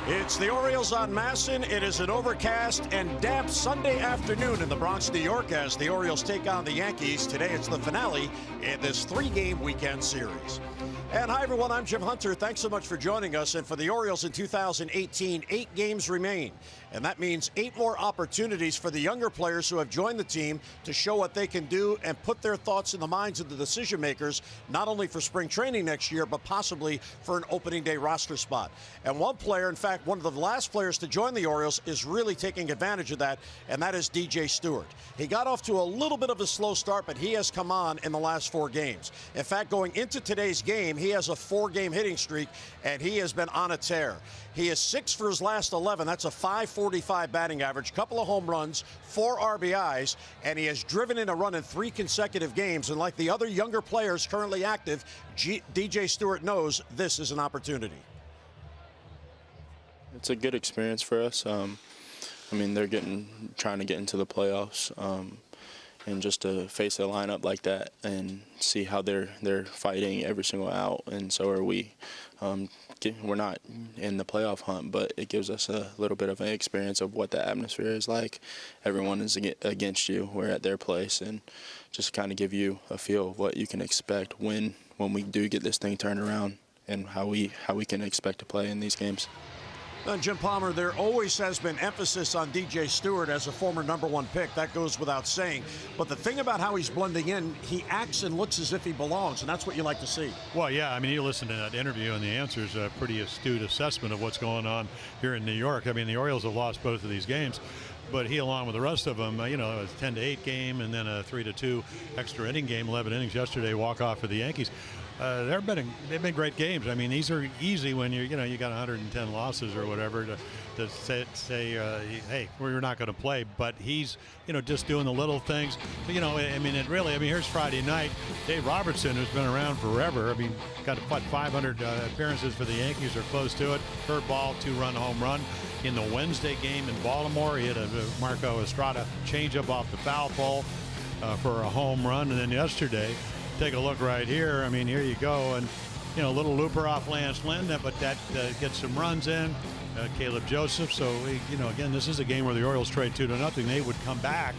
It's the Orioles on Masson. It is an overcast and damp Sunday afternoon in the Bronx, New York, as the Orioles take on the Yankees. Today it's the finale in this three-game weekend series. And hi, everyone. I'm Jim Hunter. Thanks so much for joining us. And for the Orioles in 2018, 8 games remain. And that means 8 more opportunities for the younger players who have joined the team to show what they can do and put their thoughts in the minds of the decision makers, not only for spring training next year, but possibly for an opening day roster spot. And one player, in fact, one of the last players to join the Orioles, is really taking advantage of that, and that is DJ Stewart. He got off to a little bit of a slow start, but he has come on in the last 4 games. In fact, going into today's game, he has a 4-game hitting streak, and he has been on a tear. He is 6 for his last 11. That's a .545 batting average, couple of home runs, 4 RBIs, and he has driven in a run in 3 consecutive games. And like the other younger players currently active, DJ Stewart knows this is an opportunity. It's a good experience for us. I mean, they're trying to get into the playoffs, and just to face a lineup like that and see how they're fighting every single out, and so are we. We're not in the playoff hunt, but it gives us a little bit of an experience of what the atmosphere is like. Everyone is against you. We're at their place, and just kind of give you a feel of what you can expect when we do get this thing turned around, and how we can expect to play in these games. And Jim Palmer, there always has been emphasis on DJ Stewart as a former #1 pick. That goes without saying. But the thing about how he's blending in, he acts and looks as if he belongs, and that's what you like to see. Well, yeah, I mean, you listen to that interview, and the answer is a pretty astute assessment of what's going on here in New York. I mean, the Orioles have lost both of these games, but he, along with the rest of them, you know, a 10-8 game and then a 3-2 extra inning game, 11 innings yesterday, walk off for the Yankees. They've been great games. I mean, these are easy when you got 110 losses or whatever to say hey, we're not going to play. But he's just doing the little things. I mean, here's Friday night. Dave Robertson, who's been around forever. I mean, got 500 appearances for the Yankees or close to it. Curveball, 2-run home run. In the Wednesday game in Baltimore, he hit a Marco Estrada changeup off the foul pole for a home run, and then yesterday. Take a look right here. I mean, here you go, and a little looper off Lance Lynn, but that gets some runs in. Caleb Joseph. So again, this is a game where the Orioles trade 2-0. They would come back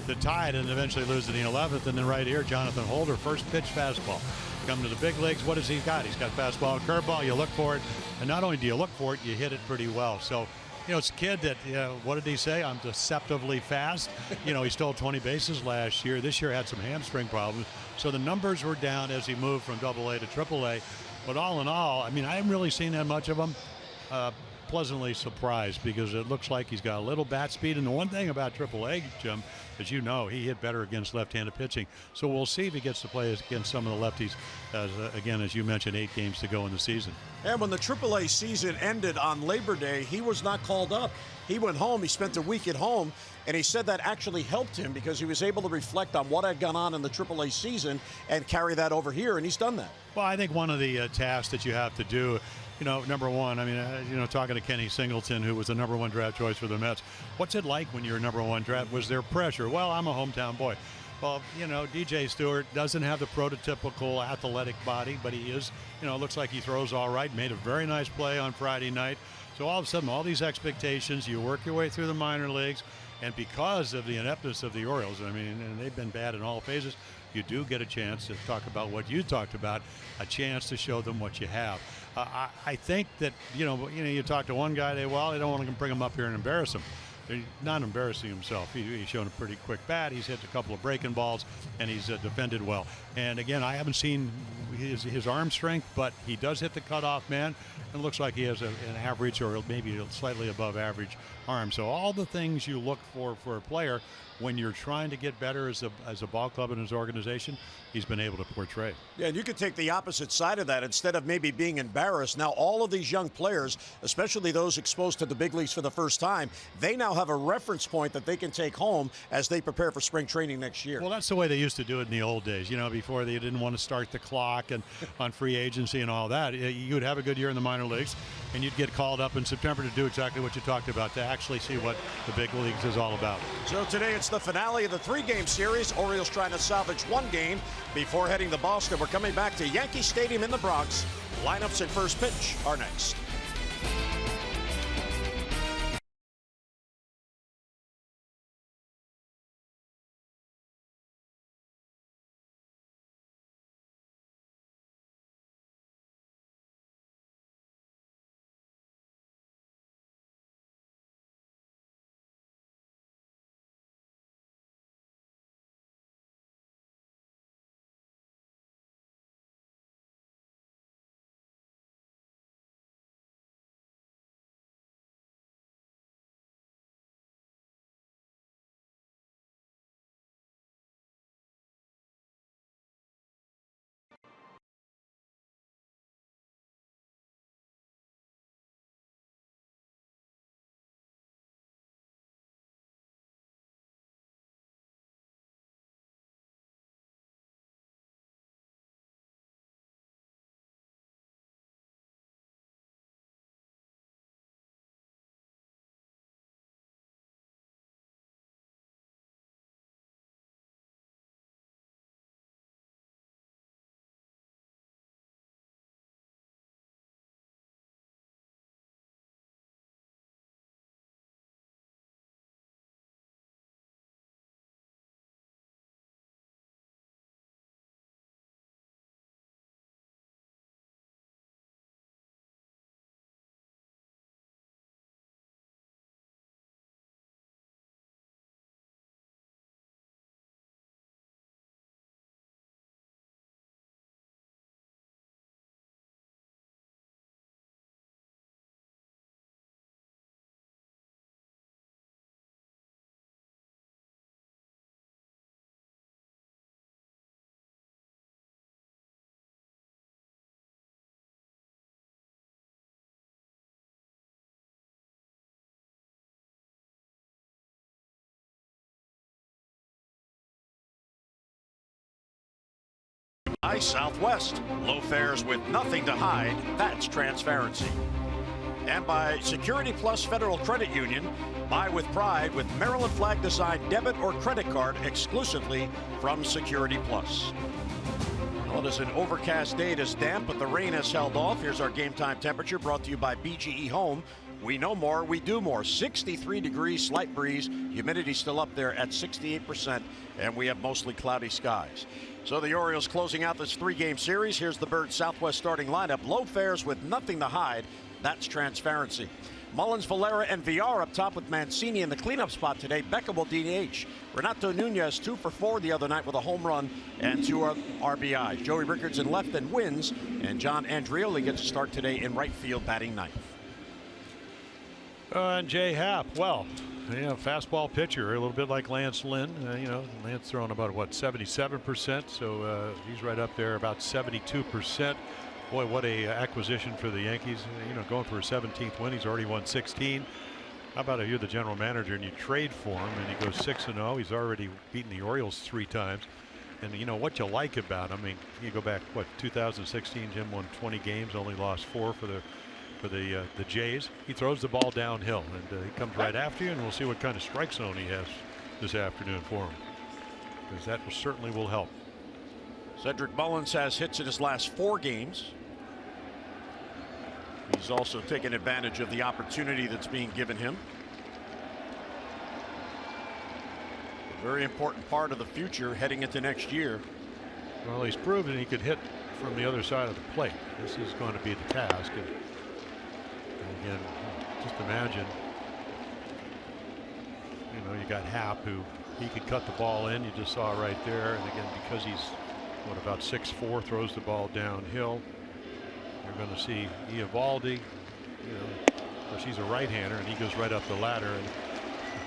to tie it and eventually lose in the 11th. And then right here, Jonathan Holder, first pitch fastball. Come to the big leagues. What has he got? He's got fastball, curveball. You look for it, and not only do you look for it, you hit it pretty well. So. It's a kid that, what did he say? I'm deceptively fast. He stole 20 bases last year. This year had some hamstring problems. So the numbers were down as he moved from AA to AAA. But all in all, I mean, I haven't really seen that much of him. Pleasantly surprised because it looks like he's got a little bat speed. And the one thing about AAA, Jim, as you know, he hit better against left-handed pitching. So we'll see if he gets to play against some of the lefties. Again, as you mentioned, 8 games to go in the season. And when the AAA season ended on Labor Day, he was not called up. He went home. He spent a week at home. And he said that actually helped him because he was able to reflect on what had gone on in the AAA season and carry that over here, and he's done that. Well, I think one of the tasks that you have to do, number one, I mean, talking to Kenny Singleton, who was the #1 draft choice for the Mets, what's it like when you're #1 draft? Was there pressure? Well, I'm a hometown boy. Well, DJ Stewart doesn't have the prototypical athletic body, but he is, looks like he throws all right, made a very nice play on Friday night. So all of a sudden, all these expectations, you work your way through the minor leagues, and because of the ineptness of the Orioles, I mean, and they've been bad in all phases, you do get a chance to talk about what you talked about, a chance to show them what you have. I think that, you talk to one guy, they don't want to bring him up here and embarrass him. He's not embarrassing himself. He's shown a pretty quick bat. He's hit a couple of breaking balls, and he's defended well. And again, I haven't seen his arm strength, but he does hit the cutoff man, and it looks like he has an average or maybe slightly above average arm. So all the things you look for a player when you're trying to get better as a ball club and his organization, he's been able to portray. Yeah, and you could take the opposite side of that. Instead of maybe being embarrassed, now all of these young players, especially those exposed to the big leagues for the first time, they now have a reference point that they can take home as they prepare for spring training next year. Well, that's the way they used to do it in the old days, before they didn't want to start the clock and on free agency and all that. You'd have a good year in the minor leagues, and you'd get called up in September to do exactly what you talked about, to actually see what the big leagues is all about. So today it's the finale of the 3-game series. Orioles trying to salvage 1 game before heading to Boston. We're coming back to Yankee Stadium in the Bronx. Lineups and first pitch are next. High Southwest. Low fares with nothing to hide. That's transparency. And by Security Plus Federal Credit Union. Buy with pride with Maryland flag design debit or credit card exclusively from Security Plus. Well, it is an overcast day. It is damp, but the rain has held off. Here's our game time temperature brought to you by BGE Home. We know more, we do more. 63 degrees, slight breeze. Humidity still up there at 68%, and we have mostly cloudy skies. So the Orioles closing out this three-game series. Here's the Bird Southwest starting lineup. Low fares with nothing to hide. That's transparency. Mullins, Valera, and Villar up top with Mancini in the cleanup spot today. Beckham will DH. Renato Nunez 2 for 4 the other night with a home run and 2 RBIs. Joey Rickards in left and wins, and John Andreoli gets a start today in right field batting ninth. And Jay Happ, well, fastball pitcher, a little bit like Lance Lynn. Lance throwing about, 77%, so he's right up there about 72%. Boy, what a acquisition for the Yankees. Going for a 17th win. He's already won 16. How about if you're the general manager and you trade for him and he goes 6-0? He's already beaten the Orioles 3 times. And what you like about him, you go back, 2016, Jim won 20 games, only lost 4 for the Jays. He throws the ball downhill, and he comes right after you, and we'll see what kind of strike zone he has this afternoon for him, because that certainly will help. Cedric Mullins has hits in his last 4 games. He's also taken advantage of the opportunity that's being given him. A very important part of the future heading into next year. Well, he's proven he could hit from the other side of the plate. This is going to be the task. And again, just imagine, you got Happ, who he could cut the ball in. You just saw it right there. And again, because he's about 6'4", throws the ball downhill. You're going to see Eovaldi. Of course, he's a right-hander, and he goes right up the ladder.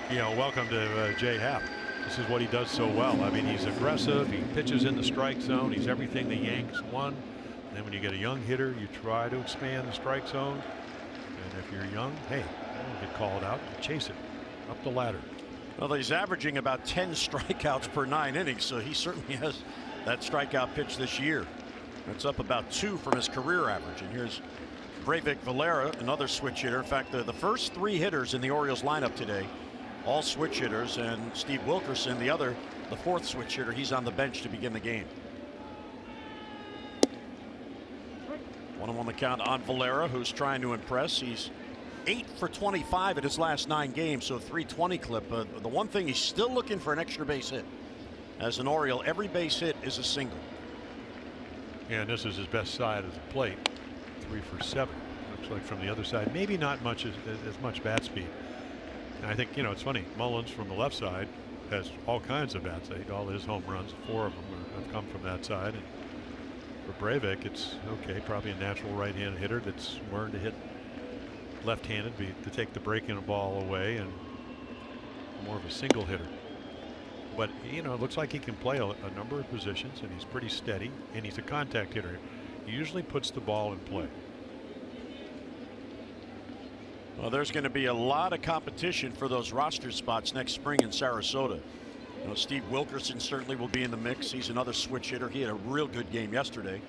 And welcome to Jay Happ. This is what he does so well. He's aggressive. He pitches in the strike zone. He's everything the Yanks want. And then when you get a young hitter, you try to expand the strike zone. And if you're young, hey, you get called out, chase it up the ladder. Well, he's averaging about 10 strikeouts per 9 innings, so he certainly has that strikeout pitch this year. That's up about 2 from his career average. And here's Breivik Valera, another switch hitter. In fact, the first 3 hitters in the Orioles lineup today, all switch hitters, and Steve Wilkerson, the 4th switch hitter, he's on the bench to begin the game. 1-1 the count on Valera, who's trying to impress. He's 8 for 25 in his last 9 games, so 320 clip. The one thing, he's still looking for an extra base hit. As an Oriole, every base hit is a single. Yeah, and this is his best side of the plate. 3 for 7. Looks like from the other side, maybe not much as much bat speed. And I think, it's funny, Mullins from the left side has all kinds of bat speed. All his home runs, 4 of them have come from that side. And for Breivik, it's okay, probably a natural right-handed hitter that's learned to hit left-handed, to take the break in a ball away, and more of a single hitter. But it looks like he can play a number of positions, and he's pretty steady, and he's a contact hitter. He usually puts the ball in play. Well, there's going to be a lot of competition for those roster spots next spring in Sarasota. Steve Wilkerson certainly will be in the mix. He's another switch hitter. He had a real good game yesterday,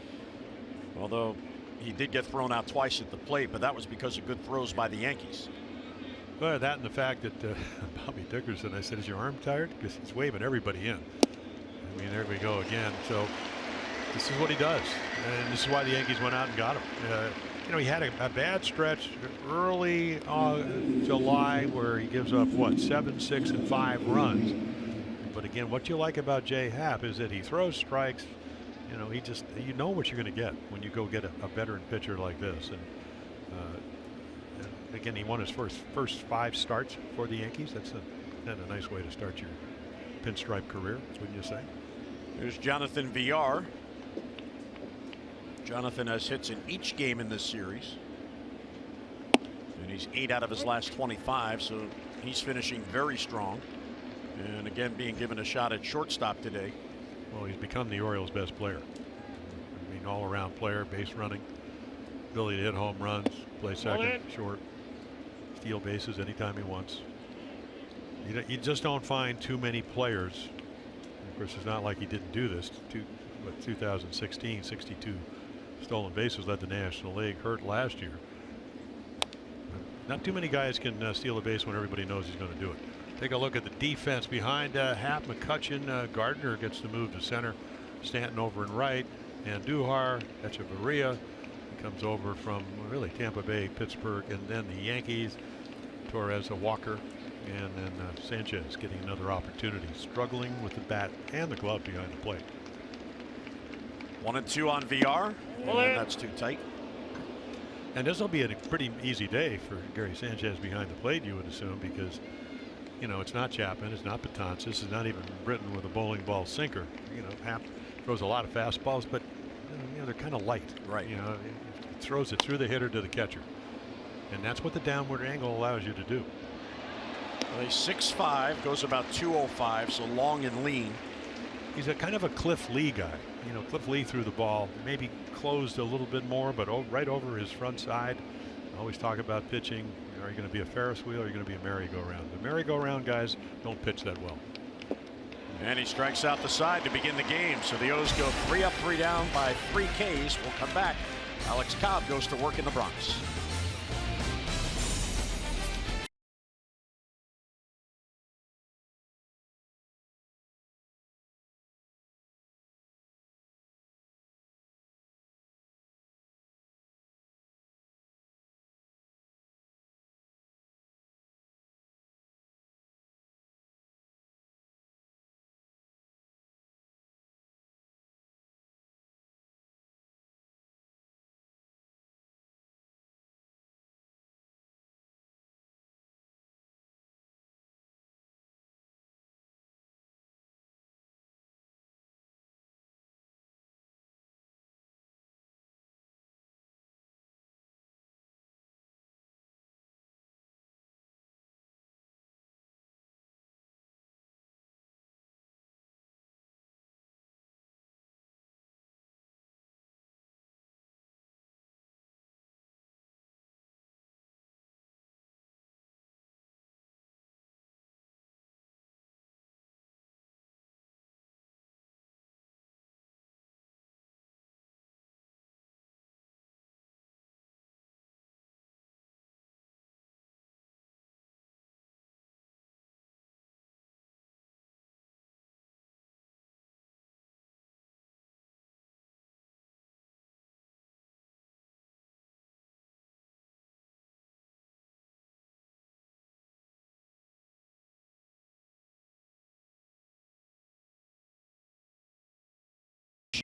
although he did get thrown out twice at the plate, but that was because of good throws by the Yankees. Well, that and the fact that Bobby Dickerson, I said, is your arm tired? Because he's waving everybody in. There we go again. So this is what he does, and this is why the Yankees went out and got him. He had a bad stretch early July where he gives up 7, 6, and 5 runs. But again, what you like about Jay Happ is that he throws strikes. You know what you're going to get when you go get a veteran pitcher like this. And again, he won his first 5 starts for the Yankees. That's a nice way to start your pinstripe career, wouldn't you say? Here's Jonathan Villar. Jonathan has hits in each game in this series, and he's 8 out of his last 25, so he's finishing very strong, and again being given a shot at shortstop today. Well, he's become the Orioles' best player. All-around player, base running, ability to hit home runs, play second, short, steal bases anytime he wants. You just don't find too many players. Of course, it's not like he didn't do this. but 2016, 62 stolen bases, led the National League. Hurt last year. Not too many guys can steal a base when everybody knows he's going to do it. Take a look at the defense behind Happ. McCutchen, Gardner gets to move to center. Stanton over in right, and Duhar, Echeverria comes over from really Tampa Bay, Pittsburgh, and then the Yankees. Torres, a walker, and then Sanchez getting another opportunity, struggling with the bat and the glove behind the plate. 1-2 on VR, and that's too tight. And this will be a pretty easy day for Gary Sanchez behind the plate, you would assume, because you know it's not Chapman, it's not Betances, it's not even Britton with a bowling ball sinker. You know, Happ throws a lot of fastballs, but you know they're kind of light. Right. You know, it throws it through the hitter to the catcher, and that's what the downward angle allows you to do. Well, he's 6'5", goes about 205, so long and lean. He's a kind of a Cliff Lee guy. You know, Cliff Lee threw the ball, maybe closed a little bit more, but right over his front side. I always talk about pitching. Are you going to be a Ferris wheel or are you going to be a merry-go-round? The merry-go-round guys don't pitch that well. And he strikes out the side to begin the game. So the O's go 3 up, 3 down by 3 Ks. We'll come back. Alex Cobb goes to work in the Bronx.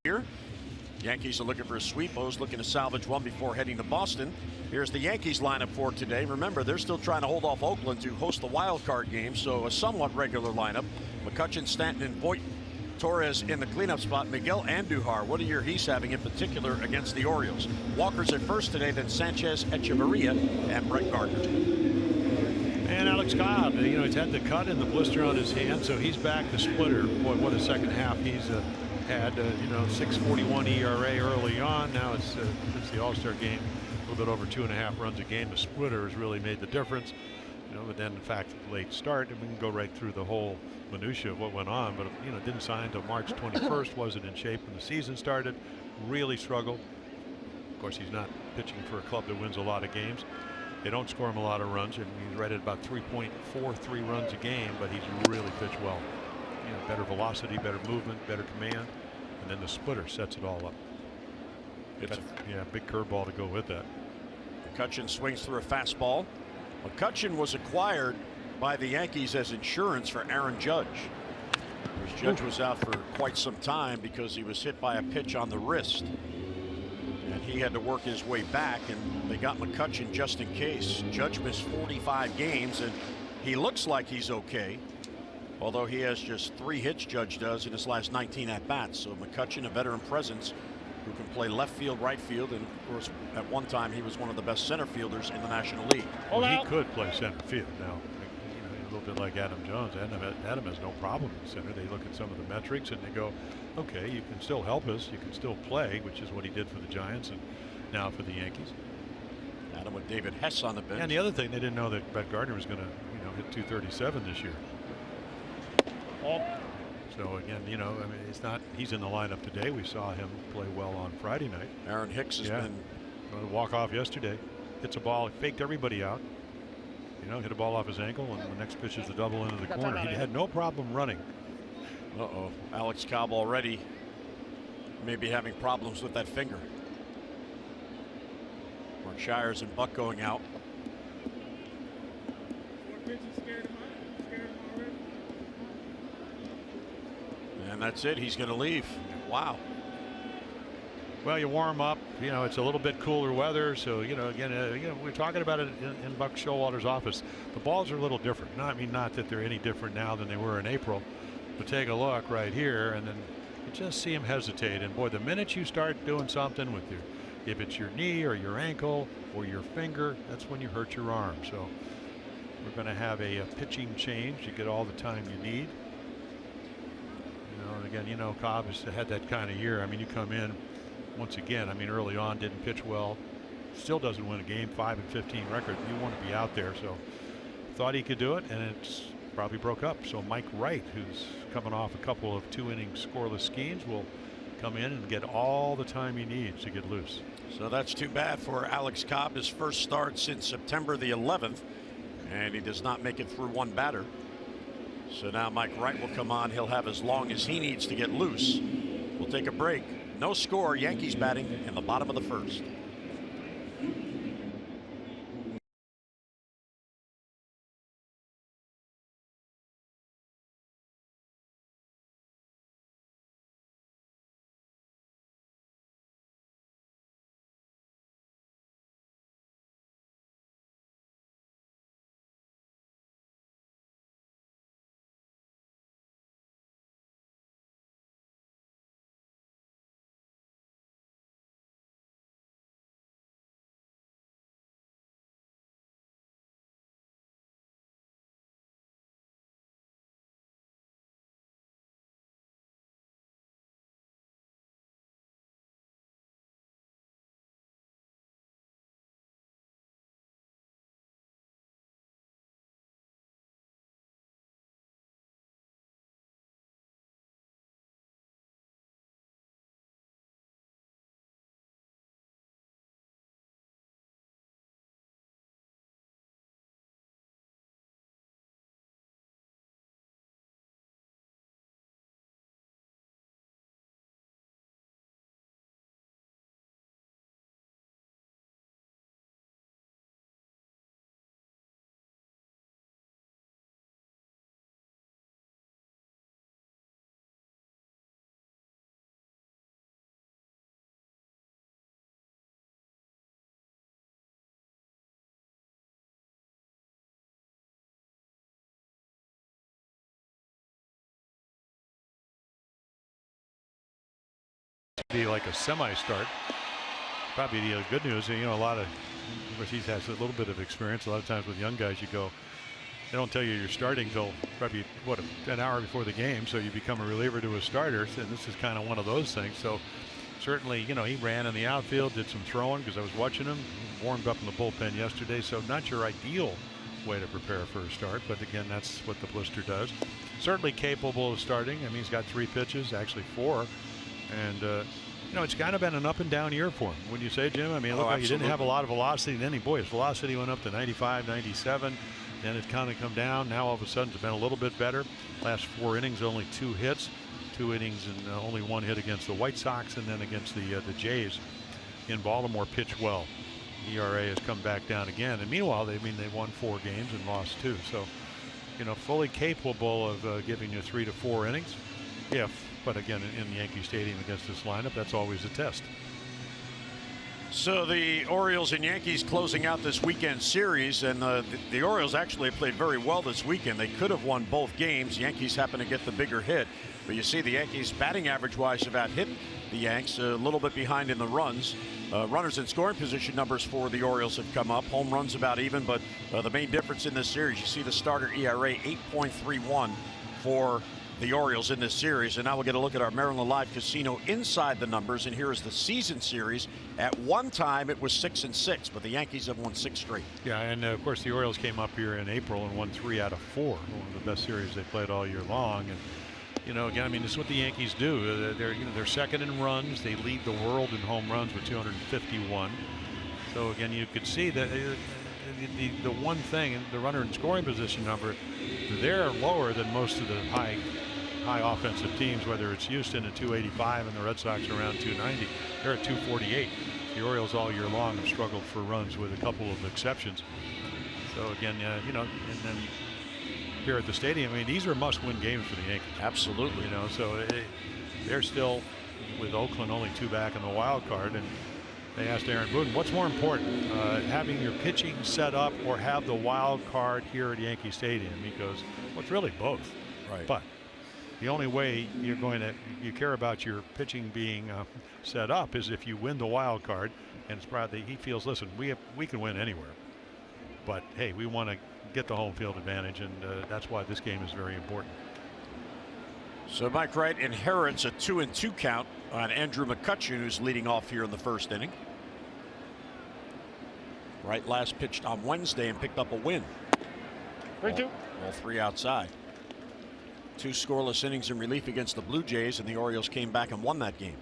Here, Yankees are looking for a sweep. O's looking to salvage one before heading to Boston. Here's the Yankees lineup for today. Remember, they're still trying to hold off Oakland to host the wild card game, so a somewhat regular lineup. McCutchen, Stanton, and Voit. Torres in the cleanup spot. Miguel Andujar. What a year he's having, in particular against the Orioles. Walker's at first today, then Sanchez, Echeverria, and Brett Gardner. And Alex Cobb, you know, he's had the cut and the blister on his hand, so he's back to splitter. Boy, what a second half he's had. You know, 6.41 ERA early on. Now it's since the All-Star game, a little bit over 2.5 runs a game. The splitter has really made the difference. You know, but then in fact, late start, and we can go right through the whole minutia of what went on. But you know, didn't sign until March 21st. Wasn't in shape when the season started. Really struggled. Of course, he's not pitching for a club that wins a lot of games. They don't score him a lot of runs, and he's right at about 3.43 runs a game. But he's really pitched well. You know, better velocity, better movement, better command, and then the splitter sets it all up. It's yeah, big curveball to go with that. McCutchen swings through a fastball. McCutchen was acquired by the Yankees as insurance for Aaron Judge. Judge was out for quite some time because he was hit by a pitch on the wrist, and he had to work his way back, and they got McCutchen just in case. Judge missed 45 games, and he looks like he's okay. Although he has just 3 hits, Judge does, in his last 19 at-bats. So McCutchen, a veteran presence who can play left field, right field, and of course at one time he was one of the best center fielders in the National League. Well, he could play center field now. You know, a little bit like Adam Jones. Adam has no problem in center. They look at some of the metrics and they go, okay, you can still help us, you can still play, which is what he did for the Giants and now for the Yankees. Adam with David Hess on the bench. And the other thing, they didn't know that Brett Gardner was going to, you know, hit 237 this year. So again, you know, I mean, it's not. He's in the lineup today. We saw him play well on Friday night. Aaron Hicks has been walk off yesterday. Hits a ball, faked everybody out. You know, hit a ball off his ankle, and the next pitch is the double into the corner. He had no problem running. Uh-oh. Alex Cobb already maybe having problems with that finger. Mark Shires and Buck going out. And that's it. He's going to leave. Wow. Well, you warm up. You know, it's a little bit cooler weather. So, you know, again, we're talking about it in Buck Showalter's office. The balls are a little different. I mean, not that they're any different now than they were in April. But take a look right here, and then you just see him hesitate. And boy, the minute you start doing something with your, if it's your knee or your ankle or your finger, that's when you hurt your arm. So we're going to have a pitching change. You get all the time you need. You know, and again, you know, Cobb has had that kind of year. I mean, you come in once again. I mean, early on didn't pitch well. Still doesn't win a game. 5-15 record. You want to be out there. So thought he could do it, and it's probably broke up. So Mike Wright, who's coming off a couple of 2-inning scoreless schemes, will come in and get all the time he needs to get loose. So that's too bad for Alex Cobb. His first start since September the 11th, and he does not make it through one batter. So now Mike Wright will come on. He'll have as long as he needs to get loose. We'll take a break. No score. Yankees batting in the bottom of the first. Be like a semi-start. Probably the good news, you know, a lot of he has a little bit of experience. A lot of times with young guys, you go, they don't tell you you're starting till probably what an hour before the game, so you become a reliever to a starter, and this is kind of one of those things. So certainly, you know, he ran in the outfield, did some throwing because I was watching him, warmed up in the bullpen yesterday. So not your ideal way to prepare for a start, but again, that's what the blister does. Certainly capable of starting. I mean, he's got 3 pitches, actually 4. And, you know, it's kind of been an up and down year for him. Wouldn't you say, Jim? I mean, it looked like he didn't have a lot of velocity. Then boy, his velocity went up to 95, 97. Then it kind of come down. Now all of a sudden it's been a little bit better. Last 4 innings, only 2 hits. 2 innings and only 1 hit against the White Sox, and then against the Jays in Baltimore pitched well. ERA has come back down again. And meanwhile, they won 4 games and lost 2. So, you know, fully capable of giving you 3 to 4 innings. But again, in the Yankee Stadium against this lineup, that's always a test. So the Orioles and Yankees closing out this weekend series, and the Orioles actually played very well this weekend. They could have won both games. Yankees happen to get the bigger hit, but you see the Yankees batting average wise have out hit the Yanks, a little bit behind in the runs. Runners in scoring position numbers for the Orioles have come up. Home runs about even, but the main difference in this series, you see the starter ERA 8.31 for the Orioles in this series. And now we'll get a look at our Maryland Live Casino inside the numbers, and here is the season series. At one time it was 6-6, but the Yankees have won 6 straight. Yeah, and of course the Orioles came up here in April and won 3 out of 4, one of the best series they played all year long. And You know, again, I mean, this is what the Yankees do. They're second in runs. They lead the world in home runs with 251. So again, you could see that the one thing, the runner in scoring position number, they're lower than most of the high offensive teams. Whether it's Houston at 285 and the Red Sox around 290, they're at 248. The Orioles all year long have struggled for runs with a couple of exceptions. So again, you know, and then here at the stadium, I mean, these are must-win games for the Yankees. Absolutely. You know, so they're still with Oakland only 2 back in the wild card, and they asked Aaron Boone, what's more important, having your pitching set up or have the wild card here at Yankee Stadium? He goes, well, it's really both. Right. But the only way you care about your pitching being set up is if you win the wild card, and it's probably he feels, listen, we can win anywhere, but hey, we want to get the home field advantage, and that's why this game is very important. So Mike Wright inherits a 2-2 count on Andrew McCutchen, who's leading off here in the first inning. Wright last pitched on Wednesday and picked up a win. 3-2. All 3 outside. 2 scoreless innings in relief against the Blue Jays, and the Orioles came back and won that game.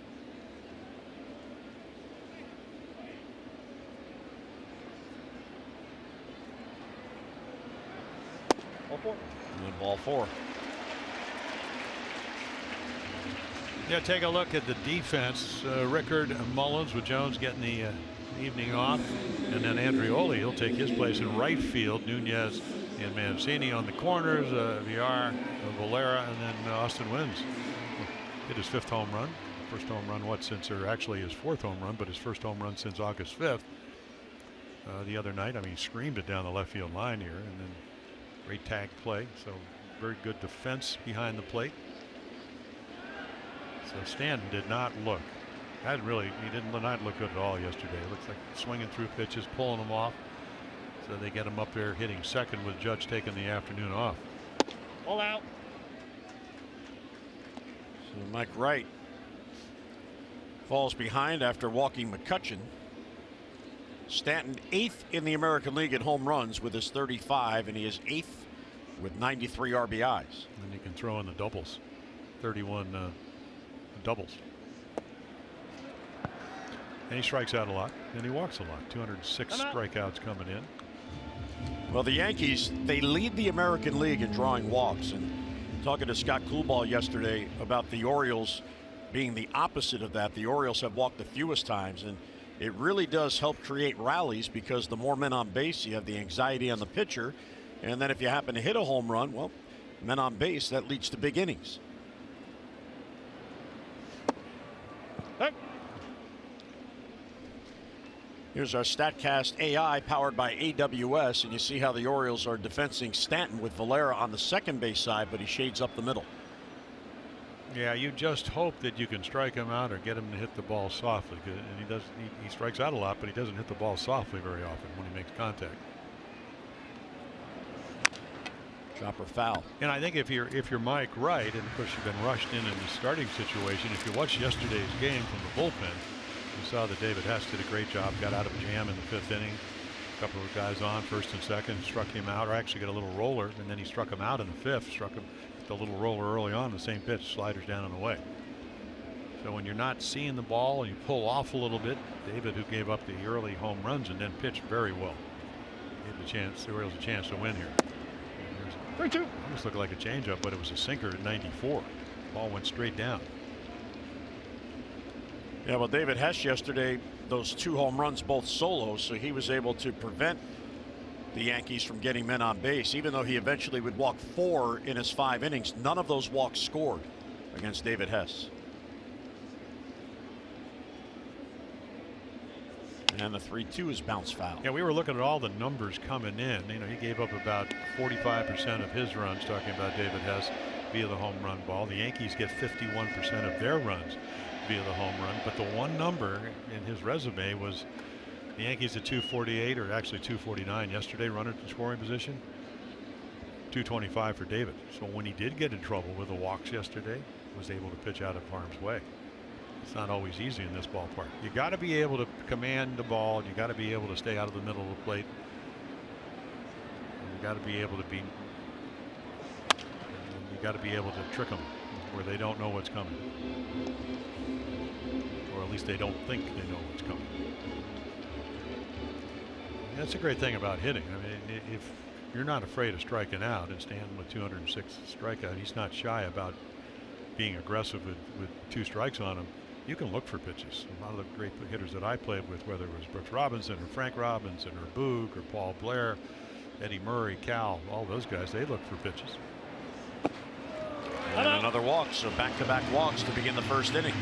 Ball 4. And then ball 4. Yeah, take a look at the defense. Rickard Mullins with Jones getting the evening off, and then Andrioli, he'll take his place in right field. Nunez and Mancini on the corners, Villar, Valera, and then Austin Wynns hit his 5th home run. First home run since, or actually his 4th home run, but his first home run since August 5th. The other night, I mean, he screamed it down the left field line here, and then great tag play. So very good defense behind the plate. So Stanton did not look. He did not look good at all yesterday. It looks like swinging through pitches, pulling them off. So they get him up there hitting second with Judge taking the afternoon off. All out. So Mike Wright falls behind after walking McCutchen. Stanton 8th in the American League in home runs with his 35, and he is 8th with 93 RBIs. And he can throw in the doubles. 31 doubles. And he strikes out a lot, and he walks a lot. 206 strikeouts coming in. Well, the Yankees, they lead the American League in drawing walks, and talking to Scott Coolball yesterday about the Orioles being the opposite of that. The Orioles have walked the fewest times, and it really does help create rallies because the more men on base, you have the anxiety on the pitcher, and then if you happen to hit a home run, well, men on base, that leads to big innings. Hey. Here's our StatCast AI powered by AWS, and you see how the Orioles are defending Stanton with Valera on the second base side, but he shades up the middle. Yeah, you just hope that you can strike him out or get him to hit the ball softly, and he strikes out a lot, but he doesn't hit the ball softly very often when he makes contact. Chopper foul. And I think if you're Mike Wright, and of course you've been rushed in the starting situation, if you watch yesterday's game from the bullpen, you saw that David Hess did a great job, got out of a jam in the 5th inning. A couple of guys on first and second, struck him out, or actually got a little roller, and then he struck him out in the 5th, struck him with a little roller early on, the same pitch, sliders down and away. So when you're not seeing the ball and you pull off a little bit, David, who gave up the early home runs and then pitched very well, gave the Orioles a chance to win here. 3-2. Almost looked like a changeup, but it was a sinker at 94. Ball went straight down. Yeah, well, David Hess yesterday, those 2 home runs, both solos, so he was able to prevent the Yankees from getting men on base, even though he eventually would walk 4 in his 5 innings. None of those walks scored against David Hess. And the 3-2 is bounce foul. Yeah, we were looking at all the numbers coming in. You know, he gave up about 45% of his runs, talking about David Hess, via the home run ball. The Yankees get 51% of their runs via the home run. But the one number in his resume was the Yankees at 248, or actually 249 yesterday, runner in scoring position. 225 for David. So when he did get in trouble with the walks yesterday, was able to pitch out of harm's way. It's not always easy in this ballpark. You got to be able to command the ball, and you got to be able to stay out of the middle of the plate. And you got to be able to trick them. where they don't know what's coming, or at least they don't think they know what's coming. That's a great thing about hitting. I mean, if you're not afraid of striking out, and Stanton with 206 strikeout, he's not shy about being aggressive with 2 strikes on him. You can look for pitches. A lot of the great hitters that I played with, whether it was Brooks Robinson or Frank Robinson or Boog or Paul Blair, Eddie Murray, Cal, all those guys, they look for pitches. And another walk, so back-to-back walks to begin the first inning.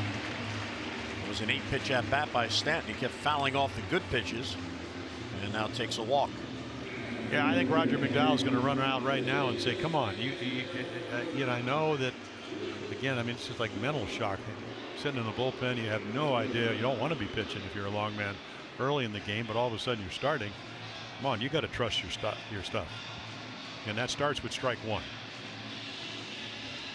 It was an 8-pitch at bat by Stanton. He kept fouling off the good pitches, and now takes a walk. Yeah, I think Roger McDowell's going to run out right now and say, "Come on, you know, I know that." Again, I mean, it's just like mental shock. Sitting in the bullpen, you have no idea. You don't want to be pitching if you're a long man early in the game, but all of a sudden you're starting. Come on, you got to trust your stuff, and that starts with strike 1.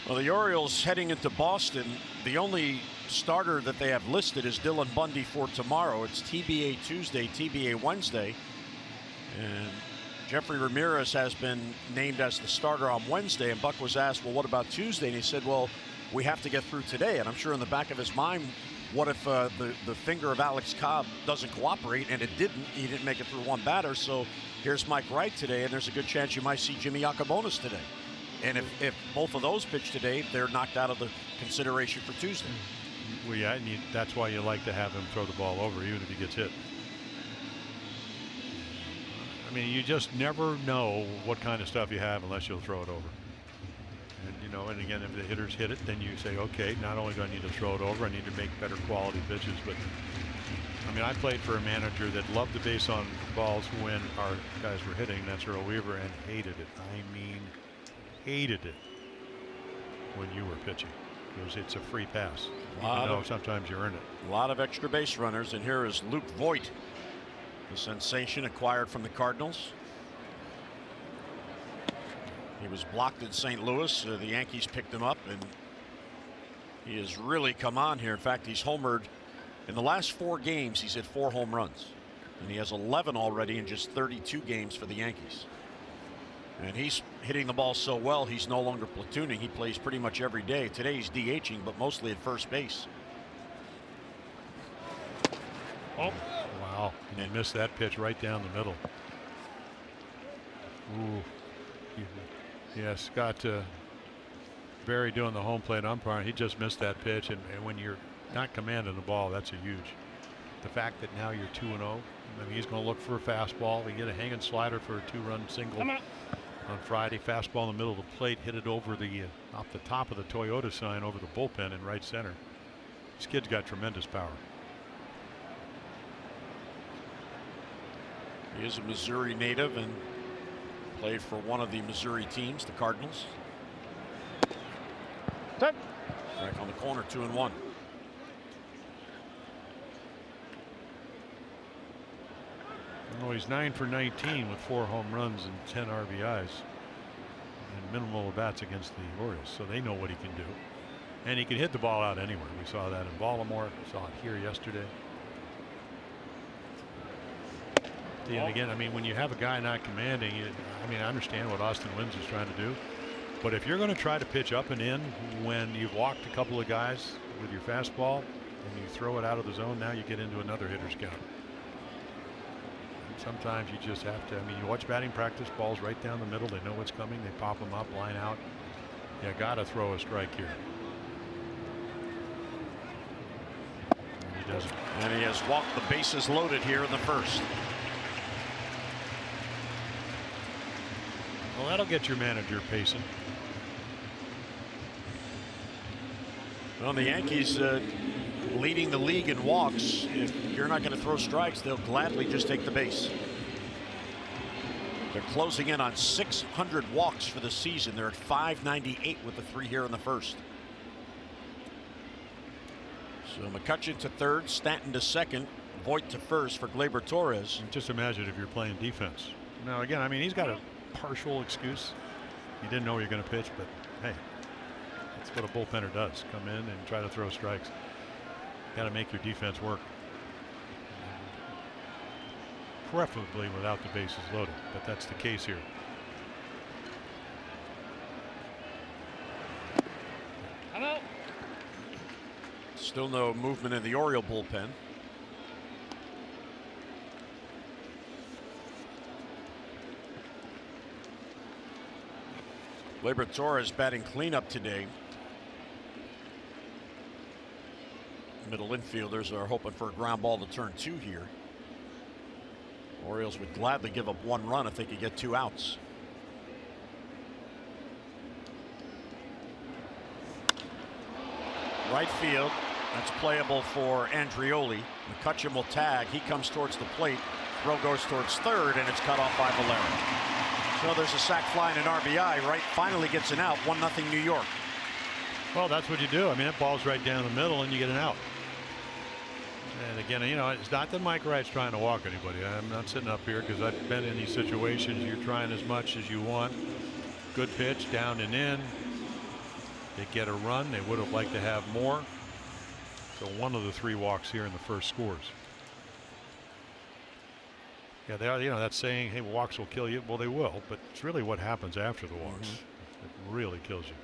Well, the Orioles heading into Boston, the only starter that they have listed is Dylan Bundy for tomorrow. It's TBA Tuesday, TBA Wednesday, and Jeffrey Ramirez has been named as the starter on Wednesday. And Buck was asked, well, what about Tuesday? And he said, well, we have to get through today. And I'm sure in the back of his mind, what if the finger of Alex Cobb doesn't cooperate? And it didn't. He didn't make it through one batter. So here's Mike Wright today, and there's a good chance you might see Jimmy Yacabonis today. And if both of those pitch today, they're knocked out of the consideration for Tuesday. Well, yeah, and that's why you like to have him throw the ball over, even if he gets hit. I mean, you just never know what kind of stuff you have unless you'll throw it over. And, you know, and again, if the hitters hit it, then you say, okay, not only do I need to throw it over, I need to make better quality pitches. But, I mean, I played for a manager that loved the base on balls when our guys were hitting. That's Earl Weaver, and hated it. I mean, hated it when you were pitching, because it's a free pass. Even though sometimes you earn it. A lot of extra base runners, and here is Luke Voit, the sensation acquired from the Cardinals. He was blocked in St. Louis. The Yankees picked him up, and he has really come on here. In fact, he's homered in the last 4 games. He's hit 4 home runs, and he has 11 already in just 32 games for the Yankees. And he's hitting the ball so well, he's no longer platooning. He plays pretty much every day. Today he's DHing, but mostly at first base. Oh, wow. And he missed that pitch right down the middle. Ooh. Yeah, Scott Barry doing the home plate umpire, he just missed that pitch. And when you're not commanding the ball, that's a huge. The fact that now you're 2-0, I mean, he's going to look for a fastball. We get a hanging slider for a 2-run single on Friday. Fastball in the middle of the plate, hit it over the off the top of the Toyota sign over the bullpen in right center. This kid's got tremendous power. He is a Missouri native and played for one of the Missouri teams, the Cardinals. Back on the corner, 2-1. Oh, he's 9 for 19 with 4 home runs and 10 RBIs and minimal at bats against the Orioles, so they know what he can do, and he can hit the ball out anywhere. We saw that in Baltimore, saw it here yesterday. And again, I mean, when you have a guy not commanding, I mean, I understand what Austin Wynns is trying to do, but if you're going to try to pitch up and in when you've walked a couple of guys with your fastball and you throw it out of the zone, now you get into another hitter's count. Sometimes you just have to. I mean, you watch batting practice, balls right down the middle. They know what's coming. They pop them up, line out. You got to throw a strike here. And he doesn't. And he has walked the bases loaded here in the first. Well, that'll get your manager pacing. Well, the Yankees leading the league in walks. If you're not going to throw strikes, they'll gladly just take the base. They're closing in on 600 walks for the season. They're at 598 with the 3 here in the first. So McCutchen to third, Stanton to second, Voit to first for Gleyber Torres. Just imagine if you're playing defense. Now again, I mean, he's got a partial excuse. He didn't know you're going to pitch, but hey, that's what a bullpenner does. Come in and try to throw strikes. Got to make your defense work. Preferably without the bases loaded, but that's the case here. Still no movement in the Oriole bullpen. Gleyber Torres batting cleanup today. Middle infielders are hoping for a ground ball to turn 2 here. Orioles would gladly give up 1 run if they could get 2 outs. Right field. That's playable for Andrioli. McCutcheon will tag. He comes towards the plate. Throw goes towards third, and it's cut off by Valera. So there's a sac fly and an RBI. Wright finally gets an out. 1-0 New York. Well, that's what you do. I mean, that ball's right down the middle, and you get an out. And again, you know, it's not that Mike Wright's trying to walk anybody. I'm not sitting up here because I've been in these situations. You're trying as much as you want. Good pitch, down and in. They get a run. They would have liked to have more. So one of the 3 walks here in the first scores. Yeah, they are, you know, that's saying, hey, walks will kill you. Well, they will, but it's really what happens after the walks. It really kills you.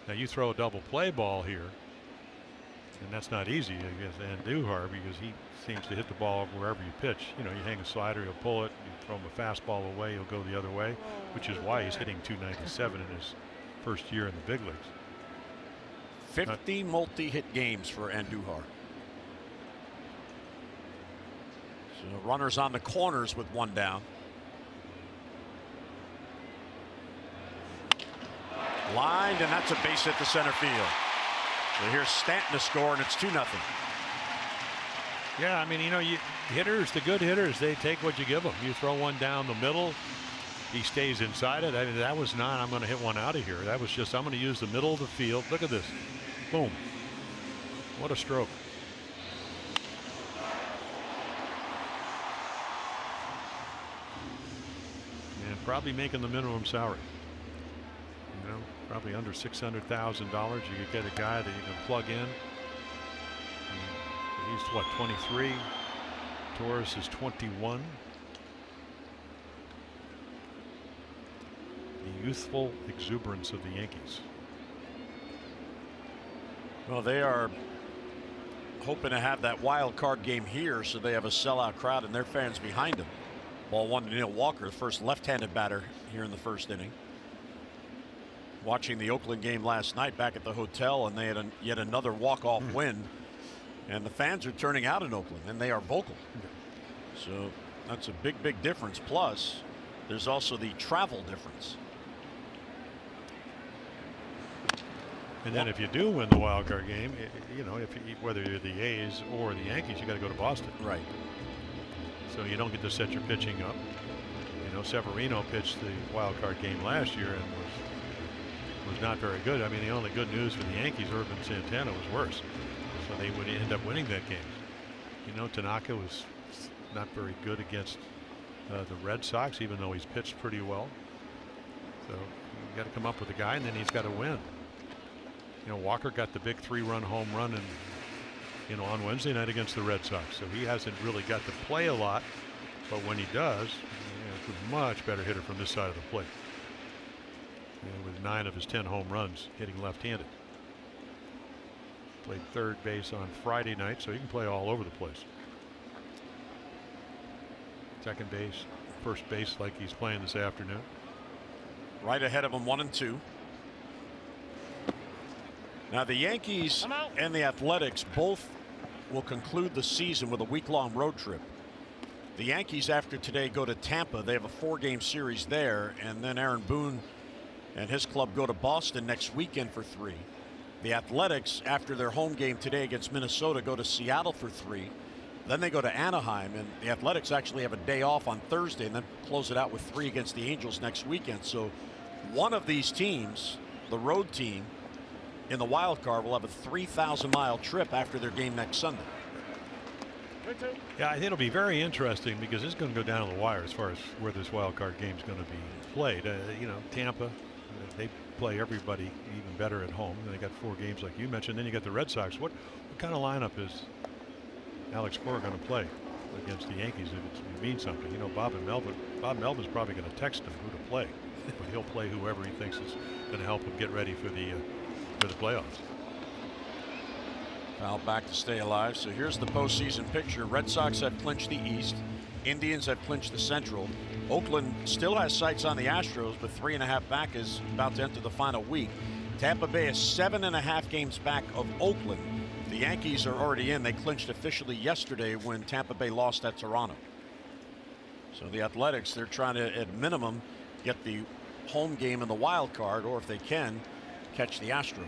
Now you throw a double play ball here, and that's not easy against Andujar because he seems to hit the ball wherever you pitch. You know, you hang a slider, he'll pull it. You throw him a fastball away, he'll go the other way, which is why he's hitting .297 in his first year in the big leagues. 50 multi-hit games for Andujar. So runners on the corners with 1 down. Lined, and that's a base hit to center field. So here's Stanton to score, and it's 2-0. Yeah, I mean, you know, hitters, the good hitters, they take what you give them. You throw one down the middle, he stays inside it. I mean, that was not, I'm going to hit one out of here. That was just, I'm going to use the middle of the field. Look at this. Boom. What a stroke. And probably making the minimum salary. You know, probably under $600,000. You could get a guy that you can plug in. He's what, 23? Torres is 21. The youthful exuberance of the Yankees. Well, they are hoping to have that wild card game here, so they have a sellout crowd and their fans behind them. Ball 1 to Neil Walker, the first left-handed batter here in the first inning. Watching the Oakland game last night back at the hotel, and they had yet another walk-off win. And the fans are turning out in Oakland, and they are vocal. So that's a big, big difference. Plus, there's also the travel difference. And then if you do win the wild card game, you know, whether you're the A's or the Yankees, you got to go to Boston. Right. So you don't get to set your pitching up. You know, Severino pitched the wild card game last year and was not very good. I mean, the only good news for the Yankees, Urban Santana was worse. So they would end up winning that game. You know, Tanaka was not very good against the Red Sox, even though he's pitched pretty well. So you got to come up with a guy, and then he's got to win. You know, Walker got the big 3-run home run on Wednesday night against the Red Sox. So he hasn't really got to play a lot, but when he does, he's a much better hitter from this side of the plate. With 9 of his 10 home runs hitting left-handed. Played third base on Friday night, so he can play all over the place. Second base, first base, like he's playing this afternoon. Right ahead of him, 1 and 2. Now the Yankees and the Athletics both will conclude the season with a week-long road trip. The Yankees after today go to Tampa. They have a 4-game series there, and then Aaron Boone and his club go to Boston next weekend for 3. The Athletics after their home game today against Minnesota go to Seattle for 3. Then they go to Anaheim, and the Athletics actually have a day off on Thursday and then close it out with 3 against the Angels next weekend. So one of these teams, the road team in the wild card, will have a 3,000-mile trip after their game next Sunday. Yeah, I think it'll be very interesting because it's going to go down to the wire as far as where this wild card game is going to be played. You know, Tampa, they play everybody even better at home. They got 4 games like you mentioned. Then you got the Red Sox. What kind of lineup is Alex Cora going to play against the Yankees if it means something? You know, Bob Melvin's probably going to text him who to play, but he'll play whoever he thinks is going to help him get ready for the playoffs. Foul back to stay alive. So here's the postseason picture. Red Sox have clinched the East. Indians have clinched the Central. Oakland still has sights on the Astros, but 3.5 back is about to enter the final week. Tampa Bay is 7.5 games back of Oakland. The Yankees are already in. They clinched officially yesterday when Tampa Bay lost at Toronto. So the Athletics, they're trying to, at minimum, get the home game in the wild card, or if they can, catch the Astros.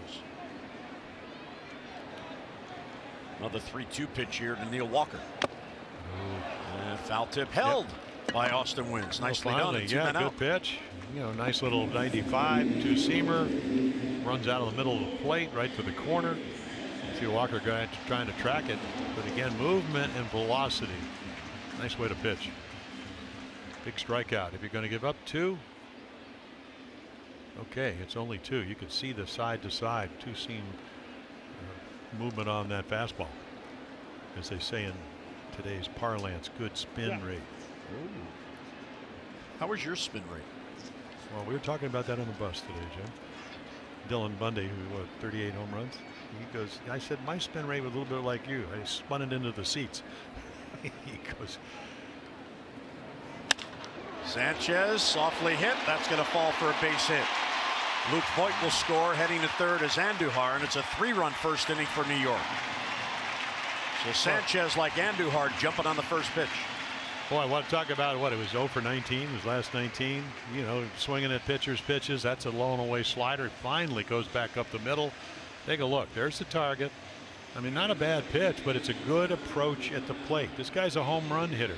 Another 3-2 pitch here to Neil Walker. And foul tip held by Austin Wynns. Nicely done. Yeah, good pitch. You know, nice little 95 2-seamer. Runs out of the middle of the plate right to the corner. See Walker trying to track it, but again, movement and velocity. Nice way to pitch. Big strikeout. If you're going to give up 2, okay, it's only 2. You can see the side to side 2-seam movement on that fastball. As they say in today's parlance, good spin rate. Ooh. How was your spin rate? Well, we were talking about that on the bus today, Jim. Dylan Bundy, who what, 38 home runs. He goes, I said my spin rate was a little bit like you. I spun it into the seats. He goes. Sanchez softly hit. That's going to fall for a base hit. Luke Voigt will score. Heading to third is Andujar, and it's a 3-run first inning for New York. So Sanchez, like Andujar, jumping on the first pitch. Boy, I want to talk about what it was 0 for 19, his last 19. You know, swinging at pitchers' pitches. That's a low and away slider. Finally goes back up the middle. Take a look. There's the target. I mean, not a bad pitch, but it's a good approach at the plate. This guy's a home run hitter.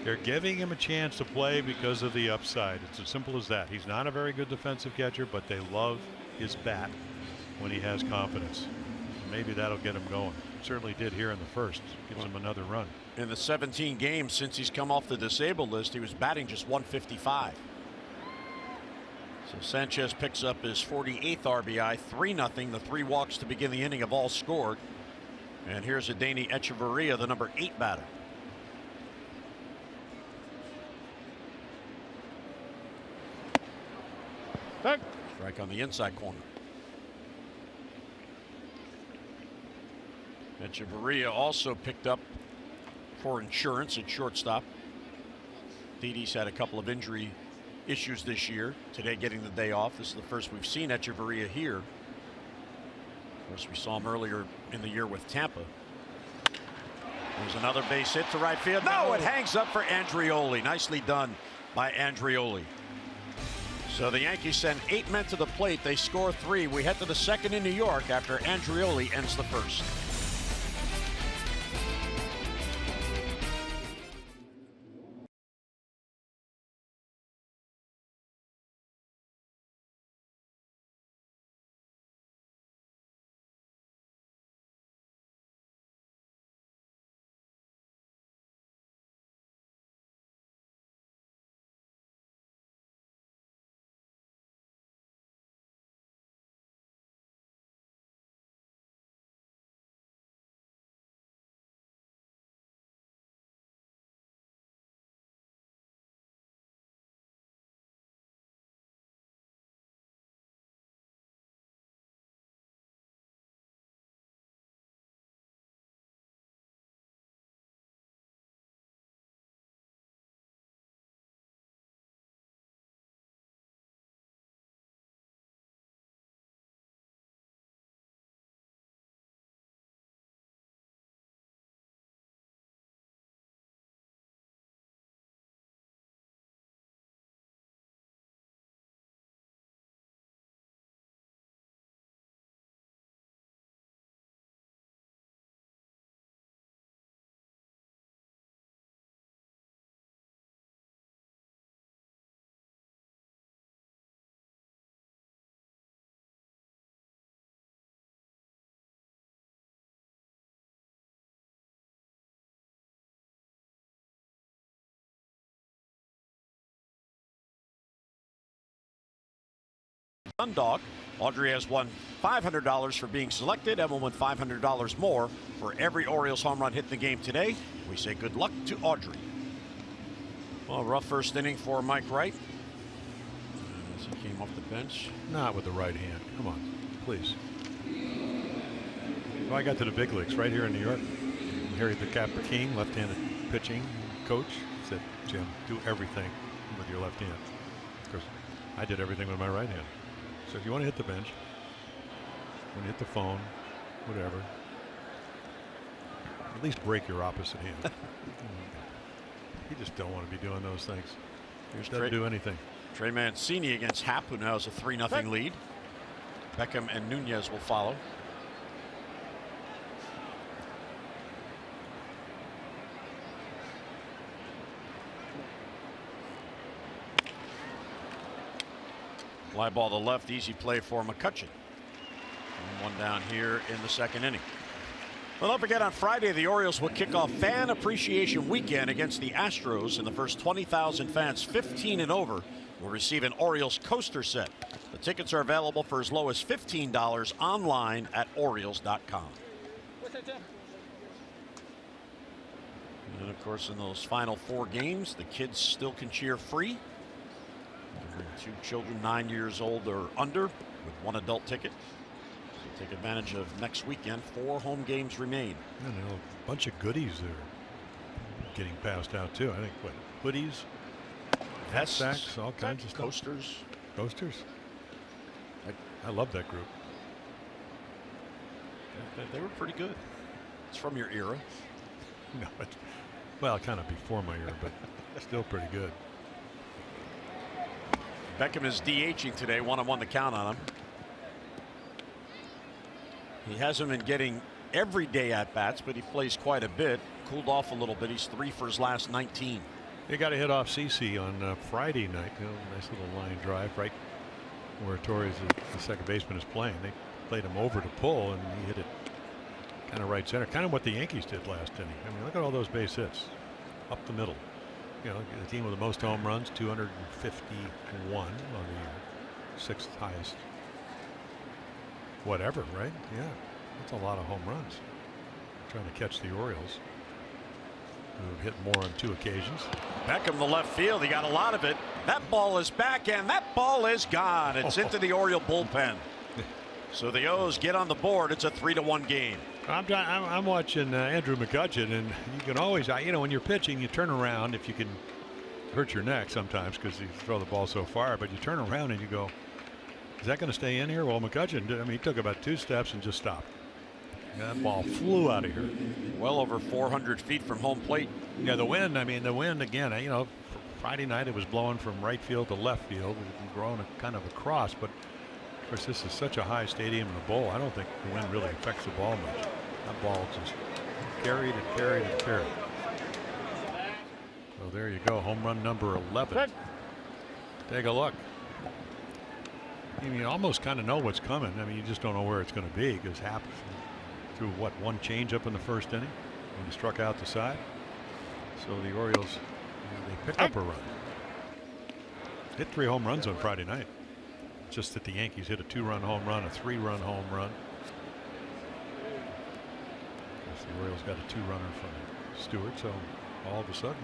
They're giving him a chance to play because of the upside. It's as simple as that. He's not a very good defensive catcher, but they love his bat when he has confidence. Maybe that'll get him going. Certainly did here in the first. Gives him another run. In the 17 games since he's come off the disabled list, he was batting just 155. So Sanchez picks up his 48th RBI, 3-0. The 3 walks to begin the inning have all scored. And here's Adeiny Echeverria, the number 8 batter. Strike on the inside corner. Echeverria also picked up for insurance at shortstop. Didi's had a couple of injury issues this year. Today getting the day off. This is the first we've seen Echeverria here. Of course, we saw him earlier in the year with Tampa. There's another base hit to right field. No, it hangs up for Andreoli. Nicely done by Andreoli. So the Yankees send 8 men to the plate. They score 3. We head to the second in New York after Andreoli ends the first. Dundalk. Audrey has won $500 for being selected and will win $500 more for every Orioles home run hit in the game today. We say good luck to Audrey. Well, rough first inning for Mike Wright as he came off the bench. Not with the right hand. Come on, please. So I got to the big leagues right here in New York. Harry the Capper King, left-handed pitching coach, said, Jim, do everything with your left hand. Because I did everything with my right hand. So if you want to hit the bench, when you hit the phone, whatever, at least break your opposite hand. You just don't want to be doing those things. Here's Doesn't do anything. Trey Mancini against Happ, who now has a 3-0 lead. Beckham and Nunez will follow. Fly ball to left, easy play for McCutchen. And one down here in the second inning. Well, don't forget, on Friday, the Orioles will kick off Fan Appreciation Weekend against the Astros, and the first 20,000 fans 15 and over will receive an Orioles coaster set. The tickets are available for as low as $15 online at Orioles.com. And of course, in those final 4 games, the kids still can cheer free. You can bring 2 children 9 years old or under with 1 adult ticket. So take advantage of next weekend. 4 home games remain. And a bunch of goodies there getting passed out too. I think what, hoodies, Vests, sacks, all kinds of stuff. Coasters. Coasters. I love that group. They were pretty good. It's from your era. No, well, kind of before my era, but still pretty good. Beckham is DHing today. 1-1 the count on him. He hasn't been getting everyday at bats, but he plays quite a bit. Cooled off a little bit. He's 3 for his last 19. They got a hit off CC on Friday night. Nice little line drive right where Torres, the second baseman, is playing. They played him over to pull, and he hit it kind of right center. Kind of what the Yankees did last inning. I mean, look at all those base hits up the middle. You know, the team with the most home runs, 251 on the 6th highest. Whatever, right? Yeah, that's a lot of home runs. Trying to catch the Orioles, who've hit more on 2 occasions. Beckham, the left field. He got a lot of it. That ball is back, and that ball is gone. It's into the Oriole bullpen. So the O's get on the board. It's a 3-1 game. I'm watching Andrew McCutchen, and you can always, you know, when you're pitching, you turn around if you can hurt your neck sometimes because you throw the ball so far, but you turn around and you go, is that going to stay in here? Well, McCutchen, I mean, he took about 2 steps and just stopped. That ball flew out of here. Well over 400 feet from home plate. Yeah, the wind, I mean, the wind again, you know, Friday night it was blowing from right field to left field and growing kind of across, but of course this is such a high stadium in the bowl. I don't think the wind really affects the ball much. That ball just carried and carried and carried. So there you go, home run number 11. Take a look. I mean, you almost kind of know what's coming. I mean, you just don't know where it's going to be because Happ threw what, 1 changeup in the first inning when he struck out the side. So the Orioles, they pick up a run. Hit 3 home runs on Friday night. Just that the Yankees hit a 2-run home run, a 3-run home run. The Orioles got a 2-runner from Stewart, so all of a sudden,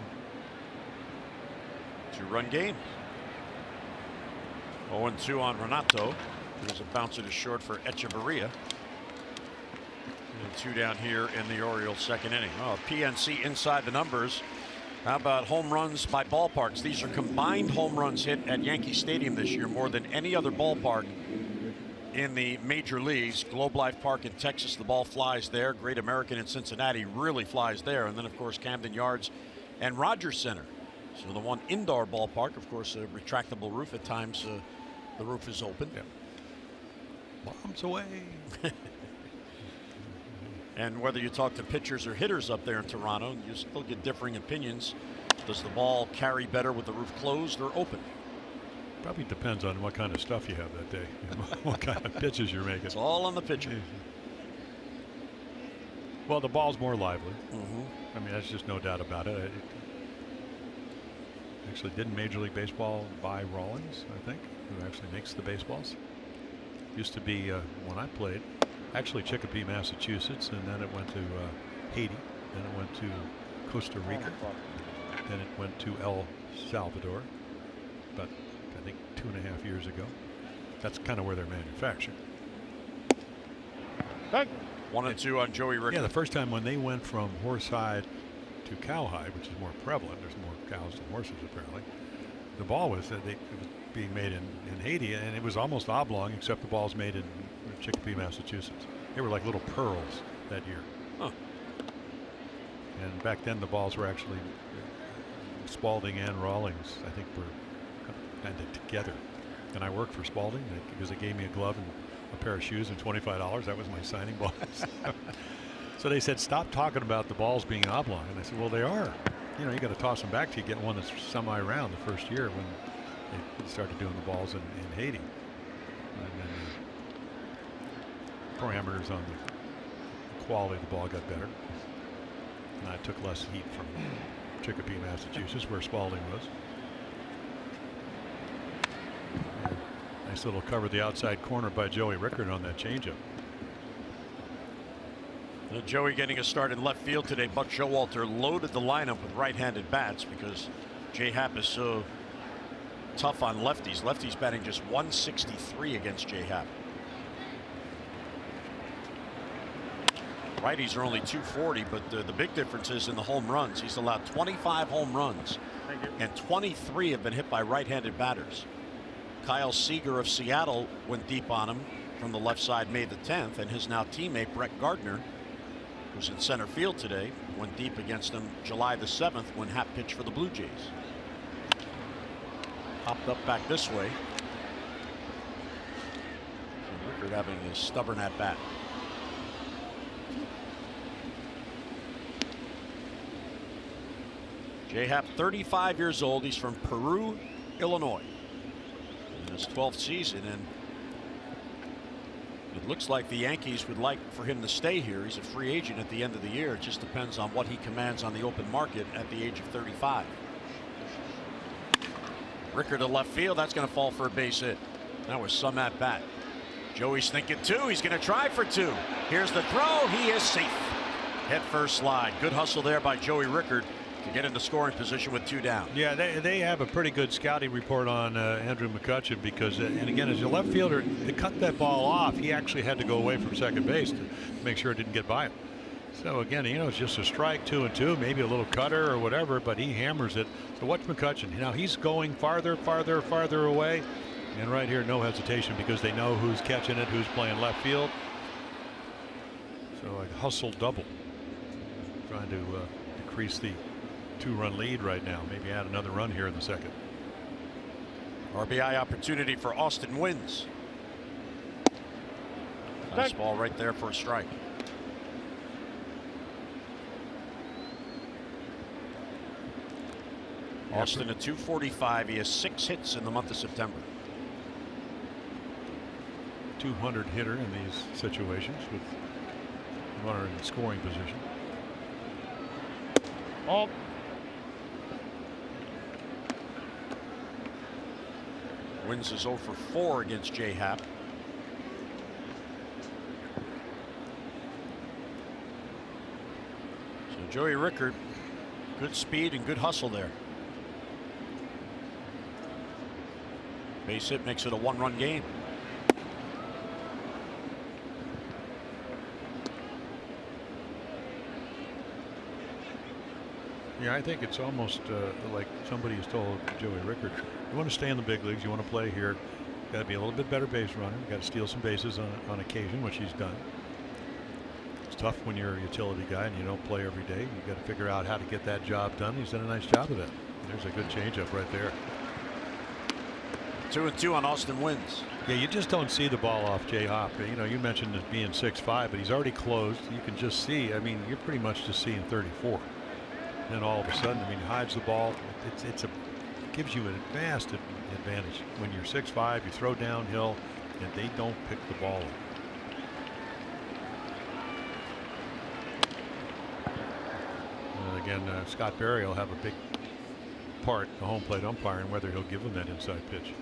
2-run game. 0-2 on Renato. There's a bouncer to short for Echeverria. And 2 down here in the Orioles' second inning. Oh, PNC inside the numbers. How about home runs by ballparks? These are combined home runs hit at Yankee Stadium this year, more than any other ballpark in the major leagues. Globe Life Park in Texas, the ball flies there. Great American in Cincinnati really flies there. And then, of course, Camden Yards and Rogers Center. So the one indoor ballpark, of course, a retractable roof. At times, the roof is open. Yep. Bombs away. And whether you talk to pitchers or hitters up there in Toronto, you still get differing opinions. Does the ball carry better with the roof closed or open? Probably depends on what kind of stuff you have that day, what kind of pitches you're making. It's all on the pitcher. Well, the ball's more lively. I mean, that's just no doubt about it. Actually, didn't Major League Baseball buy Rawlings, I think, who actually makes the baseballs? Used to be when I played. Actually, Chicopee, Massachusetts, and then it went to Haiti, then it went to Costa Rica, then it went to El Salvador, but I think 2.5 years ago. That's kind of where they're manufactured. 1-2 on Joey Rickard. Yeah, the first time when they went from horsehide to cowhide, which is more prevalent, there's more cows than horses apparently. The ball was it was being made in Haiti, and it was almost oblong, except the ball's made in Chicopee, Massachusetts. They were like little pearls that year. Huh. And back then the balls were actually Spalding and Rawlings, I think, were kind of together. And I worked for Spalding because they gave me a glove and a pair of shoes and $25. That was my signing bonus. So they said, stop talking about the balls being oblong. And I said, well, they are. You know, you got to toss them back to you get one that's semi-round the first year when they started doing the balls in Haiti. And then the parameters on the quality of the ball got better. And I took less heat from Chicopee, Massachusetts, where Spalding was. And nice little cover the outside corner by Joey Rickard on that changeup. Joey getting a start in left field today. Buck Showalter loaded the lineup with right-handed bats because Jay Happ is so tough on lefties. Lefties batting just 163 against Jay Happ. Righties are only 240, but the big difference is in the home runs. He's allowed 25 home runs, and 23 have been hit by right-handed batters. Kyle Seager of Seattle went deep on him from the left side May the 10th, and his now teammate Brett Gardner, who's in center field today, went deep against him July the 7th when Happ pitched for the Blue Jays. Popped up back this way. And Rickard having a stubborn at bat. Jay Happ, 35 years old. He's from Peru, Illinois. In his 12th season, and it looks like the Yankees would like for him to stay here. He's a free agent at the end of the year. It just depends on what he commands on the open market at the age of 35. Rickard to left field. That's going to fall for a base hit. That was some at bat. Joey's thinking two. He's going to try for two. Here's the throw. He is safe. Head first slide. Good hustle there by Joey Rickard to get into scoring position with two down. Yeah, they have a pretty good scouting report on Andrew McCutchen because, and again, as a left fielder, to cut that ball off, he actually had to go away from second base to make sure it didn't get by him. So again, you know, it's just a strike, 2-2, maybe a little cutter or whatever, but he hammers it. So watch McCutchen. Now he's going farther away, and right here, no hesitation because they know who's catching it, who's playing left field. So a hustle double, trying to decrease the 2-run lead right now. Maybe add another run here in the second. RBI opportunity for Austin Wins. Fastball right there for a strike. Austin at 245. He has 6 hits in the month of September. 200 hitter in these situations with runner in scoring position. Oh. Wins is 0 for 4 against Jay Happ. So Joey Rickard, good speed and good hustle there. Base hit makes it a 1-run game. Yeah, I think it's almost like somebody has told Joey Rickard, you want to stay in the big leagues, you want to play here, you got to be a little bit better base runner, you got to steal some bases on occasion, which he's done. It's tough when you're a utility guy and you don't play every day. You got to figure out how to get that job done. He's done a nice job of that. There's a good changeup right there. 2-2 on Austin Wins. Yeah, you just don't see the ball off Jay Happ. You know, you mentioned it being 6'5", but he's already closed. You can just see, I mean, you're pretty much just seeing 34. And then all of a sudden, I mean, he hides the ball. It gives you a vast advantage. When you're 6'5", you throw downhill, and they don't pick the ball up. Again, Scott Berry will have a big part, the home plate umpire, and whether he'll give him that inside pitch.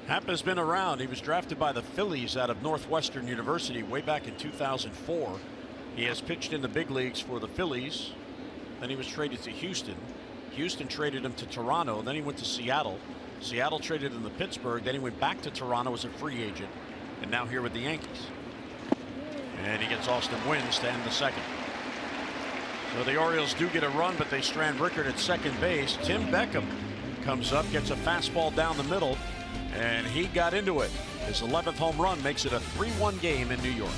Happ has been around. He was drafted by the Phillies out of Northwestern University way back in 2004. He has pitched in the big leagues for the Phillies. Then he was traded to Houston. Houston traded him to Toronto. Then he went to Seattle. Seattle traded him to Pittsburgh. Then he went back to Toronto as a free agent. And now here with the Yankees. And he gets Austin Wynns to end the second. So the Orioles do get a run, but they strand Rickard at second base. Tim Beckham comes up, gets a fastball down the middle, and he got into it. His 11th home run makes it a 3-1 game in New York.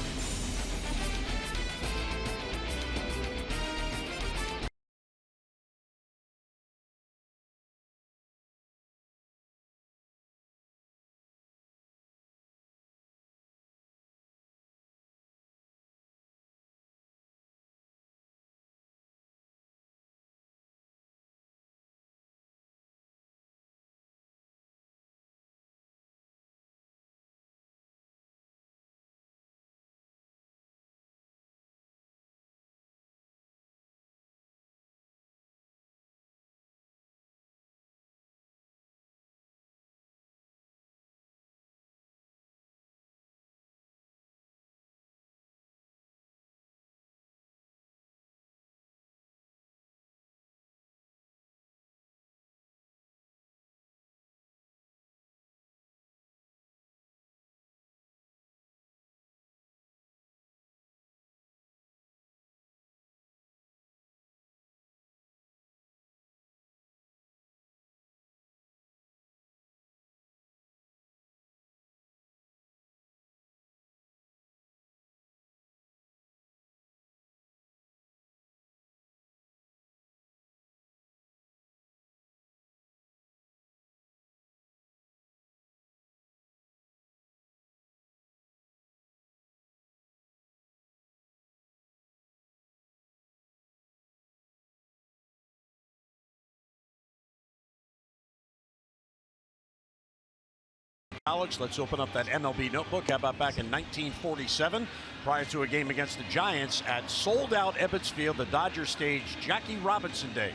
College. Let's open up that MLB notebook. How about back in 1947, prior to a game against the Giants at sold-out Ebbets Field, the Dodgers staged Jackie Robinson Day.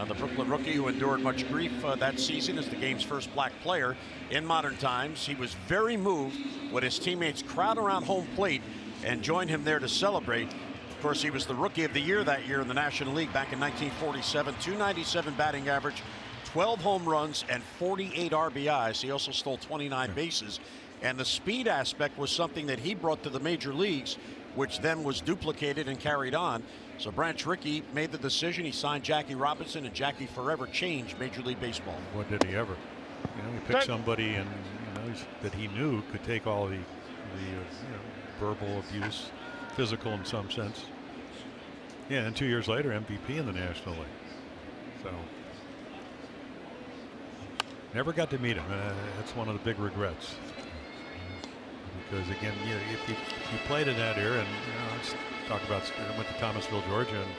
The Brooklyn rookie who endured much grief that season as the game's first black player in modern times. He was very moved when his teammates crowd around home plate and joined him there to celebrate. Of course, he was the Rookie of the Year that year in the National League back in 1947. .297 batting average, 12 home runs, and 48 RBIs. He also stole 29 bases. And the speed aspect was something that he brought to the major leagues, which then was duplicated and carried on. So Branch Rickey made the decision. He signed Jackie Robinson, and Jackie forever changed Major League Baseball. What did he ever? He picked somebody and that he knew could take all the verbal abuse, physical in some sense. Yeah, and 2 years later, MVP in the National League. So never got to meet him. That's one of the big regrets. Because again, if you played in that era, and let's talk about, I went to Thomasville, Georgia, and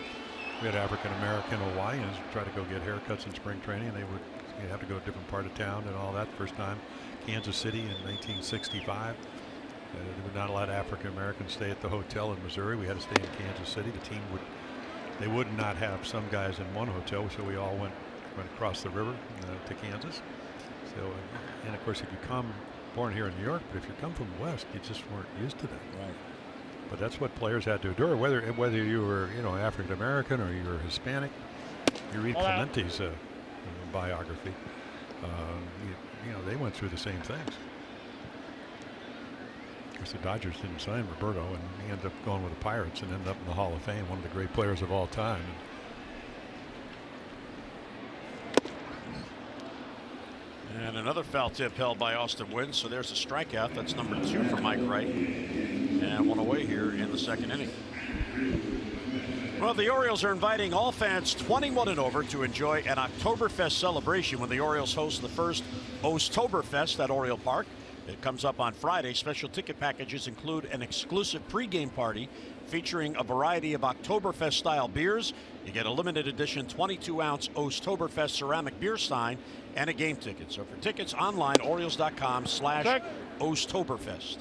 we had African American Hawaiians try to go get haircuts in spring training, and you'd have to go to a different part of town and all that. First time, Kansas City in 1965. There were not a lot of African Americans stay at the hotel in Missouri. We had to stay in Kansas City. The team would not have some guys in one hotel, so we all went across the river to Kansas. So, and of course, if you come born here in New York, but if you come from the West, you just weren't used to that. Right. But that's what players had to endure, whether you were African American or you were Hispanic. You read Clemente's biography. They went through the same things. Of course, the Dodgers didn't sign Roberto, and he ended up going with the Pirates and ended up in the Hall of Fame, one of the great players of all time. And another foul tip held by Austin Wynns. So there's a strikeout. That's number 2 for Mike Wright. And one away here in the second inning. Well, the Orioles are inviting all fans 21 and over to enjoy an Oktoberfest celebration when the Orioles host the first Ostoberfest at Oriole Park. It comes up on Friday. Special ticket packages include an exclusive pregame party featuring a variety of Oktoberfest-style beers. You get a limited edition 22-ounce Ostoberfest ceramic beer sign and a game ticket. So for tickets online, Orioles.com/Ostoberfest.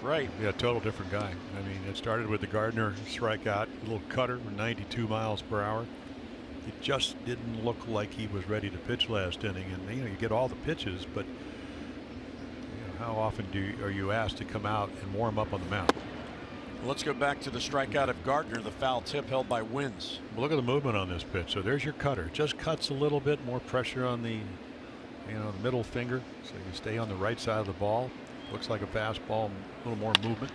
Right. Yeah, total different guy. I mean, it started with the Gardner strikeout, a little cutter, 92 miles per hour. It just didn't look like he was ready to pitch last inning. And you get all the pitches, but how often are you asked to come out and warm up on the mound? Let's go back to the strikeout of Gardner, the foul tip held by Wins. Well, look at the movement on this pitch. So there's your cutter. Just cuts a little bit more pressure on the, the middle finger. So you stay on the right side of the ball. Looks like a fastball, a little more movement.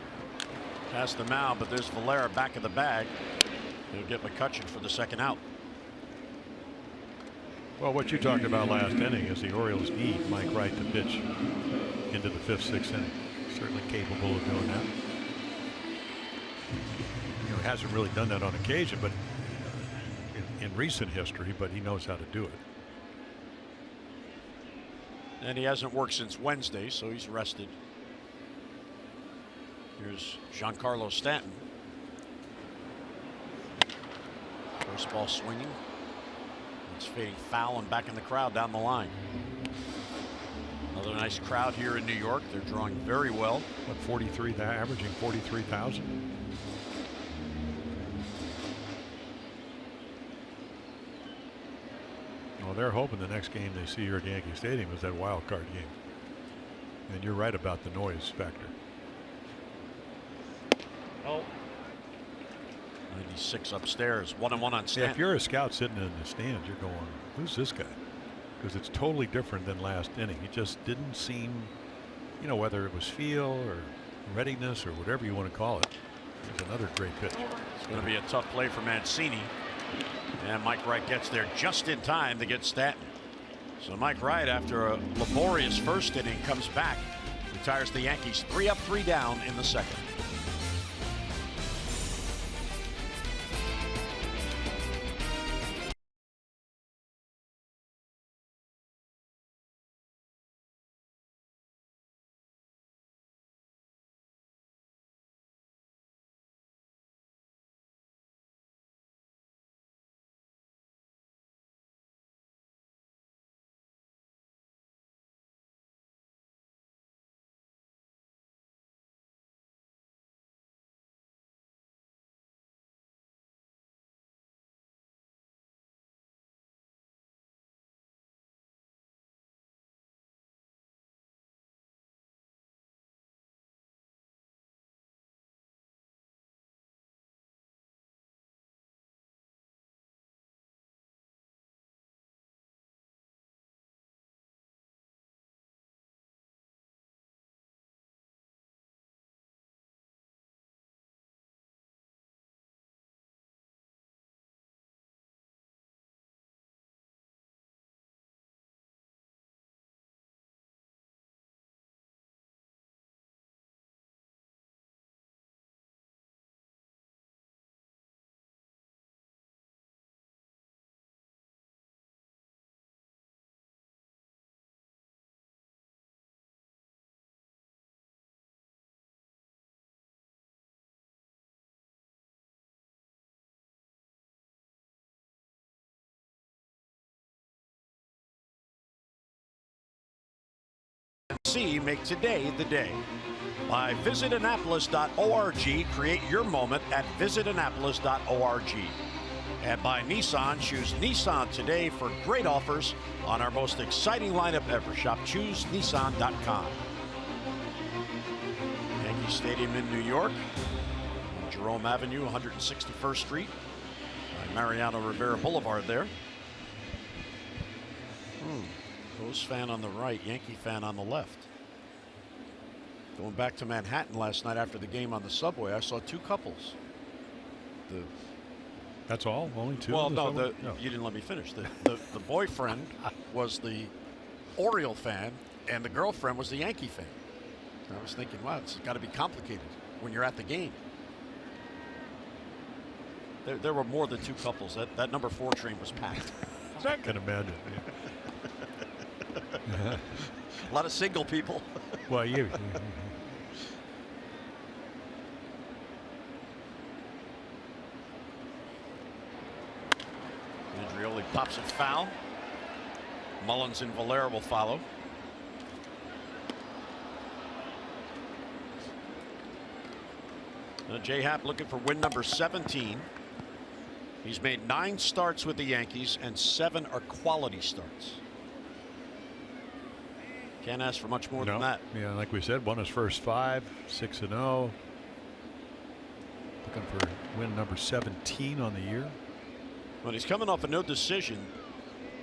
Past the mound, but there's Valera back of the bag. He'll get McCutchen for the second out. Well, what you talked about last inning is the Orioles need Mike Wright to pitch into the 5th, 6th inning. Certainly capable of doing that. Hasn't really done that on occasion, but in recent history, but he knows how to do it. And he hasn't worked since Wednesday, so he's rested. Here's Giancarlo Stanton. First ball swinging. It's fading foul and back in the crowd down the line. Another nice crowd here in New York. They're drawing very well. What, 43? They're averaging 43,000. Well, they're hoping the next game they see here at Yankee Stadium is that wild card game. And you're right about the noise factor. Oh. 96 upstairs. 1-1 on Stanton. Yeah, if you're a scout sitting in the stands, you're going, who's this guy? Because it's totally different than last inning. He just didn't seem, whether it was feel or readiness or whatever you want to call it. It's another great pitch. It's going to be a tough play for Mancini. And Mike Wright gets there just in time to get Stanton. So Mike Wright, after a laborious first inning, comes back, retires the Yankees 3 up, 3 down in the second. Make today the day. By visitannapolis.org, create your moment at visitannapolis.org. And by Nissan, choose Nissan today for great offers on our most exciting lineup ever. Shop ChooseNissan.com. Yankee Stadium in New York, on Jerome Avenue, 161st Street, by Mariano Rivera Boulevard there. Rose fan on the right, Yankee fan on the left. Going back to Manhattan last night after the game on the subway, I saw 2 couples. That's all? Only 2? Well, no, you didn't let me finish. The boyfriend was the Oriole fan, and the girlfriend was the Yankee fan. And I was thinking, wow, it's got to be complicated when you're at the game. There were more than 2 couples. That number 4 train was packed. I can imagine. Yeah. A lot of single people. Well, you. Andrioli pops it foul. Mullins and Valera will follow. J-Happ looking for win number 17. He's made 9 starts with the Yankees, and 7 are quality starts. Can't ask for much more than that. Yeah, like we said, won his first 5, 6-0. Looking for win number 17 on the year. But he's coming off a no decision,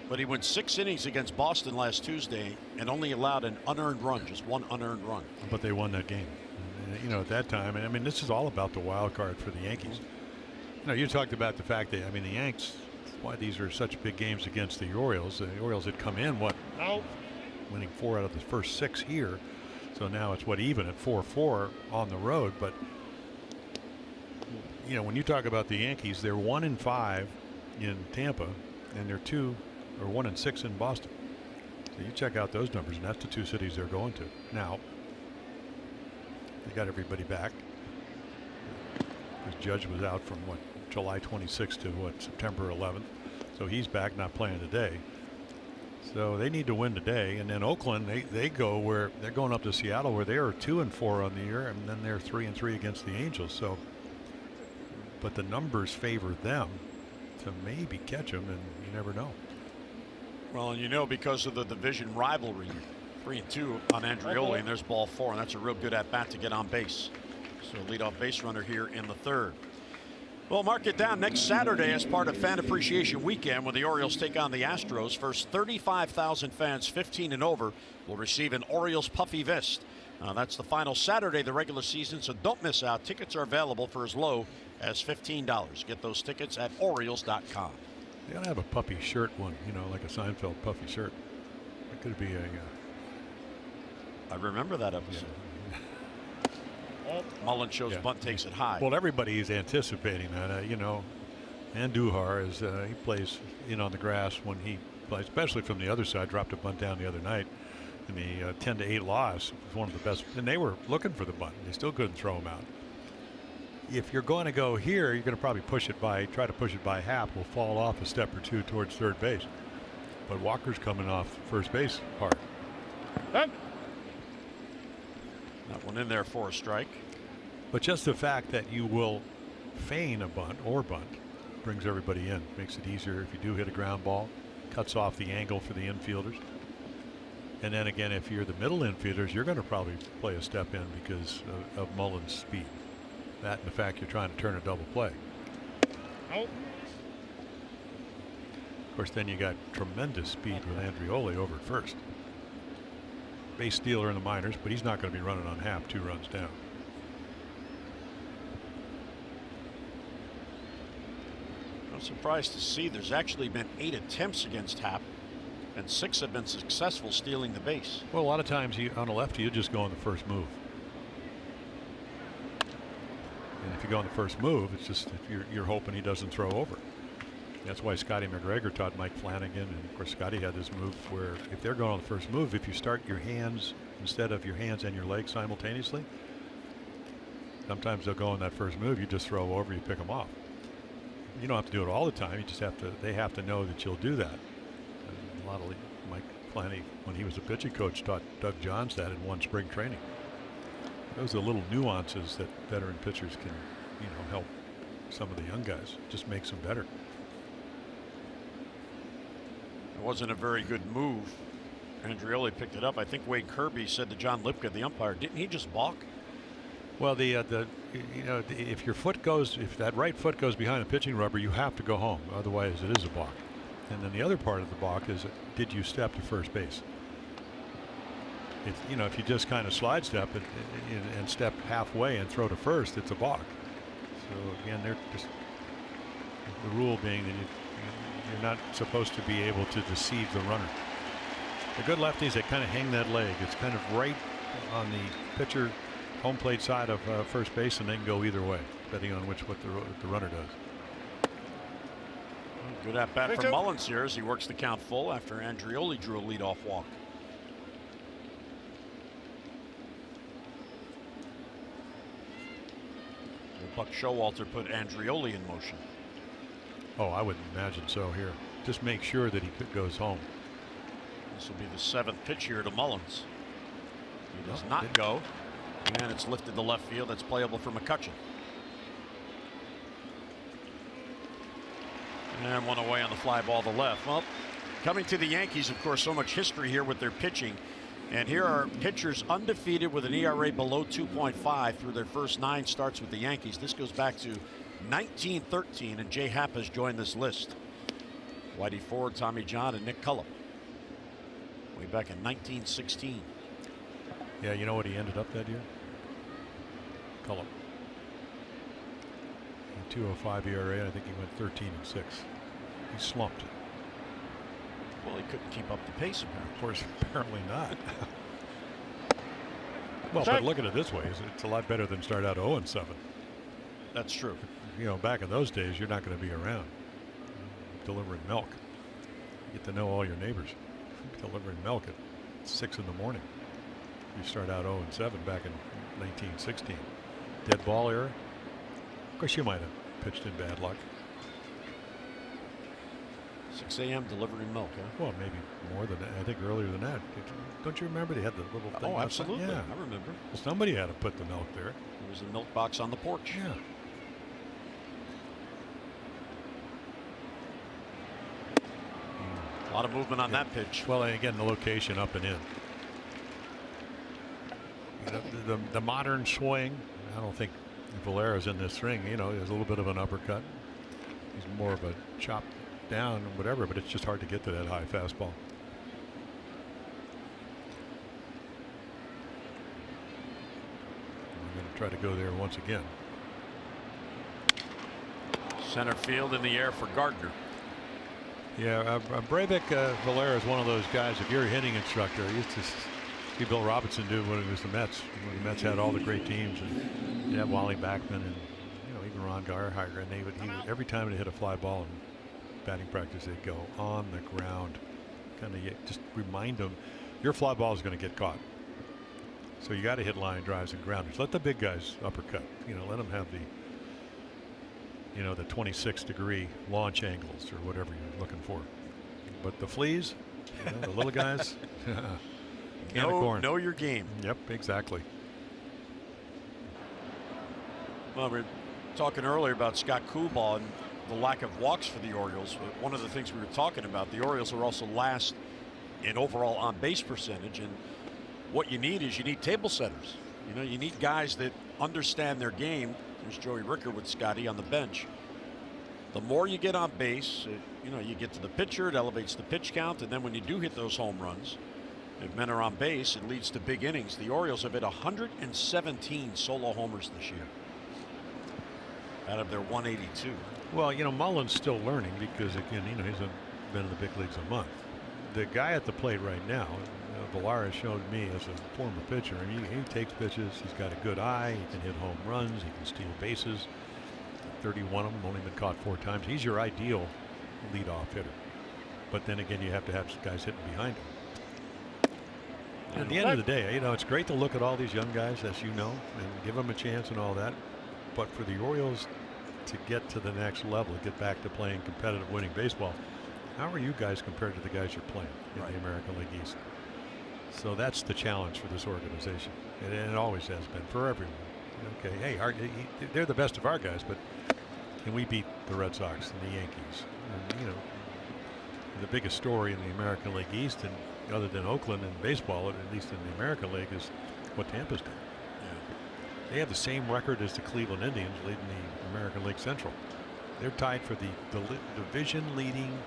but he went 6 innings against Boston last Tuesday and only allowed an unearned run, just one unearned run. But they won that game. And, you know, at that time, I mean, this is all about the wild card for the Yankees. You know, you talked about the fact that, I mean, the Yanks, why these are such big games against the Orioles. The Orioles had come in, winning 4 out of the first 6 here. So now it's even at 4-4 on the road. But, you know, when you talk about the Yankees, they're 1-5 in Tampa, and they're 1-6 in Boston. So you check out those numbers, and that's the 2 cities they're going to. Now, they got everybody back. Because Judge was out from July 26th to September 11th. So he's back, not playing today. So they need to win today. And then Oakland, they go where they're going up to Seattle, where they are 2-4 on the year, and then they're 3-3 against the Angels. So, but the numbers favor them to maybe catch them, and you never know. Well, and you know, because of the division rivalry, 3-2 on Andreoli, and there's ball 4, and that's a real good at bat to get on base. So leadoff base runner here in the 3rd. Well, mark it down next Saturday as part of Fan Appreciation Weekend when the Orioles take on the Astros. First 35,000 fans 15 and over will receive an Orioles puffy vest. That's the final Saturday of the regular season, so don't miss out. Tickets are available for as low as $15. Get those tickets at Orioles.com. They gotta have a puffy shirt one, you know, like a Seinfeld puffy shirt. It could be a. I remember that episode. Mullen shows bunt, takes it high. Well, everybody is anticipating that, you know. Andujar is he plays in on the grass when he plays, especially from the other side. Dropped a bunt down the other night in the 10-8 loss. It was one of the best, and they were looking for the bunt. They still couldn't throw him out. If you're going to go here, you're going to probably try to push it by half. Will fall off a step or 2 towards third base. But Walker's coming off first base hard. That one in there for a strike. But just the fact that you will feign a bunt brings everybody in. Makes it easier if you do hit a ground ball. Cuts off the angle for the infielders. And then again, if you're the middle infielders, you're going to probably play a step in because of Mullen's speed. That and the fact you're trying to turn a double play. Out. Of course, then you got tremendous speed with Andreoli over at first. Base stealer in the minors, but he's not going to be running on half, 2 runs down. I'm surprised to see there's actually been 8 attempts against Happ, and 6 have been successful stealing the base. Well, a lot of times on a lefty, you just go on the first move. And if you go on the first move, it's just you're hoping he doesn't throw over. That's why Scotty McGregor taught Mike Flanagan, and of course Scotty had this move where if they're going on the first move, if you start your hands instead of your hands and your legs simultaneously, sometimes they'll go on that first move. You just throw over, you pick them off. You don't have to do it all the time. You just have to. They have to know that you'll do that. And a lot of Mike Flanagan, when he was a pitching coach, taught Doug Johns that in one spring training. Those are little nuances that veteran pitchers can, help some of the young guys. Just makes them better. It wasn't a very good move. Andreoli picked it up. I think Wade Kirby said to John Lipka, the umpire, didn't he just balk? Well, if your foot goes, if that right foot goes behind the pitching rubber, you have to go home. Otherwise, it is a balk. And then the other part of the balk is, did you step to first base? If you just kind of slide step and step halfway and throw to first, it's a balk. So again, they're just the rule being that you're not supposed to be able to deceive the runner. The good lefties, they kind of hang that leg. It's kind of right on the pitcher home plate side of first base, and they can go either way, depending on what the runner does. Good at bat from Mullins here as he works the count full after Andreoli drew a leadoff walk. Buck Showalter put Andreoli in motion. Oh, I wouldn't imagine so here. Just make sure that he goes home. This will be the 7th pitch here to Mullins. He does not go. And it's lifted to left field. That's playable for McCutchen. And one away on the fly ball to left. Well, coming to the Yankees, of course, so much history here with their pitching. And here are pitchers undefeated with an ERA below 2.5 through their first 9 starts with the Yankees. This goes back to 1913, and Jay Happ has joined this list. Whitey Ford, Tommy John, and Nick Cullum. Way back in 1916. Yeah, you know what he ended up that year? Cullum. 2.05 ERA. I think he went 13-6. He slumped. Well, he couldn't keep up the pace, apparently. Of course, apparently not. Well, but look at it this way: it's a lot better than start out 0-7. That's true. You know, back in those days, you're not going to be around delivering milk. You get to know all your neighbors. Delivering milk at 6 in the morning. You start out 0-7 back in 1916. Dead ball era. Of course, you might have pitched in bad luck. 6 a.m. delivering milk, huh? Well, maybe more than that. I think earlier than that. Don't you remember they had the little thing? Oh, absolutely. Yeah. I remember. Well, somebody had to put the milk there. There was a milk box on the porch. Yeah. A lot of movement on that pitch. Well, and again, the location up and in. You know, the modern swing, I don't think Valera's in this thing. You know, there's a little bit of an uppercut. He's more of a chop down or whatever, but it's just hard to get to that high fastball. I'm going to try to go there once again. Center field in the air for Gardner. Yeah, Breivik Valera is one of those guys. If you're a hitting instructor, I used to see Bill Robinson do when it was the Mets. When the Mets had all the great teams, and you had Wally Backman and even Ron Garheiger, and every time they hit a fly ball in batting practice, they'd go on the ground, kind of just remind them your fly ball is going to get caught. So you got to hit line drives and grounders. Let the big guys uppercut. Let them have the the 26-degree launch angles or whatever you're looking for. But the fleas, the little guys, know your game. Yep, exactly. Well, we were talking earlier about Scott Kuhlbaugh and the lack of walks for the Orioles. One of the things we were talking about, the Orioles are also last in overall on-base percentage, and what you need is table setters. You need guys that understand their game. There's Joey Ricker with Scotty on the bench. The more you get on base, you get to the pitcher, it elevates the pitch count, and then when you do hit those home runs, if men are on base, it leads to big innings. The Orioles have hit 117 solo homers this year out of their 182. Well, Mullen's still learning because, again, he's been in the big leagues a month. The guy at the plate right now, Valera showed me as a former pitcher, he takes pitches, he's got a good eye, he can hit home runs, he can steal bases. 31 of them, only been caught 4 times. He's your ideal leadoff hitter. But then again, you have to have guys hitting behind him. And at the end of the day, it's great to look at all these young guys, as you know, and give them a chance and all that. But for the Orioles to get to the next level, get back to playing competitive winning baseball, how are you guys compared to the guys you're playing in the American League East? So that's the challenge for this organization, and it always has been for everyone. Okay, hey, they're the best of our guys, but can we beat the Red Sox and the Yankees? And, the biggest story in the American League East, and other than Oakland and baseball, at least in the American League, is what Tampa's done. Yeah. They have the same record as the Cleveland Indians leading the American League Central. They're tied for the division leading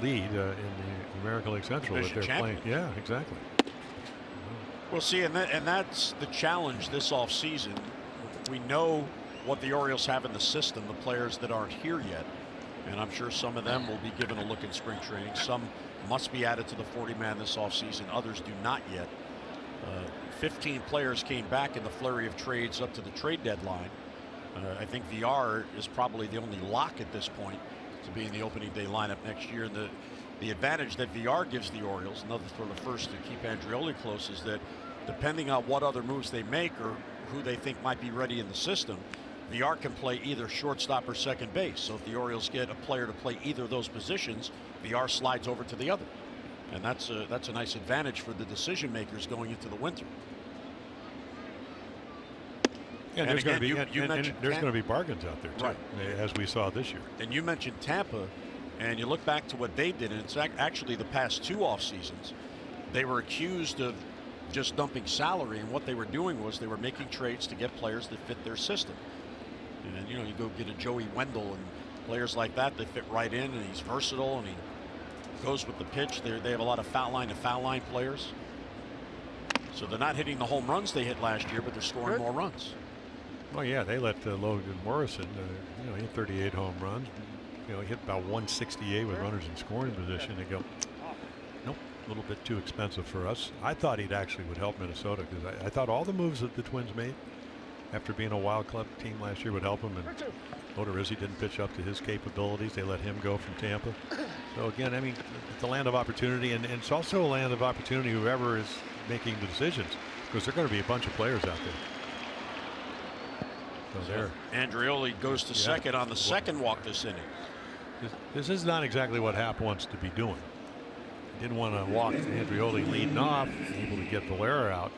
lead in the American League Central Division that they're playing. Yeah, exactly. We'll see, and that's the challenge this offseason. We know what the Orioles have in the system, the players that aren't here yet, and I'm sure some of them will be given a look in spring training. Some must be added to the 40-man this offseason. Others do not yet. 15 players came back in the flurry of trades up to the trade deadline. I think VR is probably the only lock at this point to be in the opening day lineup next year. And the advantage that VR gives the Orioles, another sort of first to keep Andreoli close, is that depending on what other moves they make or who they think might be ready in the system, VR can play either shortstop or second base. So if the Orioles get a player to play either of those positions, VR slides over to the other. And that's a nice advantage for the decision makers going into the winter. And there's going to be bargains out there too, right, as we saw this year. And you mentioned Tampa, and you look back to what they did, and it's actually the past 2 off seasons. they were accused of just dumping salary, and what they were doing was they were making trades to get players that fit their system. And you know, you go get a Joey Wendell and players like that fit right in, and he's versatile and he goes with the pitch. They have a lot of foul line to foul line players. So they're not hitting the home runs they hit last year, but they're scoring more runs. Well, yeah, they let Logan Morrison, you know, he had 38 home runs. You know, he hit about 168 with runners in scoring position. They go, nope, a little bit too expensive for us. I thought he'd actually would help Minnesota, because I thought all the moves that the Twins made after being a wild club team last year would help him. And Odorizzi didn't pitch up to his capabilities. They let him go from Tampa. So again, I mean, it's a land of opportunity, and it's also a land of opportunity whoever is making the decisions, because there are going to be a bunch of players out there. So there. Andreoli goes to second on the second walk this inning. This is not exactly what Happ wants to be doing. He didn't want to walk Andreoli leading off, able to get Valera out.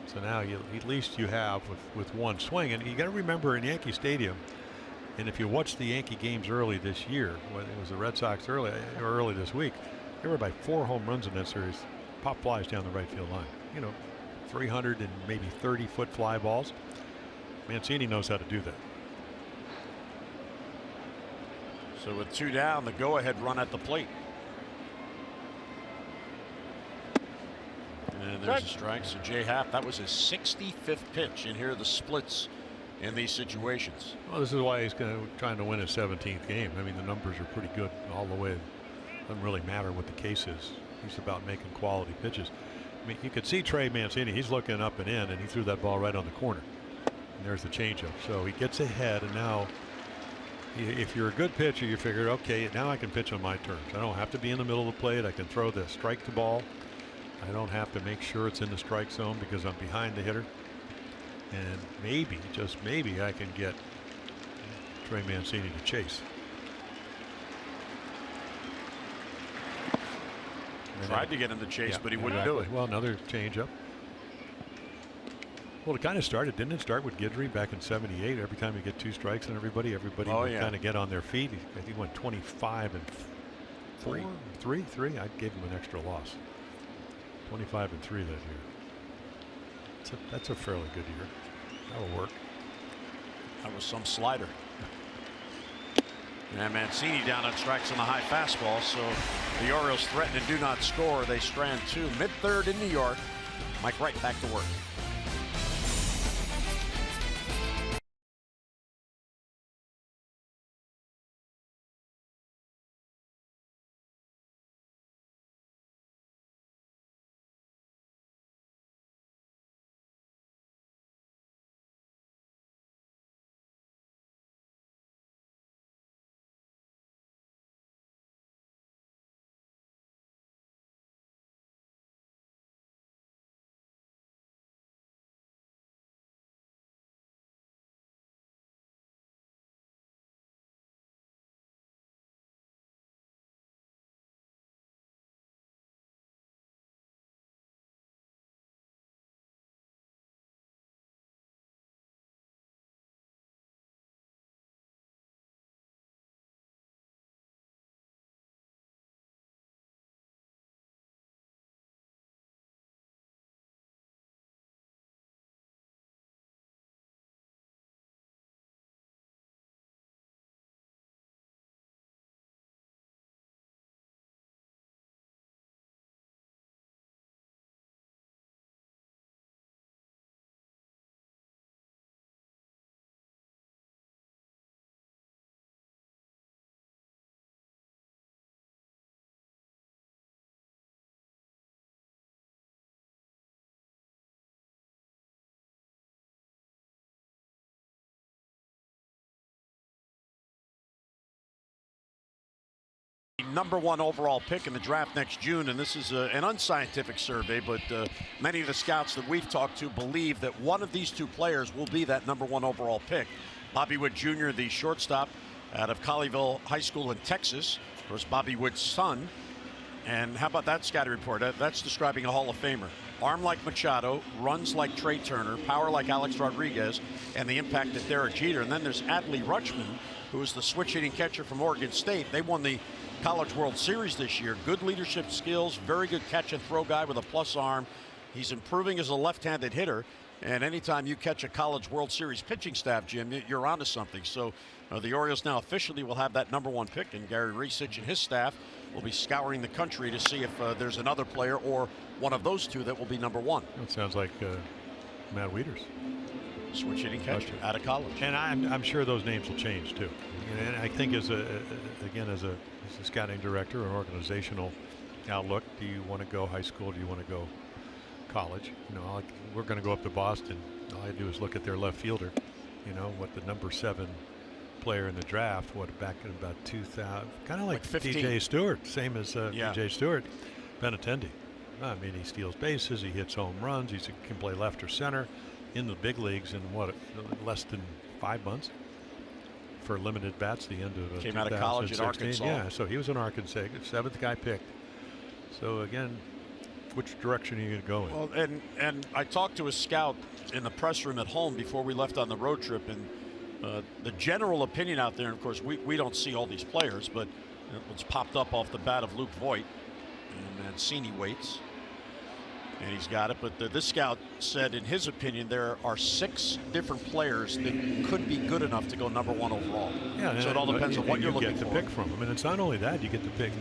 So now at least you have with one swing. And you got to remember, in Yankee Stadium, and if you watch the Yankee games early this year, when it was the Red Sox early this week, they were by 4 home runs in that series. Pop flies down the right field line. You know, 300 and maybe 30-foot fly balls. Mancini knows how to do that. So with 2 down, the go-ahead run at the plate. And there's a strike. So Jay Happ, that was his 65th pitch. And here are the splits in these situations. Well, this is why he's trying to win his 17th game. I mean, the numbers are pretty good all the way. It doesn't really matter what the case is. He's about making quality pitches. I mean, you could see Trey Mancini. He's looking up and in, and he threw that ball right on the corner. And there's the changeup. So he gets ahead, and now, if you're a good pitcher, you figure, okay, now I can pitch on my terms. I don't have to be in the middle of the plate. I can throw the strike the ball. I don't have to make sure it's in the strike zone because I'm behind the hitter. And maybe, just maybe, I can get Trey Mancini to chase. Tried to get him to chase, but he wouldn't do it. Well, another changeup. Well, it kind of started, didn't it? Start with Guidry back in '78. Every time you get 2 strikes on everybody would kind of get on their feet. I think he went 25 and 3. I gave him an extra loss. 25 and 3 that year. That's a fairly good year. That'll work. That was some slider. And Mancini down on strikes on the high fastball. So the Orioles threaten and do not score. They strand 2. Mid-third in New York. Mike Wright back to work. #1 overall pick in the draft next June, and this is an unscientific survey, but many of the scouts that we've talked to believe that one of these 2 players will be that #1 overall pick. Bobby Wood Jr., the shortstop out of Colleyville High School in Texas, of course Bobby Wood's son. And how about that scouting report? That's describing a Hall of Famer. Arm like Machado, runs like Trey Turner, power like Alex Rodriguez, and the impact of Derek Jeter. And then there's Adley Rutschman, who is the switch hitting catcher from Oregon State. They won the College World Series this year. Good leadership skills, very good catch and throw guy with a plus arm. He's improving as a left-handed hitter. And anytime you catch a College World Series pitching staff, Jim, you're onto something. So the Orioles now officially will have that #1 pick, and Gary Research and his staff will be scouring the country to see if there's another player or one of those two that will be #1. It sounds like Matt Wieters. Switch hitting catcher out of college. And I'm sure those names will change too. And I think as a scouting director or organizational outlook, do you want to go high school? Do you want to go college? We're going to go up to Boston. All I do is look at their left fielder. What the #7 player in the draft, back in about 2000, kind of like TJ Stewart, same as TJ Stewart, Benintendi. I mean, he steals bases, he hits home runs, he can play left or center in the big leagues in less than 5 months for limited bats. The end of came out of college in Arkansas. Yeah, so he was in Arkansas, 7th guy picked. So again, which direction are you going to go in? Well, and I talked to a scout in the press room at home before we left on the road trip, and the general opinion out there, and of course we don't see all these players, but what's popped up off the bat of Luke Voigt, and Mancini waits, and he's got it. But this scout said, in his opinion, there are 6 different players that could be good enough to go #1 overall. Yeah, so it all depends on what you're looking for. You get to pick from them, and it's not only that. You get to pick.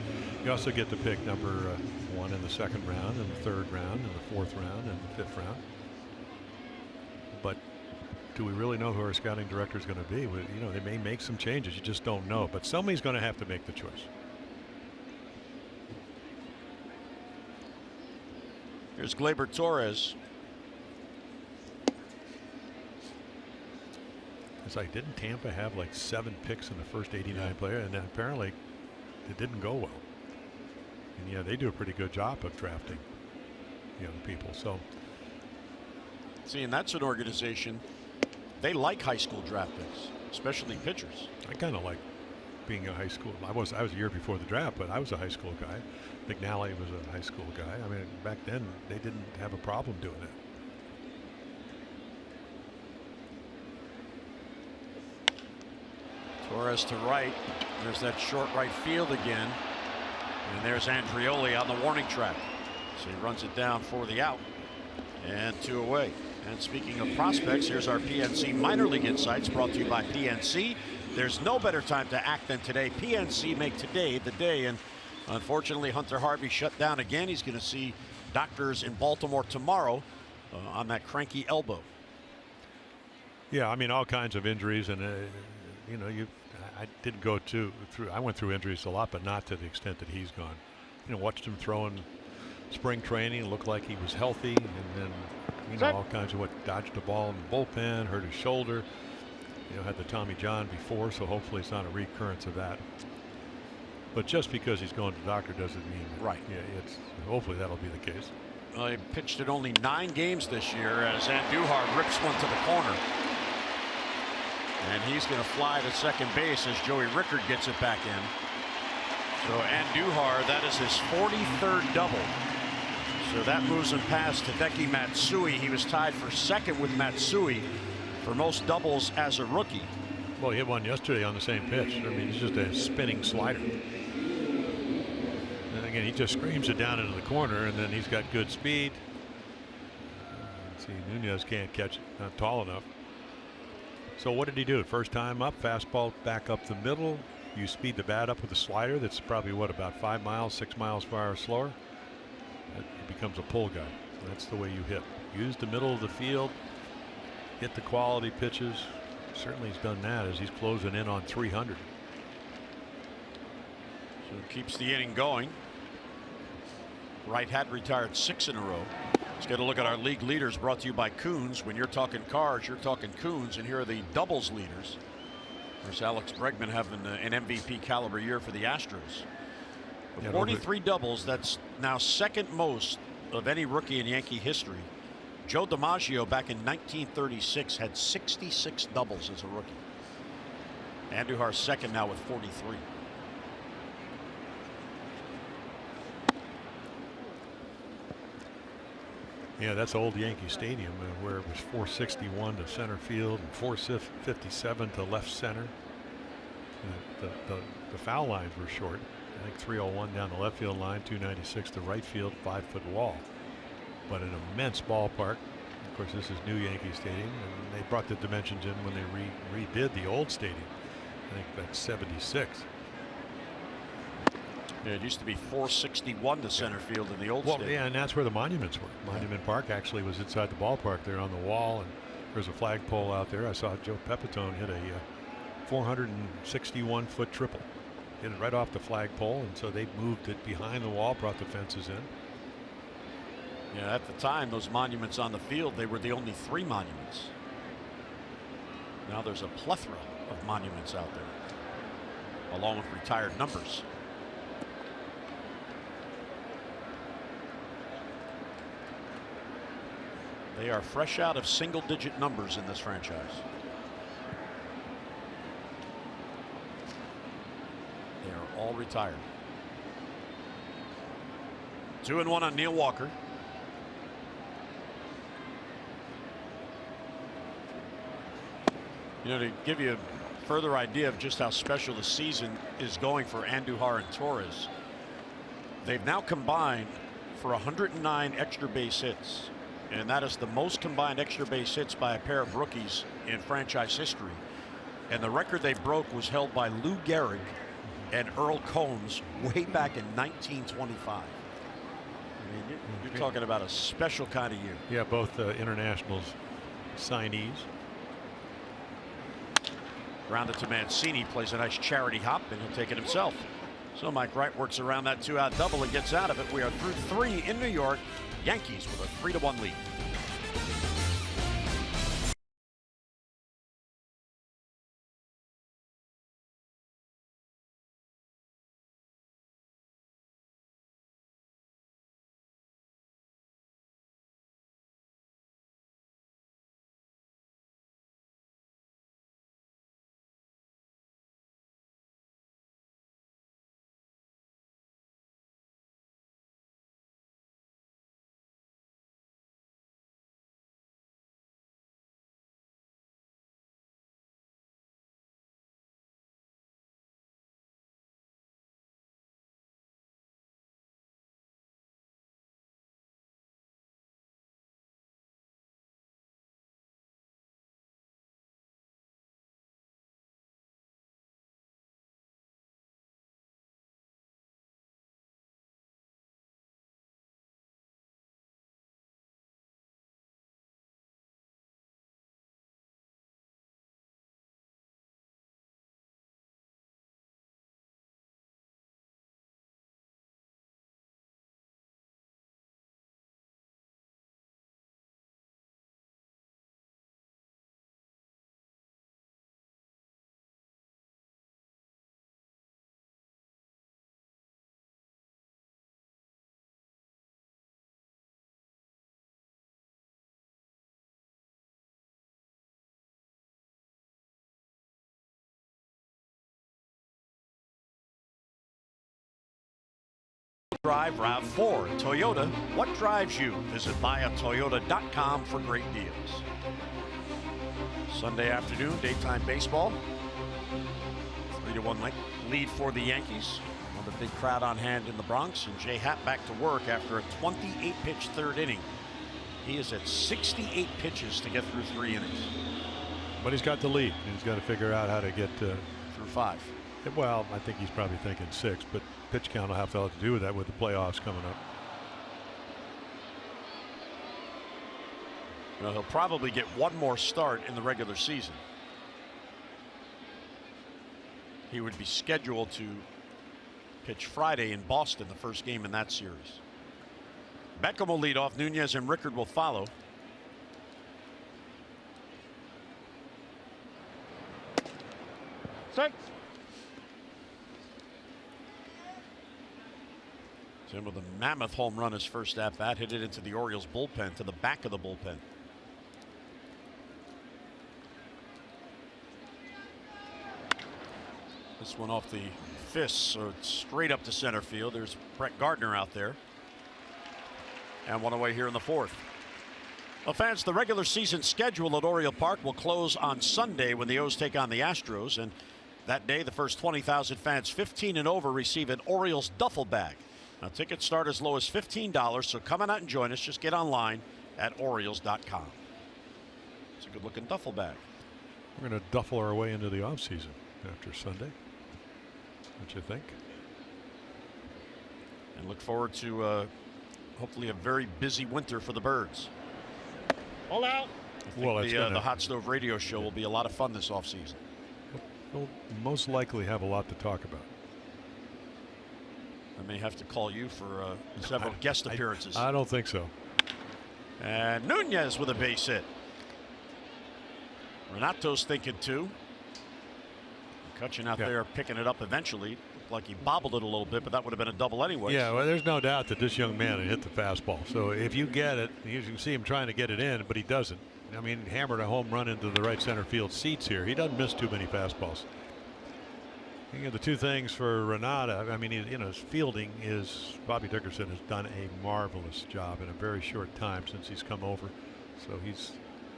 You also get to pick #1 in the 2nd round, and the 3rd round, and the 4th round, and the 5th round. But do we really know who our scouting director is going to be? They may make some changes. You just don't know. But somebody's going to have to make the choice. Here's Gleyber Torres. It's like, didn't Tampa have like 7 picks in the first 89 player, and then apparently it didn't go well. And yeah, they do a pretty good job of drafting young people. So, see, and that's an organization, they like high school draft picks, especially pitchers. I kind of like being a high school. I was a year before the draft, but I was a high school guy. McNally was a high school guy. I mean, back then they didn't have a problem doing it. Torres to right. There's that short right field again. And there's Andreoli on the warning track. So he runs it down for the out. And 2 away. And speaking of prospects, here's our PNC minor league insights brought to you by PNC. There's no better time to act than today. PNC make today the day. And unfortunately, Hunter Harvey shut down again. He's going to see doctors in Baltimore tomorrow on that cranky elbow. Yeah, I mean, all kinds of injuries, and I didn't go through. I went through injuries a lot, but not to the extent that he's gone. Watched him throw in spring training, looked like he was healthy, and then all kinds of dodged the ball in the bullpen, hurt his shoulder. Had the Tommy John before, so hopefully it's not a recurrence of that. But just because he's going to the doctor doesn't mean right. Yeah, hopefully that'll be the case. Well, he pitched in only 9 games this year as Andujar rips one to the corner. And he's going to fly to second base as Joey Rickard gets it back in. So Andujar, that is his 43rd double. So that moves him past Hideki Matsui. He was tied for 2nd with Matsui for most doubles as a rookie. Well, he hit one yesterday on the same pitch. I mean, it's just a spinning slider. And again, he just screams it down into the corner, and then he's got good speed. Let's see, Nunez can't catch it, not tall enough. So what did he do? First time up, fastball back up the middle. You speed the bat up with a slider that's probably about 5 miles, 6 miles per hour slower. It becomes a pull guy. That's the way you hit. Use the middle of the field. Hit the quality pitches. Certainly he's done that as he's closing in on 300. So it keeps the inning going. Wright had retired 6 in a row. Let's get a look at our league leaders brought to you by Coons. When you're talking cars, you're talking Coons, and here are the doubles leaders. There's Alex Bregman having an MVP caliber year for the Astros. With 43 doubles, that's now 2nd most of any rookie in Yankee history. Joe DiMaggio back in 1936 had 66 doubles as a rookie. Andujar 2nd now with 43. Yeah, that's old Yankee Stadium where it was 461 to center field and 457 to left center. The foul lines were short. I think 301 down the left field line, 296 to right field, 5-foot wall. But an immense ballpark. Of course, this is new Yankee Stadium, and they brought the dimensions in when they redid the old stadium. I think that's 76. Yeah, it used to be 461 to center field in the old stadium. Yeah, and that's where the monuments were. Monument Park actually was inside the ballpark there on the wall, and there's a flagpole out there. I saw Joe Pepitone hit a 461-foot triple. Hit it right off the flagpole, and so they moved it behind the wall, brought the fences in. Yeah, at the time, those monuments on the field, they were the only 3 monuments. Now there's a plethora of monuments out there, along with retired numbers. They are fresh out of single-digit numbers in this franchise. They are all retired. 2-1 on Neil Walker. You know, to give you a further idea of just how special the season is going for Andujar and Torres, they've now combined for 109 extra base hits. And that is the most combined extra base hits by a pair of rookies in franchise history. And the record they broke was held by Lou Gehrig and Earl Combs way back in 1925. I mean, you're talking about a special kind of year. Yeah, both internationals signees. Grounded to Mancini, plays a nice charity hop, and he'll take it himself. So Mike Wright works around that 2-out double and gets out of it. We are through 3 in New York. Yankees with a 3-1 lead. Drive Route 4 Toyota. What drives you? Visit buyatoyota.com for great deals. Sunday afternoon, daytime baseball. 3-1 lead for the Yankees. Another big crowd on hand in the Bronx, and Jay Happ back to work after a 28-pitch third inning. He is at 68 pitches to get through 3 innings. But he's got the lead. He's got to figure out how to get through 5. Well, I think he's probably thinking 6, but pitch count will have to do with that with the playoffs coming up. Well, he'll probably get one more start in the regular season. He would be scheduled to pitch Friday in Boston, the first game in that series. Beckham will lead off. Nunez and Rickard will follow. Six. Tim with a mammoth home run his first at bat, hit it into the Orioles bullpen, to the back of the bullpen. This one off the fist, so it's straight up to center field. There's Brett Gardner out there. And one away here in the 4th. Well, fans, the regular season schedule at Oriole Park will close on Sunday when the O's take on the Astros. And That day, the first 20,000 fans 15 and over receive an Orioles duffel bag. Now, tickets start as low as $15, so come on out and join us. Just get online at Orioles.com. It's a good-looking duffel bag. We're going to duffel our way into the offseason after Sunday. What you think? And look forward to hopefully a very busy winter for the Birds. All out. Well, the Hot Stove Radio Show will be a lot of fun this offseason. We'll most likely have a lot to talk about. I may have to call you for several guest appearances. I don't think so. And Nunez with a base hit. Renato's thinking too. McCutchen out there picking it up eventually. Looked like he bobbled it a little bit, but that would have been a double anyway. Yeah, well, there's no doubt that this young man had hit the fastball. So if you get it, you can see him trying to get it in, but he doesn't. I mean, hammered a home run into the right center field seats here. He doesn't miss too many fastballs. You know, the two things for Renata, I mean, his fielding is, Bobby Dickerson has done a marvelous job in a very short time since he's come over. So he's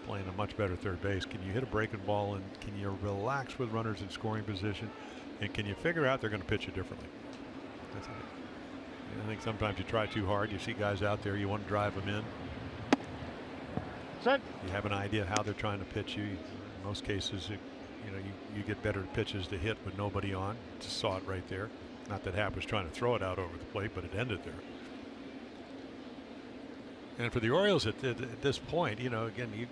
playing a much better third base. Can you hit a breaking ball, and can you relax with runners in scoring position, and can you figure out they're going to pitch you differently? That's it. I think sometimes you try too hard. You see guys out there, you want to drive them in. Set. You have an idea how they're trying to pitch you. In most cases, you get better pitches to hit with nobody on. Just saw it right there. Not that Happ was trying to throw it out over the plate, but it ended there. And for the Orioles at this point, again, you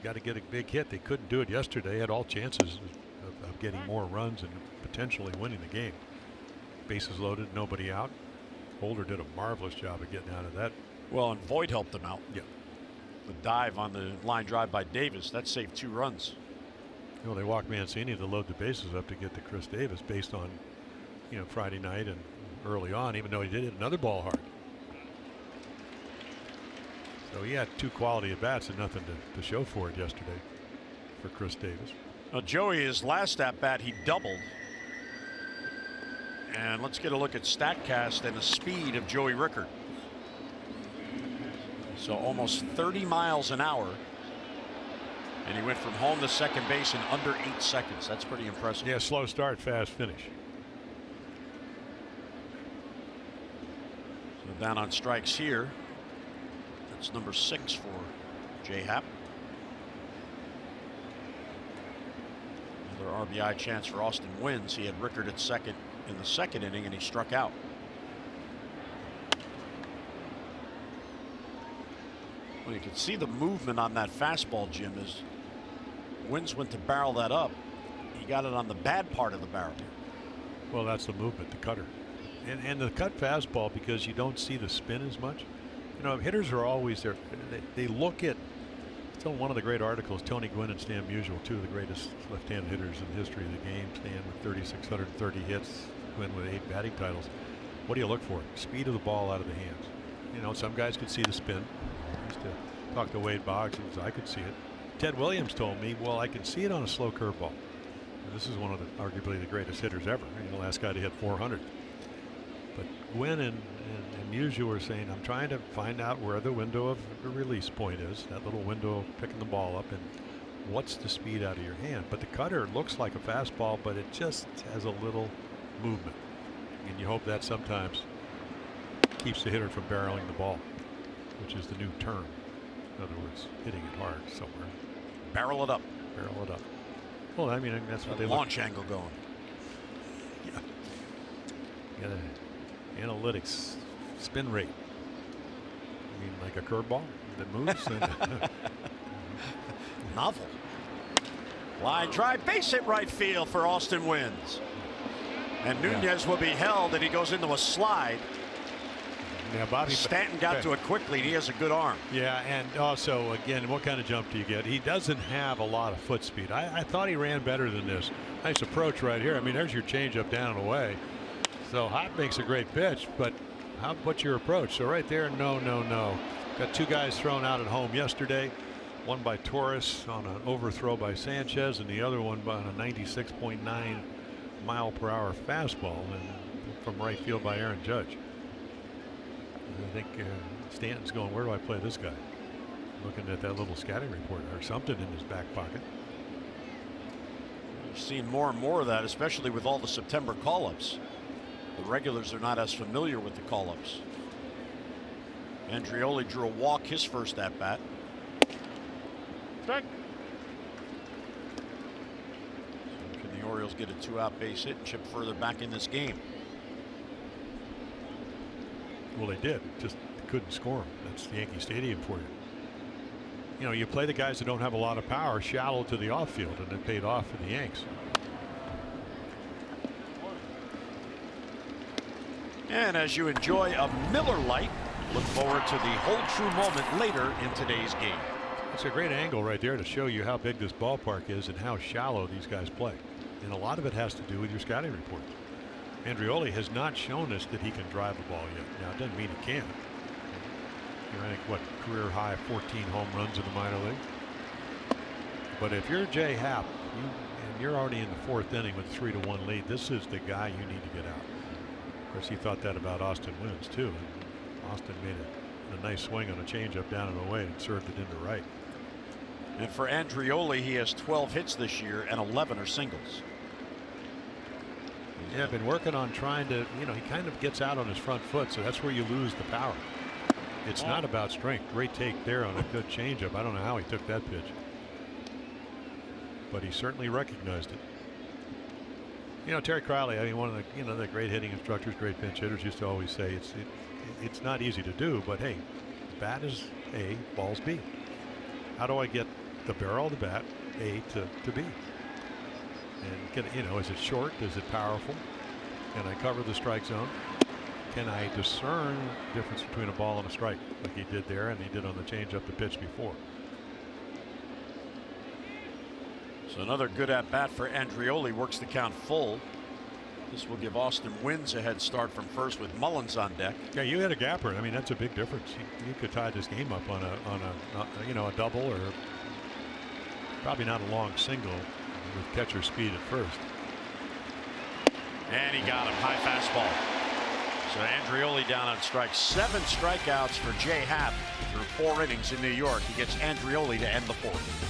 got to get a big hit. They couldn't do it yesterday. Had all chances of getting more runs and potentially winning the game. Bases loaded, nobody out. Holder did a marvelous job of getting out of that. Well, and Voit helped them out. Yeah. The dive on the line drive by Davis, that saved 2 runs. Well, they walked Mancini to load the bases up to get to Chris Davis based on, Friday night and early on, even though he did hit another ball hard. So he had 2 quality at bats and nothing to show for it yesterday for Chris Davis. Well, Joey, his last at bat, he doubled. And let's get a look at StatCast and the speed of Joey Rickard. So almost 30 miles an hour. And he went from home to second base in under 8 seconds. That's pretty impressive. Yeah, slow start, fast finish. So down on strikes here. That's number 6 for J. Happ. Another RBI chance for Austin Wynns. He had Rickard at second in the second inning, and he struck out. Well, you can see the movement on that fastball, Jim, as Wynns went to barrel that up. He got it on the bad part of the barrel. Well, that's the movement, the cutter. And the cut fastball, because you don't see the spin as much. Hitters are always there. They look at, it's on one of the great articles, Tony Gwynn and Stan Musial, 2 of the greatest left-hand hitters in the history of the game. Stan with 3,630 hits, Gwynn with 8 batting titles. What do you look for? Speed of the ball out of the hands. Some guys could see the spin. I used to talk to Wade Boggs, and I could see it. Ted Williams told me, well, I can see it on a slow curveball. This is one of arguably the greatest hitters ever. The last guy to hit 400. But Gwynn and Musial were saying, I'm trying to find out where the window of the release point is, that little window of picking the ball up, and what's the speed out of your hand. But the cutter looks like a fastball, but it just has a little movement. And you hope that sometimes keeps the hitter from barreling the ball, which is the new term. In other words, hitting it hard somewhere. Barrel it up. Barrel it up. Well, I mean, that's what they launch angle going. Yeah. You got analytics, spin rate. I mean, like a curveball that moves. Novel. Line drive, base hit right field for Austin Wynns. And Nunez will be held, and he goes into a slide. Yeah, Bobby Stanton got to it quickly, and he has a good arm. Yeah, and also, again, what kind of jump do you get? He doesn't have a lot of foot speed. I thought he ran better than this. Nice approach right here. I mean, there's your changeup down and away. So Happ makes a great pitch, but what's your approach? So right there, no. Got 2 guys thrown out at home yesterday. One by Torres on an overthrow by Sanchez, and the other one on a 96.9 mile-per-hour fastball from right field by Aaron Judge. I think Stanton's going, where do I play this guy? Looking at that little scouting report or something in his back pocket. We've seen more and more of that, especially with all the September call-ups. The regulars are not as familiar with the call-ups. Andrioli drew a walk his first at bat. Strike. So can the Orioles get a 2-out base hit and chip further back in this game? Well, they did. Just couldn't score them. That's the Yankee Stadium for you. You know, you play the guys that don't have a lot of power shallow to the off field, and it paid off for the Yanks. And as you enjoy a Miller Lite, look forward to the Hold True moment later in today's game. It's a great angle right there to show you how big this ballpark is and how shallow these guys play. And a lot of it has to do with your scouting report. Andrioli has not shown us that he can drive the ball yet. Now, it doesn't mean he can't. You know, I think, what, career high 14 home runs in the minor league. But if you're Jay Happ, and you're already in the 4th inning with a 3-1 lead, this is the guy you need to get out. Of course, he thought that about Austin Wynns, too. And Austin made a nice swing on a changeup down and away and served it into right. And for Andrioli, he has 12 hits this year and 11 are singles. Yeah, been working on trying to, you know, he kind of gets out on his front foot, so that's where you lose the power. It's not about strength. Great take there on a good changeup. I don't know how he took that pitch, but he certainly recognized it. You know, Terry Crowley, I mean, one of the, you know, the great hitting instructors, great pinch hitters, used to always say it's not easy to do, but hey, bat is A, ball's B. How do I get the barrel of the bat A to B? And can, you know, is it short? Is it powerful? Can I cover the strike zone? Can I discern the difference between a ball and a strike, like he did there and he did on the changeup the pitch before? So another good at bat for Andrioli, works the count full. This will give Austin Wynns a head start from first with Mullins on deck. Yeah, you had a gapper. I mean, that's a big difference. You could tie this game up on a you know, a double, or probably not a long single with catcher speed at first. And he got him, high fastball. So Andrioli down on strike. 7 strikeouts for Jay Happ through 4 innings in New York. He gets Andrioli to end the 4th.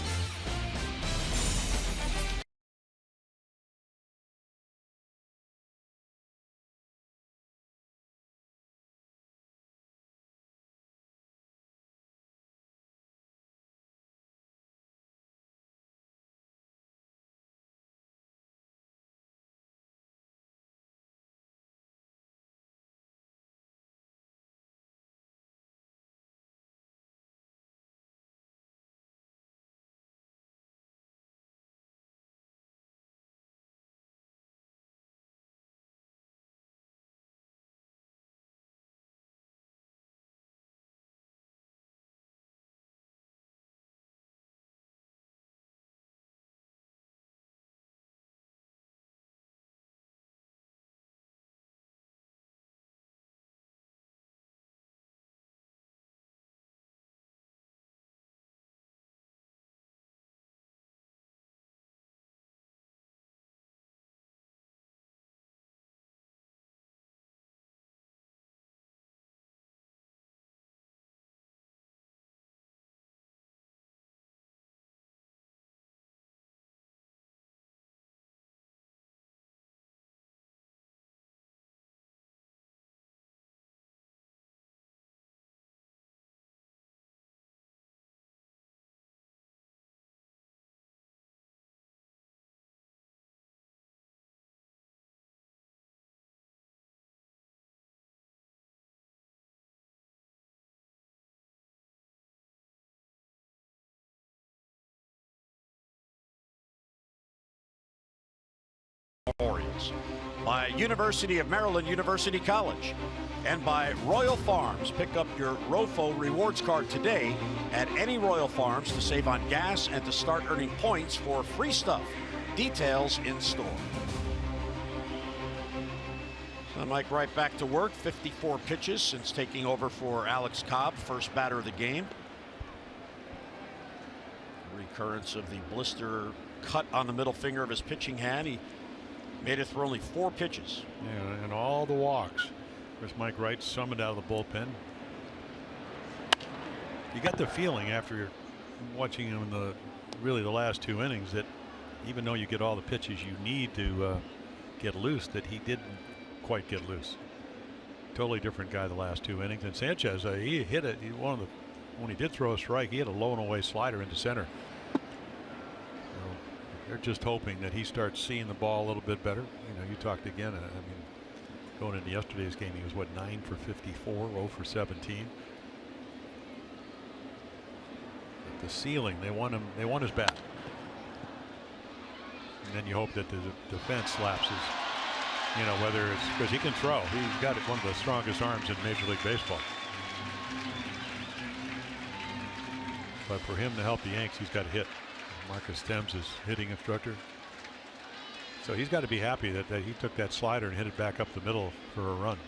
Orioles, by University of Maryland University College, and by Royal Farms. Pick up your ROFO rewards card today at any Royal Farms to save on gas and to start earning points for free stuff. Details in store. So Mike right back to work. 54 pitches since taking over for Alex Cobb, first batter of the game. Recurrence of the blister cut on the middle finger of his pitching hand. He made it through only 4 pitches. Yeah, and all the walks. Of course, Mike Wright summoned out of the bullpen. You got the feeling after watching him in the last 2 innings that even though you get all the pitches you need to get loose, that he didn't quite get loose. Totally different guy the last 2 innings. And Sanchez, he hit it. When he did throw a strike, he had a low and away slider into center. So they're just hoping that he starts seeing the ball a little bit better. You know, you talked again. I mean, going into yesterday's game, he was what, 9 for 54, 0 for 17. But the ceiling, they want him. They want his bat. And then you hope that the defense slaps his. You know, whether it's because he can throw. He's got one of the strongest arms in Major League Baseball. But for him to help the Yanks, he's got to hit. Marcus Thames is hitting instructor. So he's got to be happy that he took that slider and hit it back up the middle for a run.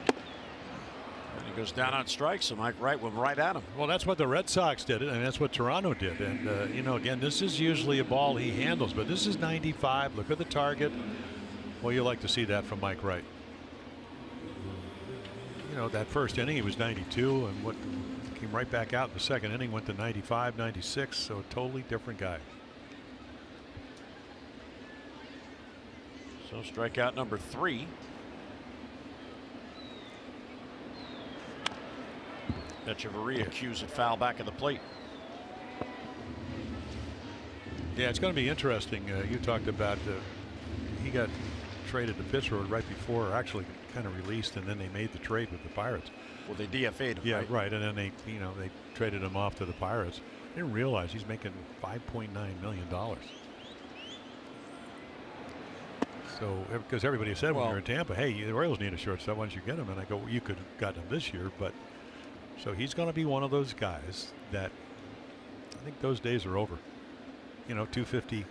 And he goes down on strikes, so Mike Wright went right at him. Well, that's what the Red Sox did, and that's what Toronto did. And, you know, again, this is usually a ball he handles, but this is 95. Look at the target. Well, you like to see that from Mike Wright. You know, that first inning he was 92, and what came right back out in the second inning went to 95, 96. So a totally different guy. So strikeout number 3. Echeverria cues it foul back at the plate. Yeah, it's going to be interesting. You talked about he got traded to Pittsburgh right before, or actually kind of released, and then they made the trade with the Pirates. Well, they DFA'd him. Yeah, right. And then they traded him off to the Pirates. I didn't realize he's making $5.9 million. So, because everybody said when you're in Tampa, hey, the Orioles need a shortstop. Why don't you get him? And I go, well, you could have gotten him this year, but so he's going to be one of those guys that I think those days are over. You know, 250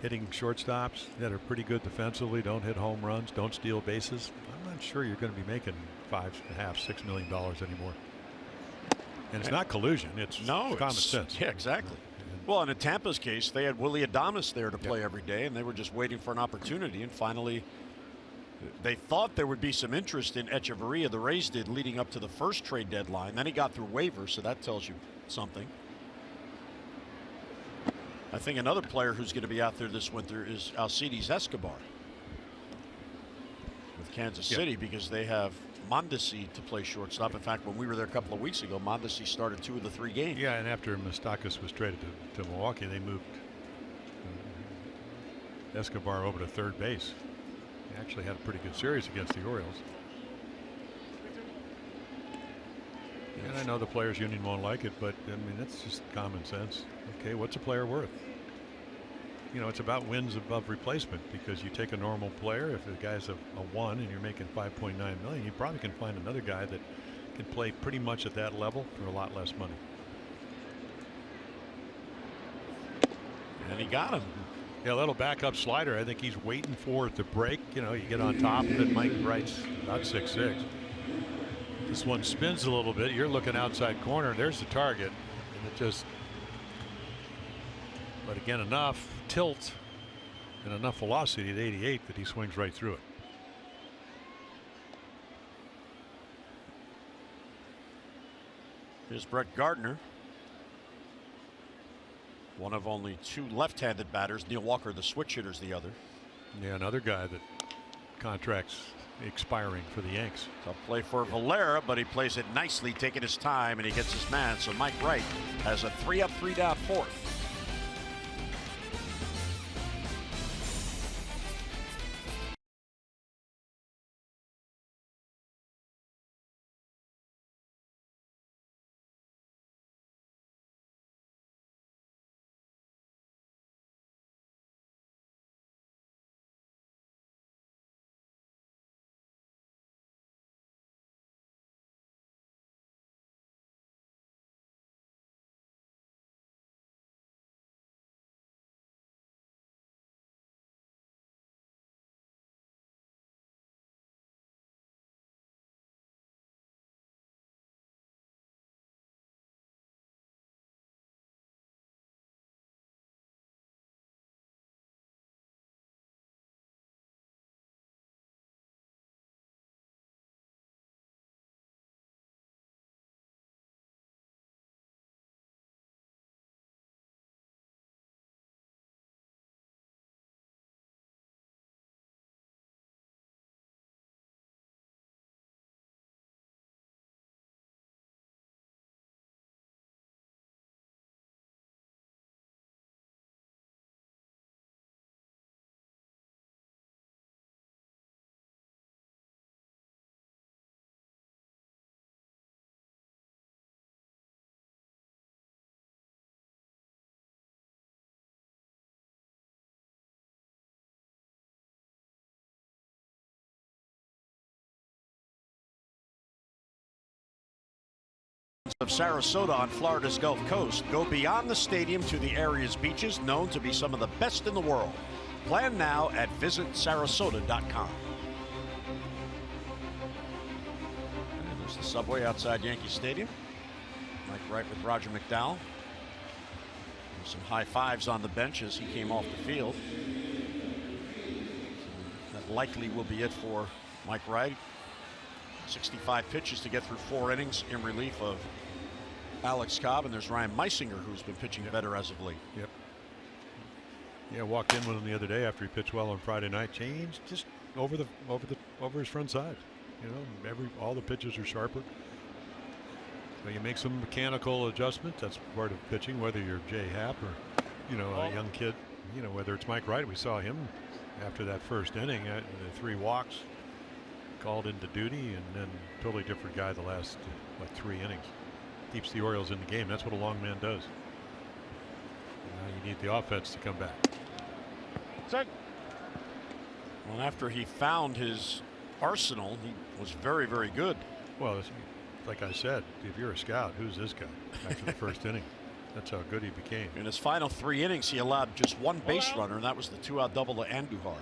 hitting shortstops that are pretty good defensively, don't hit home runs, don't steal bases. I'm not sure you're going to be making $5.5, $6 million anymore. And it's not collusion; it's common sense. Yeah, exactly. Well, and in Tampa's case, they had Willie Adames there to play every day, and they were just waiting for an opportunity. And finally, they thought there would be some interest in Echeverria. The Rays did leading up to the first trade deadline. Then he got through waivers, so that tells you something. I think another player who's going to be out there this winter is Alcides Escobar with Kansas City, because they have Mondesi to play shortstop. In fact, when we were there a couple of weeks ago, Mondesi started 2 of the 3 games. Yeah, and after Moustakas was traded to Milwaukee, they moved Escobar over to third base. He actually had a pretty good series against the Orioles. And I know the players union won't like it, but I mean, that's just common sense. Okay, what's a player worth? You know, it's about wins above replacement, because you take a normal player, if the guy's a 1 and you're making $5.9 million, you probably can find another guy that can play pretty much at that level for a lot less money. And he got him. Yeah, a little backup slider. I think he's waiting for it to break. You know, you get on top of it. Mike Wright's about 6'6". This one spins a little bit. You're looking outside corner. There's the target. And it just, but again, enough tilt and enough velocity at 88 that he swings right through it. Here's Brett Gardner. One of only 2 left-handed batters. Neil Walker, the switch hitter's the other. Yeah, another guy that contracts expiring for the Yanks. Tough play for Valera, but he plays it nicely, taking his time, and he gets his man. So Mike Wright has a 3-up, 3-down 4th. of Sarasota on Florida's Gulf Coast. Go beyond the stadium to the area's beaches, known to be some of the best in the world. Plan now at visitsarasota.com. And there's the subway outside Yankee Stadium. Mike Wright with Roger McDowell. There's some high fives on the bench as he came off the field. That likely will be it for Mike Wright. 65 pitches to get through 4 innings in relief of Alex Cobb, and there's Ryan Meisinger, who's been pitching better as of late. Yep. Yeah, walked in with him the other day after he pitched well on Friday night. Changed just over his front side. You know, all the pitches are sharper. So you make some mechanical adjustments. That's part of pitching, whether you're Jay Happ or, you know, a young kid. You know, whether it's Mike Wright. We saw him after that first inning, the 3 walks, called into duty, and then totally different guy the last 3 innings. Keeps the Orioles in the game. That's what a long man does. Now you need the offense to come back. Well, after he found his arsenal, he was very, very good. Well, like I said, if you're a scout, who's this guy after the first inning? That's how good he became. In his final 3 innings, he allowed just 1 base runner, and that was the 2-out double to Andujar.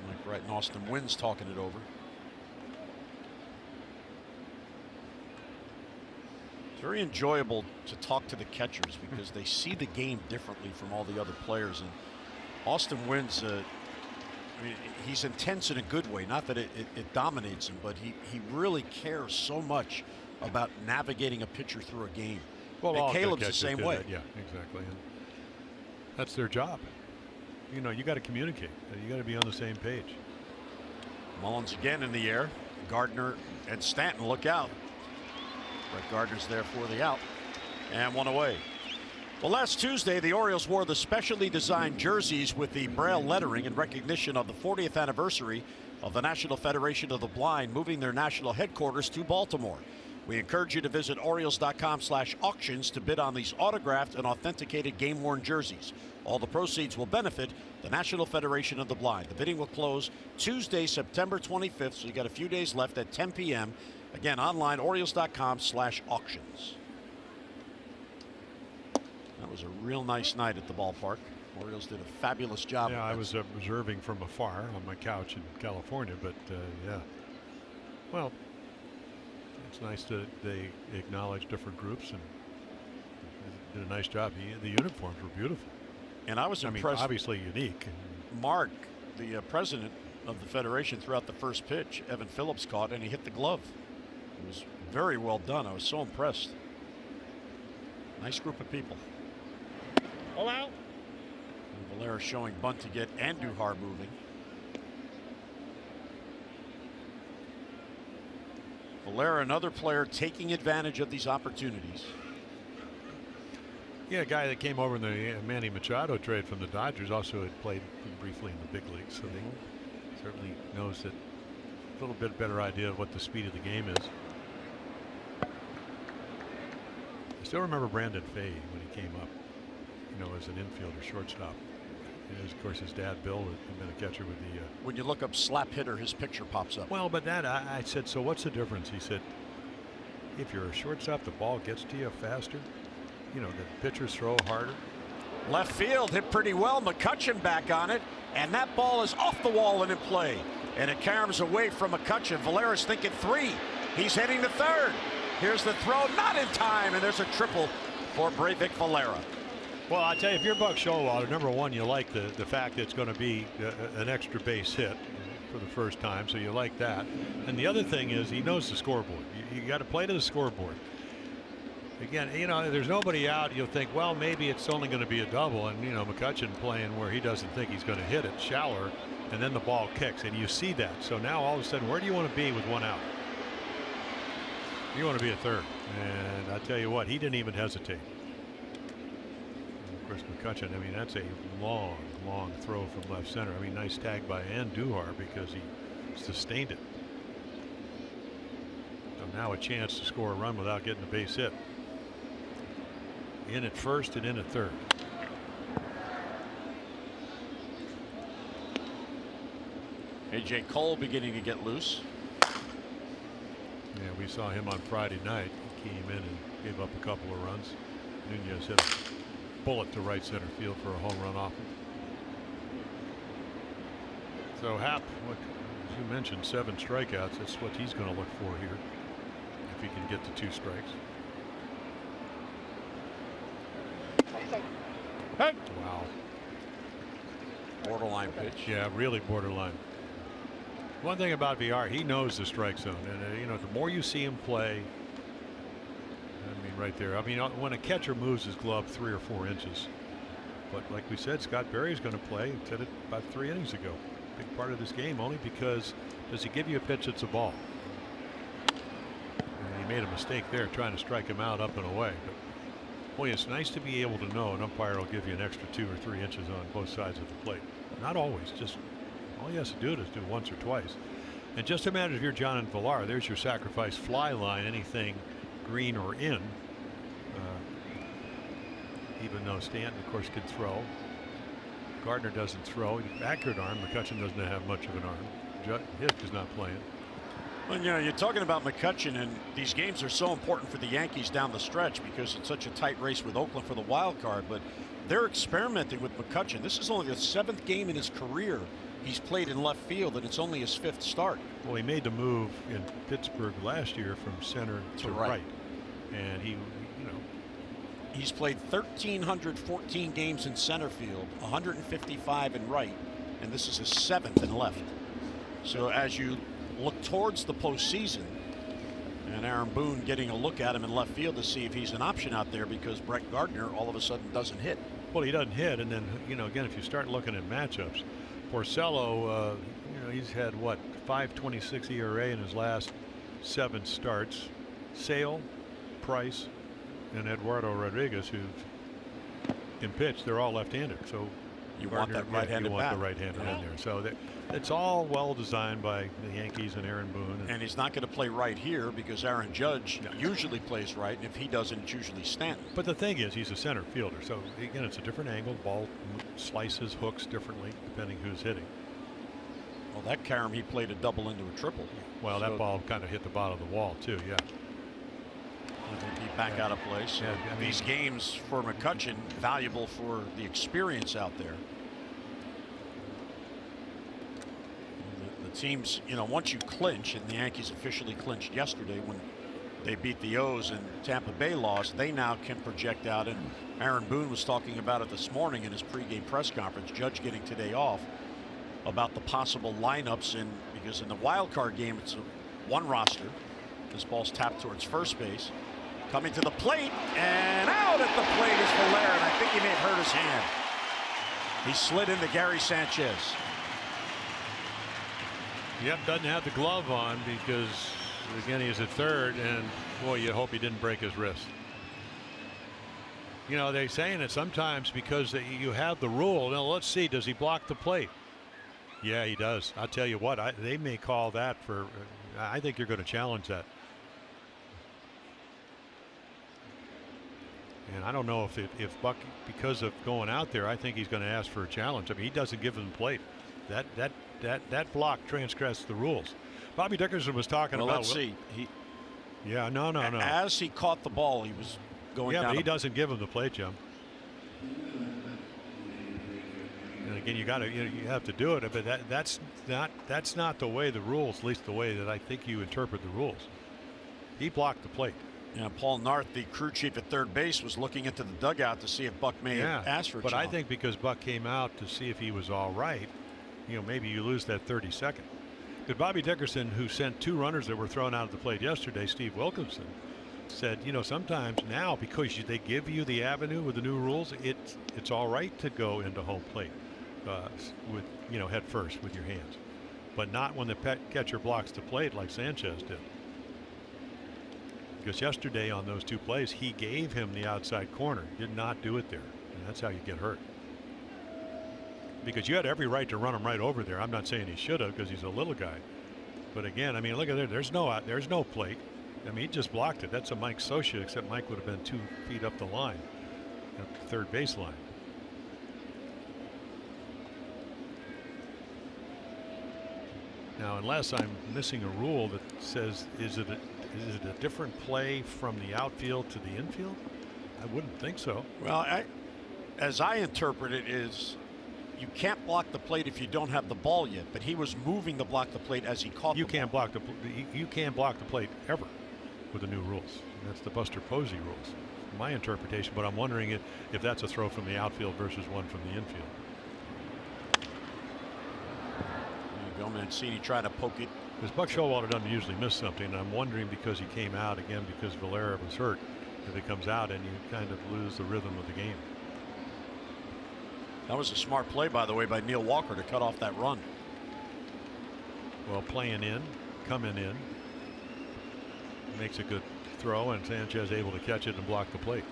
Mike Wright and Austin Wynn's talking it over. It's very enjoyable to talk to the catchers because they see the game differently from all the other players. And Austin Wynn's, I mean, he's intense in a good way. Not that it dominates him, but he really cares so much about navigating a pitcher through a game. Well, and Caleb's the same way. Yeah, exactly. And that's their job. You know, you got to communicate. You got to be on the same page. Mullins again in the air. Gardner and Stanton look out. Brett Gardner's there for the out. And 1 away. Well, last Tuesday, the Orioles wore the specially designed jerseys with the Braille lettering in recognition of the 40th anniversary of the National Federation of the Blind moving their national headquarters to Baltimore. We encourage you to visit Orioles.com/auctions to bid on these autographed and authenticated game-worn jerseys. All the proceeds will benefit the National Federation of the Blind. The bidding will close Tuesday, September 25th, so you got a few days left at 10 p.m. Again, online, Orioles.com/auctions. That was a real nice night at the ballpark. Orioles did a fabulous job. Yeah, I was observing from afar on my couch in California, but yeah. Well, it's nice that they acknowledge different groups and did a nice job. The uniforms were beautiful. And I was impressed. I mean, obviously unique. Mark, the president of the Federation, threw out the first pitch. Evan Phillips caught, and he hit the glove. It was very well done. I was so impressed. Nice group of people. All out. And Valera showing bunt to get Andujar moving. Valera, another player taking advantage of these opportunities. Yeah, a guy that came over in the Manny Machado trade from the Dodgers also had played briefly in the big leagues, so he certainly knows that a little bit better idea of what the speed of the game is. I still remember Brandon Fay when he came up, you know, as an infielder, shortstop. And of course, his dad, Bill, had been a catcher with the. When you look up slap hitter, his picture pops up. Well, but that I said, so what's the difference? He said, if you're a shortstop, the ball gets to you faster. You know, the pitchers throw harder. Left field hit pretty well. McCutchen back on it, and that ball is off the wall and in play. And it caroms away from McCutchen. Valera's thinking 3. He's heading to third. Here's the throw, not in time, and there's a triple for Breivik Valera. Well, I tell you, if you're Buck Showalter, number one, you like the fact that it's going to be an extra base hit for the first time, so you like that. And the other thing is he knows the scoreboard. You got to play to the scoreboard. Again, you know, there's nobody out. You'll think, well, maybe it's only going to be a double, and you know, McCutchen playing where he doesn't think he's going to hit it shallower, and then the ball kicks, and you see that. So now all of a sudden, where do you want to be with 1 out? You want to be a third, and I tell you what, he didn't even hesitate. Of course, McCutchen, I mean, that's a long, long throw from left center. I mean, nice tag by Andujar because he sustained it. So now a chance to score a run without getting a base hit. In at first and in at third. A.J. Cole beginning to get loose. Yeah, we saw him on Friday night. He came in and gave up a couple of runs. Nunez hit a bullet to right center field for a home run off him. So Happ, what, as you mentioned, 7 strikeouts. That's what he's going to look for here if he can get to 2 strikes. Hey. Wow. Borderline pitch. Yeah, really borderline. One thing about VR, he knows the strike zone, and you know, the more you see him play, I mean, right there. I mean, when a catcher moves his glove 3 or 4 inches, but like we said, Scott Berry's going to play. Said it about 3 innings ago. Big part of this game, only because does he give you a pitch that's a ball? And he made a mistake there, trying to strike him out up and away. But boy, it's nice to be able to know an umpire will give you an extra 2 or 3 inches on both sides of the plate. Not always, just all he has to do is do it once or twice. And just imagine if you're John and Villar, there's your sacrifice fly line, anything green or in. Even though Stanton, of course, can throw. Gardner doesn't throw. Accurate arm. McCutchen doesn't have much of an arm. Hick is not playing. Well, you know, you're talking about McCutchen, and these games are so important for the Yankees down the stretch because it's such a tight race with Oakland for the wild card. But they're experimenting with McCutchen. This is only the 7th game in his career he's played in left field, and it's only his 5th start. Well, he made the move in Pittsburgh last year from center to right. And he, you know, he's played 1,314 games in center field, 155 in right, and this is his 7th in left. So as you look towards the postseason, and Aaron Boone getting a look at him in left field to see if he's an option out there because Brett Gardner all of a sudden doesn't hit. Well, he doesn't hit, and then, you know, again, if you start looking at matchups, Porcello, you know, he's had what, 5.26 ERA in his last 7 starts. Sale, Price, and Eduardo Rodriguez, who can pitch, they're all left-handed. So you want that right-handed bat. The right-handed in there. So it's all well designed by the Yankees and Aaron Boone. And he's not going to play right here because Aaron Judge usually plays right, and if he doesn't, it's usually Stanton. But the thing is, he's a center fielder, so again, it's a different angle. Ball slices, hooks differently depending who's hitting. Well, that carom he played a double into a triple. Well, that ball kind of hit the bottom of the wall too. Yeah. He'd be back out of place. So I mean, these games for McCutchen valuable for the experience out there. The teams, you know, once you clinch, and the Yankees officially clinched yesterday when they beat the O's and Tampa Bay lost, they now can project out. And Aaron Boone was talking about it this morning in his pregame press conference. Judge getting today off about the possible lineups, and because in the wild card game it's one roster. This ball's tapped towards first base. Coming to the plate and out at the plate is Villar, and I think he may have hurt his hand. He slid into Gary Sanchez. Yep, doesn't have the glove on because again he's at third, and boy, you hope he didn't break his wrist. You know, they're saying it sometimes because you have the rule. Now let's see, does he block the plate? Yeah, he does. I'll tell you what, they may call that for. I think you're going to challenge that. And I don't know if Buck, because of going out there, I think he's going to ask for a challenge. I mean, he doesn't give him the plate. That block transgressed the rules. Bobby Dickerson was talking about. Let's see. Yeah, no. As he caught the ball, he was going down. Yeah, but he doesn't give him the plate, Jim. And again, you have to do it, but that's not the way the rules, at least the way that I think you interpret the rules. He blocked the plate. Yeah, Paul Narth, the crew chief at third base, was looking into the dugout to see if Buck may have asked for a challenge. But I think because Buck came out to see if he was all right, you know, maybe you lose that 30-second. Because Bobby Dickerson, who sent 2 runners that were thrown out of the plate yesterday, Steve Wilkinson, said, you know, sometimes now because they give you the avenue with the new rules, it's all right to go into home plate with, you know, head first with your hands, but not when the catcher blocks the plate like Sanchez did. Because yesterday on those 2 plays, he gave him the outside corner, did not do it there, and that's how you get hurt. Because you had every right to run him right over there. I'm not saying he should have because he's a little guy, but again, I mean, look at there. There's no plate. I mean, he just blocked it. That's a Mike Socia, except Mike would have been 2 feet up the line, at the third base line. Now, unless I'm missing a rule that says, is it Is it a different play from the outfield to the infield? I wouldn't think so. Well, as I interpret it, is you can't block the plate if you don't have the ball yet. But he was moving to block the plate as he caught. You can't block the plate ever with the new rules. That's the Buster Posey rules. My interpretation, but I'm wondering if that's a throw from the outfield versus one from the infield. There you go, Mancini trying to poke it. Because Buck Showalter doesn't usually miss something, and I'm wondering because he came out again because Valera was hurt, if it comes out and you kind of lose the rhythm of the game. That was a smart play, by the way, by Neil Walker to cut off that run. Well, playing in, coming in, makes a good throw, and Sanchez able to catch it and block the plate.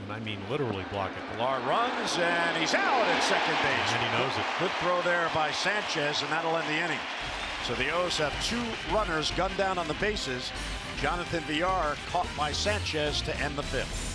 And I mean literally block it. Pilar runs, and he's out at second base. And he knows it. Good throw there by Sanchez, and that'll end the inning. So the O's have 2 runners gunned down on the bases. Jonathan Villar caught by Sanchez to end the 5th.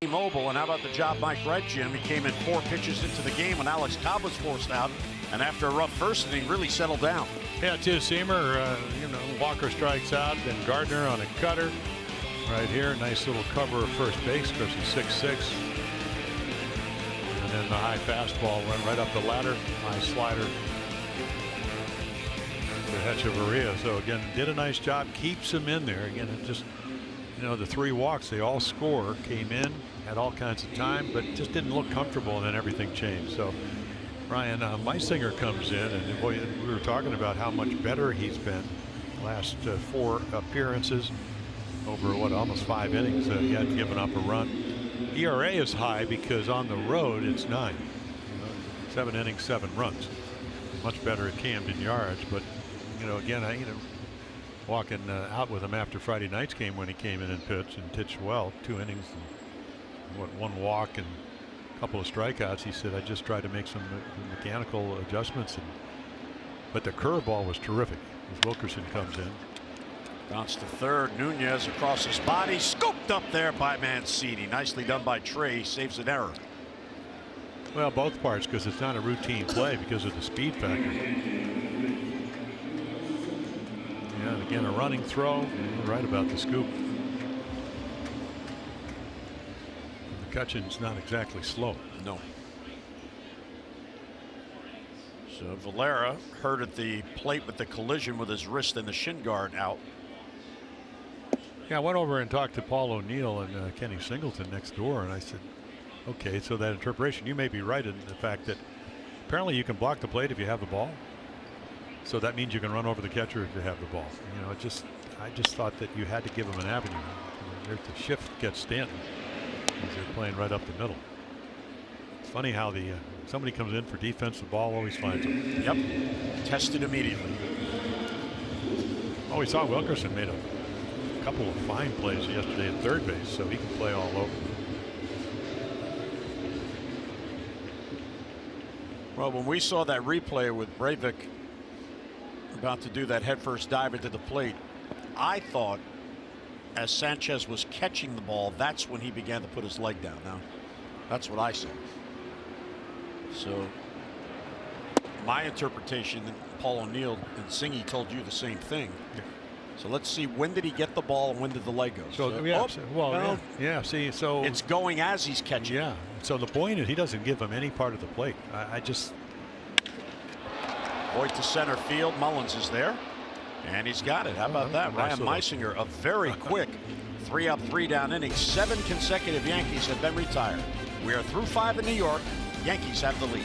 T-Mobile, and how about the job Mike Red, Jim? He came in 4 pitches into the game when Alex Cobb was forced out, and after a rough first inning, really settled down. Yeah, two-seamer. Walker strikes out, then Gardner on a cutter right here. Nice little cover of first base because he's 6'6". And then the high fastball went right up the ladder. High slider to Hechavarria. So again, did a nice job. Keeps him in there. Again, it just, the 3 walks, they all score. Came in, had all kinds of time, but just didn't look comfortable, and then everything changed. So Ryan Meisinger comes in, and boy, we were talking about how much better he's been last 4 appearances over almost 5 innings. He hadn't given up a run. ERA is high because on the road it's 9. 7 innings, 7 runs. Much better at Camden Yards, but again, walking out with him after Friday night's game when he came in and pitched well, 2 innings, and 1 walk and a couple of strikeouts. He said, I just tried to make some mechanical adjustments, but the curveball was terrific as Wilkerson comes in. Bounce to third. Nunez across his body, scooped up there by Mancini. Nicely done by Trey. Saves an error. Well, both parts, because it's not a routine play because of the speed factor. Yeah, and again, a running throw. Right about the scoop. McCutcheon's not exactly slow. No. So Valera hurt at the plate with the collision with his wrist and the shin guard out. Yeah, I went over and talked to Paul O'Neill and Kenny Singleton next door, and I said, okay, so that interpretation, you may be right in the fact that apparently you can block the plate if you have the ball. So that means you can run over the catcher if you have the ball. I just thought that you had to give him an avenue. There's the shift gets Stanton as they're playing right up the middle. It's funny how somebody comes in for defense, the ball always finds him. Yep. Tested immediately. Oh, we saw Wilkerson made a couple of fine plays yesterday at third base, so he can play all over. Well, when we saw that replay with Breivik about to do that headfirst dive into the plate, I thought as Sanchez was catching the ball, that's when he began to put his leg down. Now, that's what I said. So, my interpretation, Paul O'Neill and Singy told you the same thing. Yeah. So let's see, when did he get the ball and when did the leg go? See, so it's going as he's catching. Yeah. So the point is, he doesn't give him any part of the plate. I just. Boyd to center field. Mullins is there, and he's got it. How about that? Ryan Meisinger, a very quick 3 up, 3 down inning. 7 consecutive Yankees have been retired. We are through 5 in New York. Yankees have the lead.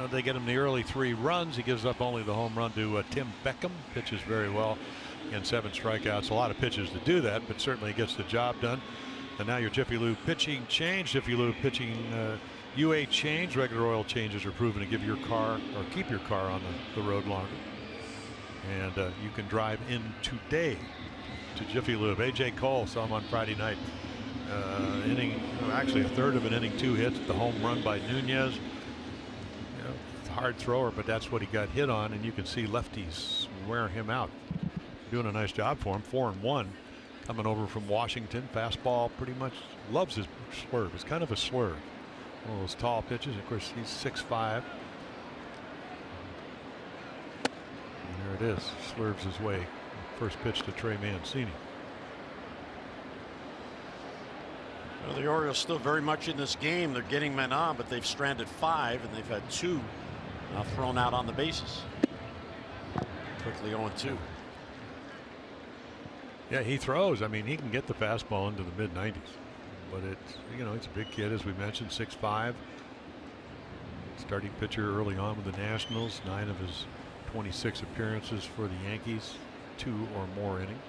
They get him the early 3 runs. He gives up only the home run to Tim Beckham. Pitches very well and 7 strikeouts. A lot of pitches to do that, but certainly gets the job done. And now your Jiffy Lube pitching change. Jiffy Lube pitching UA change. Regular oil changes are proven to give your car or keep your car on the road longer. And you can drive in today to Jiffy Lube. A.J. Cole saw him on Friday night. Actually a third of an inning, 2 hits. The home run by Nunez. Hard thrower, but that's what he got hit on, and you can see lefties wear him out. Doing a nice job for him. 4-1 coming over from Washington. Fastball, pretty much loves his swerve. It's kind of a swerve. One of those tall pitches. Of course, he's 6'5". And there it is. Swerves his way. First pitch to Trey Mancini. Well, the Orioles still very much in this game. They're getting men on, but they've stranded 5, and they've had 2 thrown out on the bases. Quickly 0-2. Yeah, he throws. I mean, he can get the fastball into the mid-90s, but it's it's a big kid, as we mentioned, 6'5". Starting pitcher early on with the Nationals. 9 of his 26 appearances for the Yankees, 2 or more innings.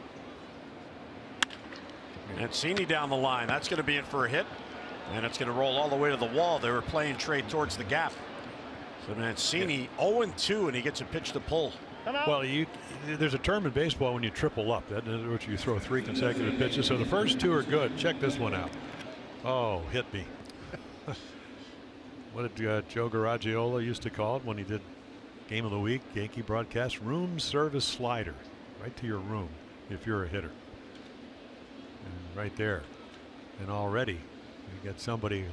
Mancini down the line. That's going to be in for a hit, and it's going to roll all the way to the wall. They were playing trade towards the gap. So Mancini 0-2, and he gets a pitch to pull. Well, there's a term in baseball when you triple up. That is what you throw 3 consecutive pitches. So the first 2 are good. Check this one out. Oh, hit me. What did Joe Garagiola used to call it when he did Game of the Week, Yankee broadcast? Room service slider. Right to your room if you're a hitter. And right there. And already you got somebody,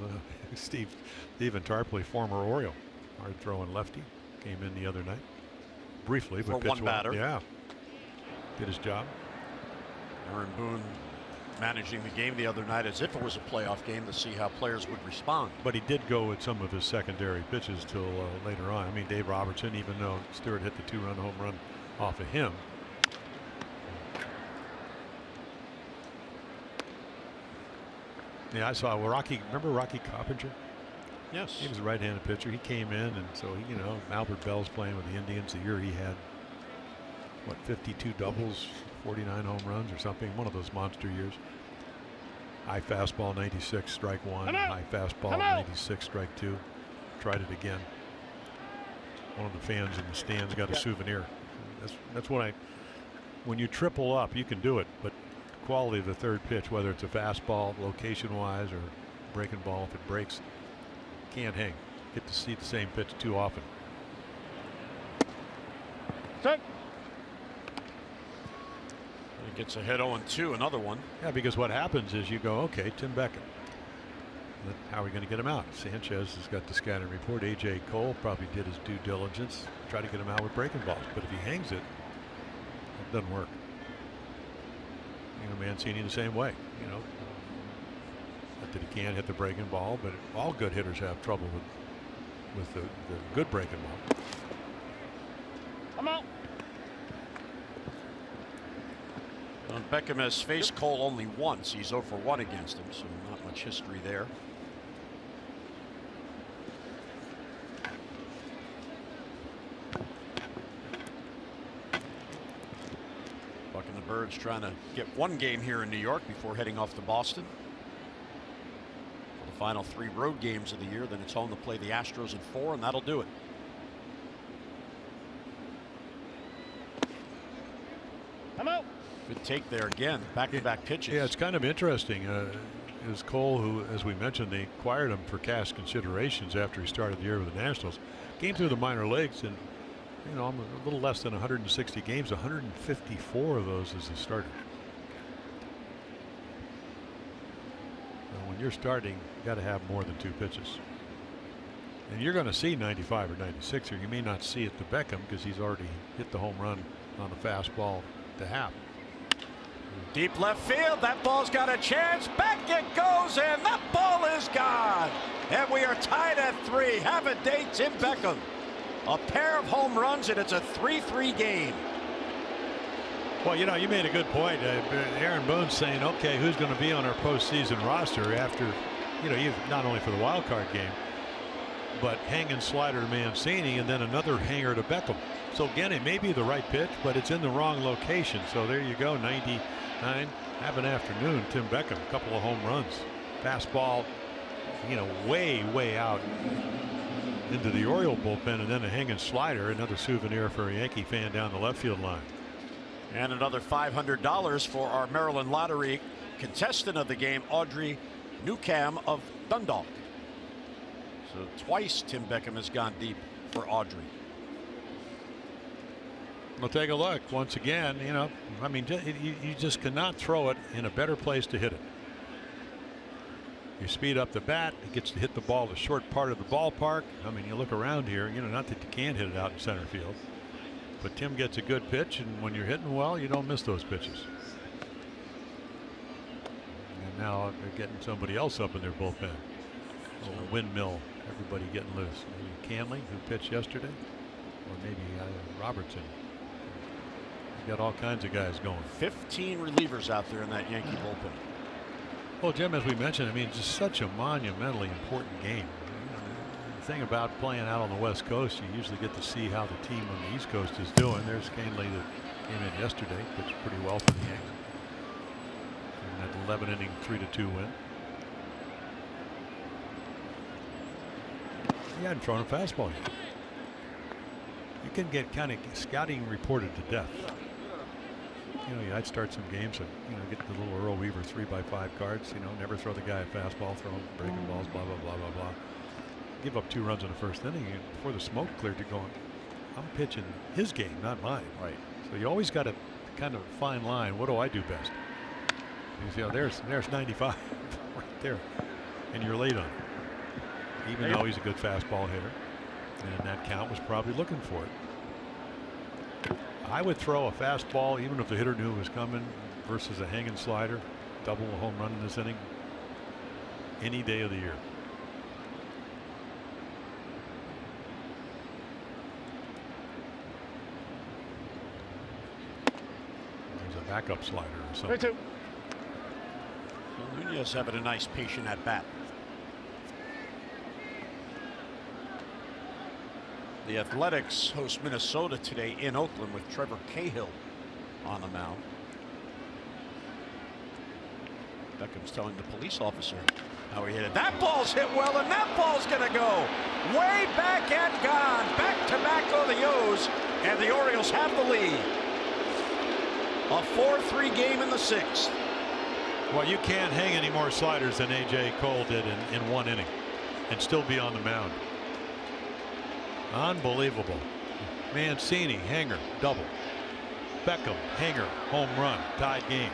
Stephen Tarpley, former Oriole. Hard throwing lefty, came in the other night briefly, but for one batter. Yeah, did his job. Aaron Boone managing the game the other night as if it was a playoff game to see how players would respond. But he did go with some of his secondary pitches till later on. I mean, Dave Robertson, even though Stewart hit the 2-run home run off of him. Yeah, I saw Rocky. Remember Rocky Coppinger? Yes. He was a right-handed pitcher. He came in, and so Albert Bell's playing with the Indians the year he had what, 52 doubles, 49 home runs or something, one of those monster years. High fastball 96, strike one. High fastball 96, strike two. Tried it again. One of the fans in the stands got a souvenir. That's what when you triple up, you can do it, but the quality of the third pitch, whether it's a fastball, location-wise, or breaking ball, if it breaks, can't hang. Get to see the same pitch too often. Set. He gets ahead 0-2, another one. Yeah, because what happens is you go, okay, Tim Beckham. How are we going to get him out? Sanchez has got the scouting report. A.J. Cole probably did his due diligence, try to get him out with breaking balls. But if he hangs it, it doesn't work. You know, Mancini the same way. You know, not that he can't hit the breaking ball, but all good hitters have trouble with the good breaking ball. I'm out. Beckham has faced Cole only once. He's 0 for 1 against him, so not much history there. Buck and the Birds trying to get one game here in New York before heading off to Boston for the final 3 road games of the year. Then it's home to play the Astros in 4, and that'll do it. I'm out. Good take there again. Back-to-back pitches. Yeah, it's kind of interesting. It was Cole who, as we mentioned, they acquired him for cash considerations after he started the year with the Nationals. Came through the minor leagues and, you know, a little less than 160 games, 154 of those as a starter. Now, when you're starting, you got to have more than 2 pitches. And you're going to see 95 or 96, or you may not see it to Beckham because he's already hit the home run on the fastball to Happ. Deep left field. That ball's got a chance. Back it goes, and that ball is gone. And we are tied at 3. Have a day, Tim Beckham. A pair of home runs, and it's a 3-3 game. Well, you know, you made a good point. Aaron Boone's saying, okay, who's going to be on our postseason roster after, you know, not only for the wild card game, but hanging slider to Mancini and then another hanger to Beckham. So again, it may be the right pitch, but it's in the wrong location. So there you go, 99. Have an afternoon. Tim Beckham, a couple of home runs. Fastball, you know, way out into the Oriole bullpen, and then a hanging slider, another souvenir for a Yankee fan down the left field line. And another $500 for our Maryland Lottery contestant of the game, Audrey Newcam of Dundalk. So twice Tim Beckham has gone deep for Audrey. We'll take a look once again. You know, I mean, you just cannot throw it in a better place to hit it. You speed up the bat, it gets to hit the ball the short part of the ballpark. I mean, you look around here, you know, not that you can't hit it out in center field, but Tim gets a good pitch, and when you're hitting well, you don't miss those pitches. And now they're getting somebody else up in their bullpen. A little windmill, everybody getting loose. Maybe Canley, who pitched yesterday, or maybe Robertson. Got all kinds of guys going. 15 relievers out there in that Yankee bullpen. Well, Jim, as we mentioned, I mean, it's just such a monumentally important game. The thing about playing out on the West Coast, you usually get to see how the team on the East Coast is doing. There's Canley that came in yesterday, pitched pretty well for the Yankees. And that 11-inning 3-2 win. He hadn't thrown a fastball yet. You can get kind of scouting reported to death. You know, I'd start some games and, you know, get the little Earl Weaver 3x5 cards, you know, never throw the guy a fastball, throw him breaking balls, blah, blah, blah, blah, blah. Give up 2 runs in the first inning, and before the smoke cleared, you're going, I'm pitching his game, not mine. Right. So you always got a kind of fine line. What do I do best? You see, oh, there's 95 right there, and you're late on it. Even though he's a good fastball hitter, and that count was probably looking for it. I would throw a fastball even if the hitter knew it was coming versus a hanging slider, double a home run in this inning, any day of the year. There's a backup slider or something. 3-2. Nunez having a nice patient at bat. The Athletics host Minnesota today in Oakland with Trevor Cahill on the mound. Beckham's telling the police officer how he hit it. That ball's hit well, and that ball's going to go way back and gone. Back to back go the O's, and the Orioles have the lead. A 4-3 game in the 6th. Well, you can't hang any more sliders than A.J. Cole did in 1 inning and still be on the mound. Unbelievable. Mancini, hanger, double. Beckham, hanger, home run, tied game.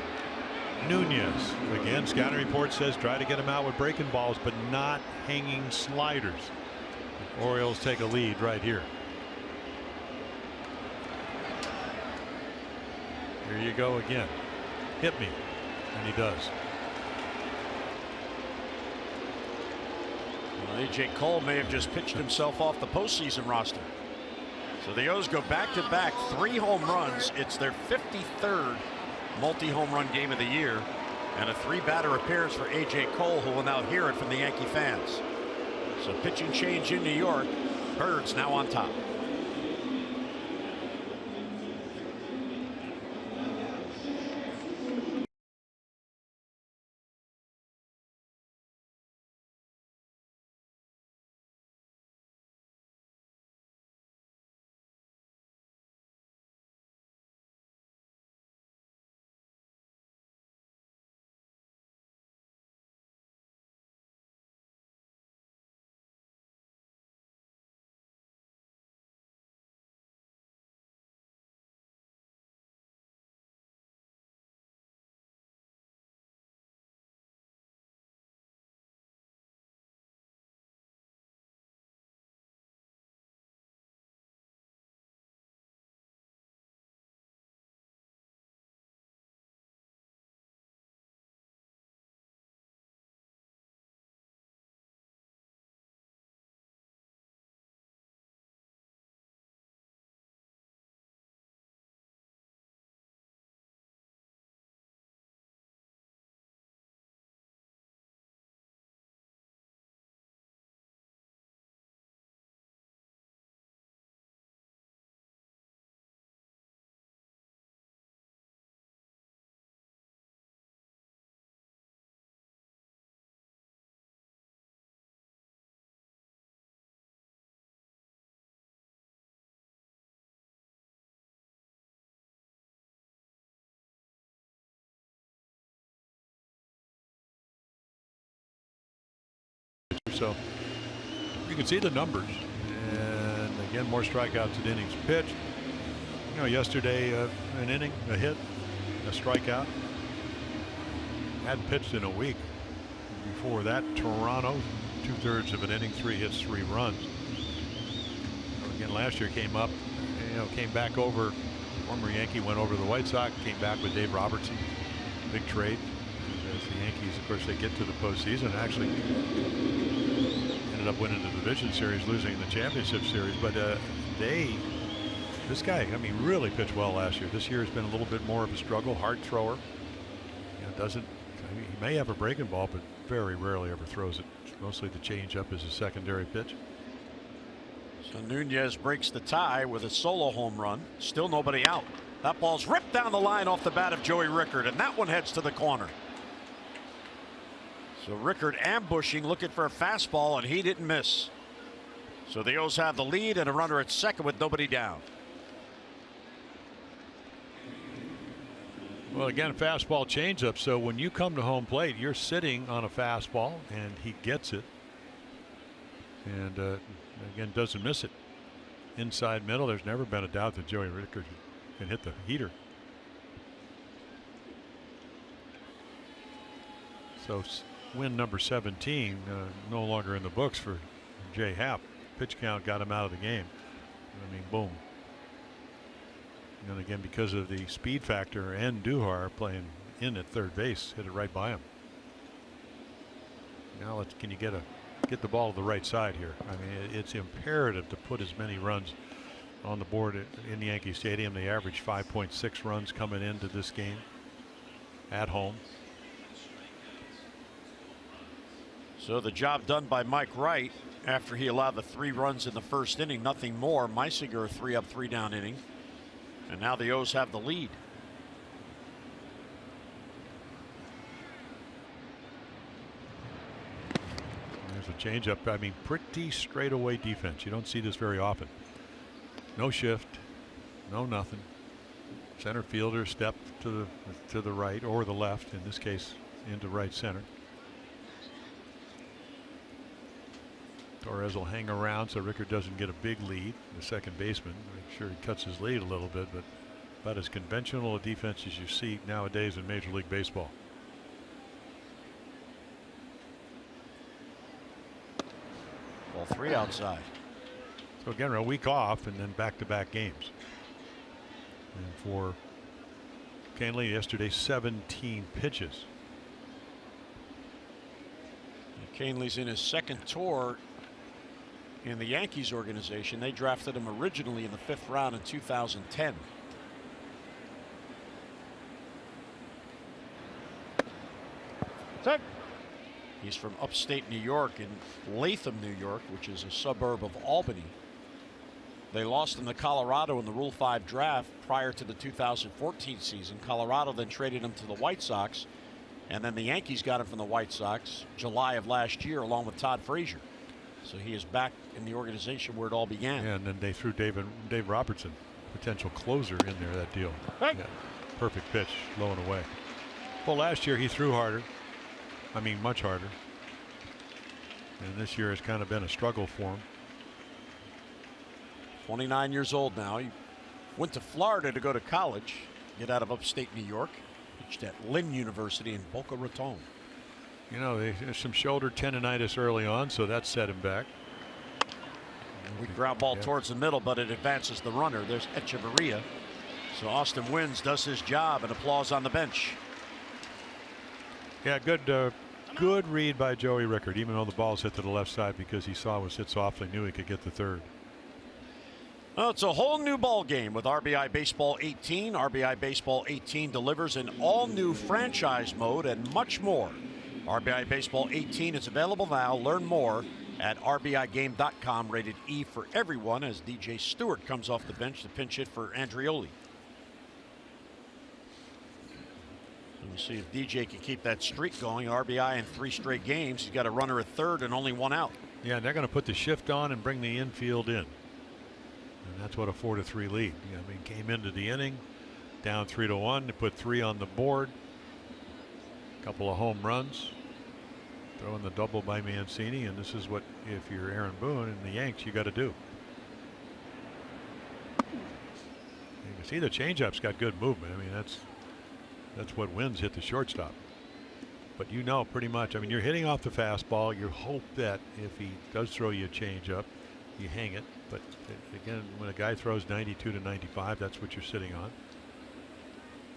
Nunez, again, scouting report says try to get him out with breaking balls, but not hanging sliders. The Orioles take a lead right here. Here you go again. Hit me. And he does. Well, A.J. Cole may have just pitched himself off the postseason roster. So the O's go back-to-back 3 home runs. It's their 53rd multi-home run game of the year, and a 3-batter appearance for A.J. Cole, who will now hear it from the Yankee fans. So pitching change in New York. Birds now on top. So you can see the numbers, and again, more strikeouts and innings pitched. You know, yesterday an inning, a hit, a strikeout. Hadn't pitched in a week. Before that, Toronto, 2/3 of an inning, 3 hits, 3 runs. Again, last year came up, came back over. Former Yankee went over to the White Sox, came back with Dave Robertson, big trade. As the Yankees, of course, they get to the postseason, actually ended up winning the division series, losing the championship series. But this guy, I mean, really pitched well last year. This year has been a little bit more of a struggle. Hard thrower. He may have a breaking ball, but very rarely ever throws it. Mostly the changeup is a secondary pitch. So Nunez breaks the tie with a solo home run. Still nobody out. That ball's ripped down the line off the bat of Joey Rickard, and that one heads to the corner. So Rickard ambushing, looking for a fastball, and he didn't miss. So the O's have the lead and a runner at second with nobody down. Well, again, fastball changeup. So when you come to home plate, you're sitting on a fastball, and he gets it. And again, doesn't miss it. Inside middle, there's never been a doubt that Joey Rickard can hit the heater. So win number 17, no longer in the books for Jay Happ. Pitch count got him out of the game. I mean, boom. And again, because of the speed factor and Duhar playing in at third base, hit it right by him. Now can you get the ball to the right side here? I mean, it's imperative to put as many runs on the board in the Yankee Stadium. They averaged 5.6 runs coming into this game at home. So the job done by Mike Wright after he allowed the 3 runs in the first inning, nothing more. Meisinger, a 3-up, 3-down inning. And now the O's have the lead. There's a changeup. I mean, pretty straightaway defense. You don't see this very often. No shift, no nothing. Center fielder step to the right or the left. In this case, into right center. Torres will hang around so Rickard doesn't get a big lead. The second baseman, make sure he cuts his lead a little bit, but about as conventional a defense as you see nowadays in Major League Baseball. Ball 3 outside. So again, a week off and then back-to-back games. And for Canley yesterday, 17 pitches. Canley's in his second tour in the Yankees organization. They drafted him originally in the 5th round in 2010. Check. He's from upstate New York, in Latham, New York, which is a suburb of Albany. They lost in the Colorado in the Rule 5 draft prior to the 2014 season. Colorado then traded him to the White Sox, and then the Yankees got him from the White Sox July of last year along with Todd Frazier. So he is back in the organization where it all began. Yeah, and then they threw Dave Robertson, potential closer, in there, that deal. Hey. Yeah, perfect pitch, low and away. Well, last year he threw harder. I mean, much harder. And this year has kind of been a struggle for him. 29 years old now. He went to Florida to go to college, get out of upstate New York. Pitched at Lynn University in Boca Raton. You know, there's some shoulder tendonitis early on, so that set him back. We ground ball towards the middle, but it advances the runner. There's Echeverria. So Austin Wynns does his job, and applause on the bench. Yeah, good read by Joey Rickard, even though the ball's hit to the left side, because he saw it was hit softly, knew he could get the third. Well, it's a whole new ball game with RBI Baseball 18. RBI Baseball 18 delivers an all-new franchise mode and much more. RBI Baseball 18 is available now. Learn more at RBIGame.com. Rated E for everyone as DJ Stewart comes off the bench to pinch hit for Andrioli. We'll see if DJ can keep that streak going. RBI in 3 straight games. He's got a runner at third and only 1 out. Yeah, and they're going to put the shift on and bring the infield in. And that's what a 4-3 lead. I mean, came into the inning down 3-1. They put 3 on the board. A couple of home runs. Throwing the double by Mancini, and this is what, if you're Aaron Boone and the Yanks, you got to do. You can see the changeup's got good movement. I mean, that's what wins hit the shortstop. But you know pretty much, I mean, you're hitting off the fastball. You hope that if he does throw you a changeup, you hang it. But again, when a guy throws 92 to 95, that's what you're sitting on.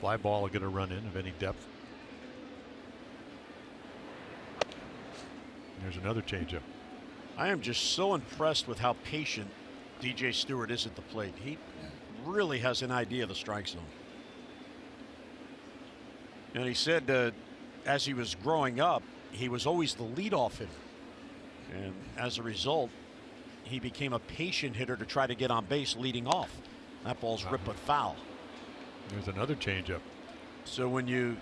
Fly ball will get a run in of any depth. There's another changeup. I am just so impressed with how patient DJ Stewart is at the plate. He really has an idea of the strike zone. And he said as he was growing up, he was always the leadoff hitter. And as a result, he became a patient hitter to try to get on base leading off. That ball's ripped but foul. There's another changeup. So when your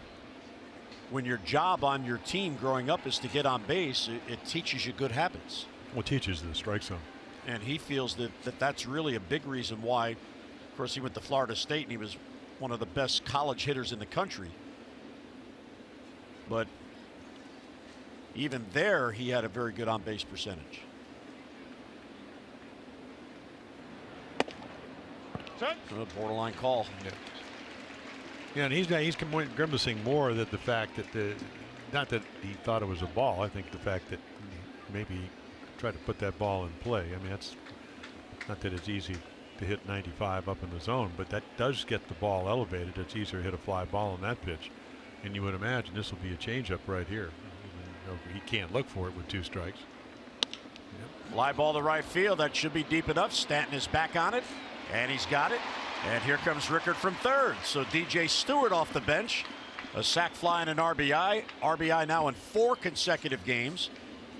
job on your team growing up is to get on base, it teaches you good habits. Well, it teaches the strike zone. And he feels that's really a big reason why. Of course, he went to Florida State and he was one of the best college hitters in the country. But even there, he had a very good on-base percentage. Good borderline call. Yeah, and he's grimacing more that the fact that not that he thought it was a ball. I think the fact that maybe he tried to put that ball in play. I mean, that's not that it's easy to hit 95 up in the zone, but that does get the ball elevated. It's easier to hit a fly ball on that pitch. And you would imagine this will be a changeup right here. He can't look for it with 2 strikes. Yep. Fly ball to right field. That should be deep enough. Stanton is back on it, and he's got it. And here comes Rickard from third. So DJ Stewart off the bench. A sac fly and an RBI. RBI now in 4 consecutive games.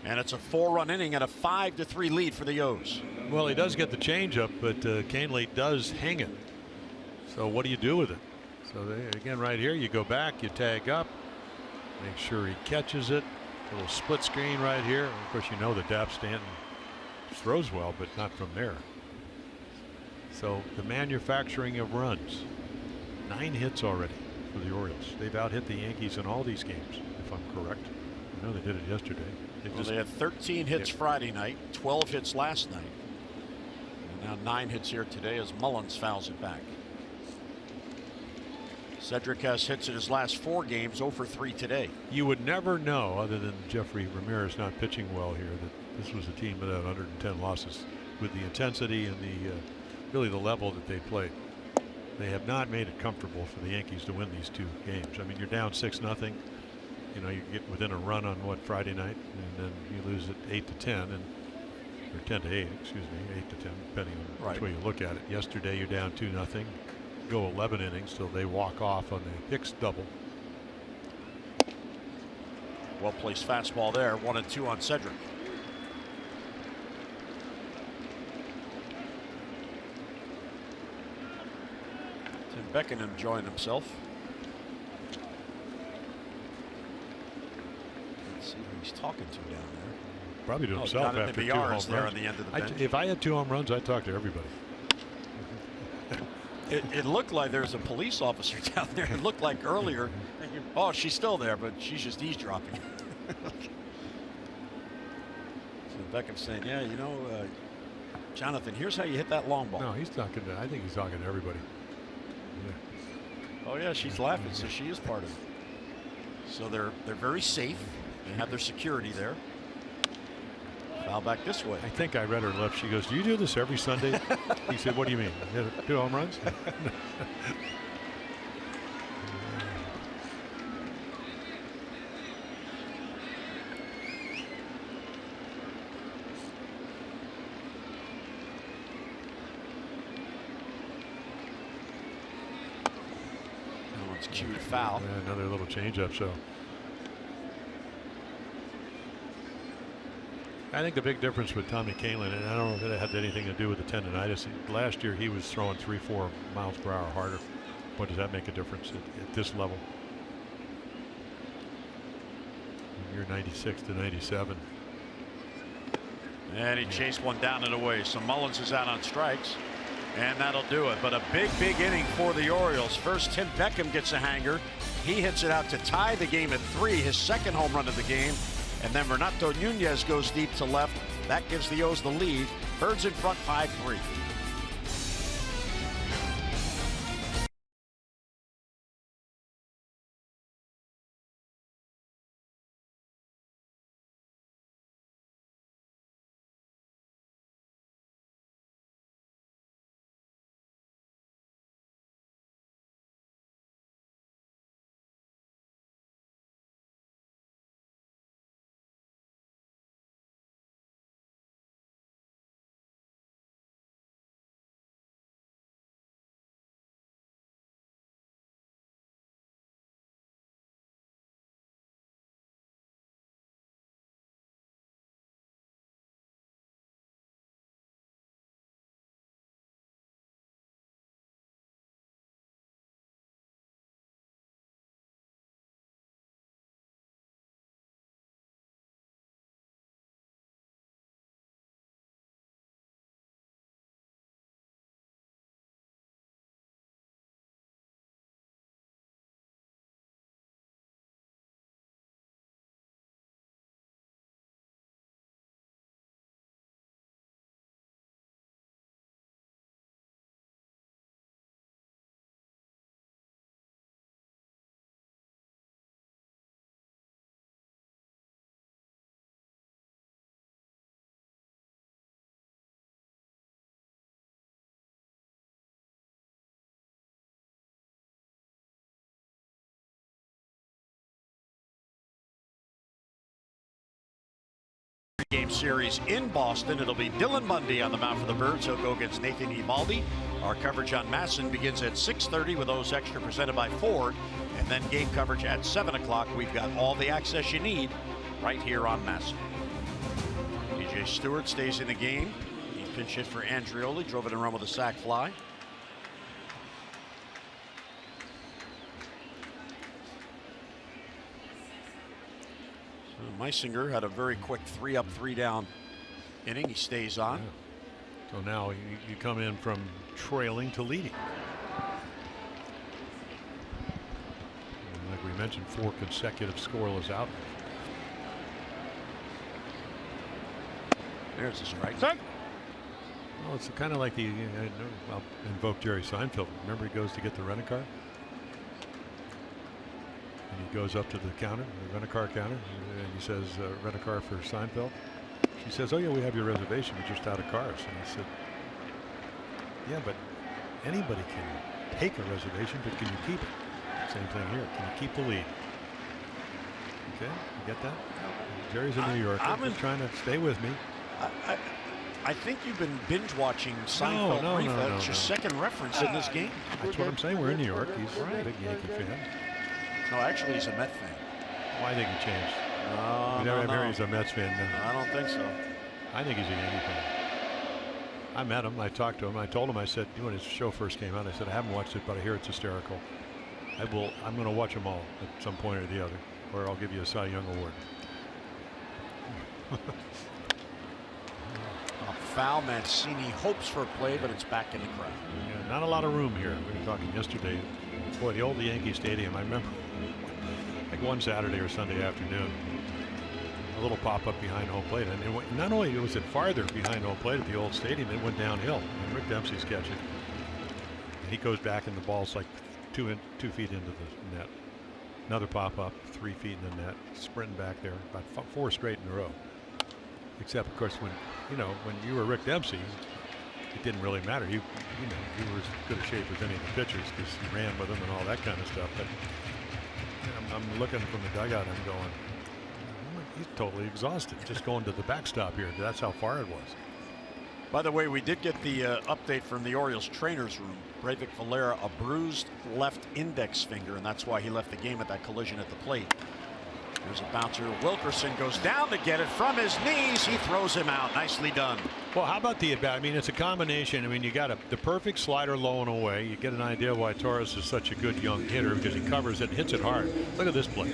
And it's a 4-run inning and a 5-3 lead for the O's. Well, he does get the changeup, but Canely does hang it. So what do you do with it? So again, right here, you go back, you tag up, make sure he catches it. A little split screen right here. Of course, you know that Dap Stanton throws well, but not from there. So the manufacturing of runs, 9 hits already for the Orioles. They've out-hit the Yankees in all these games, if I'm correct. I know they did it yesterday. They had 13 hits Friday night, 12 hits last night. And now 9 hits here today as Mullins fouls it back. Cedric has hits in his last 4 games, 0 for 3 today. You would never know, other than Jeffrey Ramirez not pitching well here, that this was a team that had 110 losses with the intensity and the really the level that they played. They have not made it comfortable for the Yankees to win these 2 games. I mean, you're down 6-0. You know, you get within a run on Friday night, and then you lose it 8-10, and or 10-8, excuse me, 8-10, depending on which way you look at it. Yesterday, you're down 2-0. Go 11 innings till they walk off on the Hicks double. Well placed fastball there, 1-2 on Cedric. Tim Beckham enjoying himself. Let's see who he's talking to down there. Probably to himself after 2 home runs. There on the end of the bench. If I had 2 home runs, I'd talk to everybody. It looked like there's a police officer down there. It looked like earlier. Oh, she's still there, but she's just eavesdropping. So Beckham's saying, yeah, you know, Jonathan, here's how you hit that long ball. No, he's talking to, I think he's talking to everybody. Oh yeah, she's laughing, so she is part of it. So they're very safe. They have their security there. Foul back this way. I think I read her lips. She goes, "Do you do this every Sunday?" He said, "What do you mean? 2 home runs?" That one's cued foul. Yeah, another little changeup. So I think the big difference with Tommy Kahnle, and I don't know if it had anything to do with the tendonitis. Last year he was throwing 3-4 miles per hour harder. What does that make a difference at this level? You're 96 to 97. And he chased one down and away. So Mullins is out on strikes. And that'll do it. But a big inning for the Orioles. First, Tim Beckham gets a hanger. He hits it out to tie the game at 3, his second home run of the game. And then Renato Nunez goes deep to left. That gives the O's the lead. Birds in front 5-3. Game series in Boston. It'll be Dylan Bundy on the mound for the Birds. He'll go against Nathan Eovaldi. Our coverage on Masson begins at 6:30 with O's Extra presented by Ford. And then game coverage at 7 o'clock. We've got all the access you need right here on Masson. DJ Stewart stays in the game. He pinch hit for Andreoli, drove it in run with a sac fly. So Meisinger had a very quick 3 up, 3 down inning. He stays on. Yeah. So now you come in from trailing to leading. And like we mentioned, 4 consecutive scoreless outings. There's a strike. Strike. Well, it's kind of like I'll invoke Jerry Seinfeld. Remember, he goes to get the rent-a-car, and he goes up to the counter, the rent-a-car counter, and he says, "Rent-a-car for Seinfeld." She says, "Oh yeah, we have your reservation. We're just out of cars." And he said, "Yeah, but anybody can take a reservation, but can you keep it?" Same thing here. Can you keep the lead? Okay, you get that? Jerry's in New York. I'm trying to stay with me. I think you've been binge watching Seinfeld. No. It's your second reference in this game. That's what I'm saying. We're in New York. He's a big Yankee fan. No, actually, he's a Met fan. Well, I think he changed. No, never heard he's a Mets fan. No. I don't think so. I think he's a Yankee fan. I met him. I talked to him. I told him. I said, when his show first came out, I said, I haven't watched it, but I hear it's hysterical. I'm going to watch them all at some point or the other, or I'll give you a Cy Young award. Foul. Mancini hopes for a play, but it's back in the crowd. Yeah, not a lot of room here. We were talking yesterday. Boy, the old Yankee Stadium. I remember, like one Saturday or Sunday afternoon, a little pop-up behind home plate, and not only was it farther behind home plate at the old stadium, it went downhill. And Rick Dempsey's catching. And he goes back, and the ball's like 2 feet into the net. Another pop-up, 3 feet in the net, sprinting back there, about 4 straight in a row. Except, of course, when you were Rick Dempsey, it didn't really matter. You were as good a shape as any of the pitchers because you ran with them and all that kind of stuff. But I'm looking from the dugout and I'm going, he's totally exhausted just going to the backstop here. That's how far it was. By the way, we did get the update from the Orioles trainer's room. Breivik Valera, a bruised left index finger, and that's why he left the game at that collision at the plate. There's a bouncer. Wilkerson goes down to get it from his knees. He throws him out. Nicely done. Well, how about the at-bat? I mean, it's a combination. I mean, you got the perfect slider low and away. You get an idea why Torres is such a good young hitter because he covers it and hits it hard. Look at this play.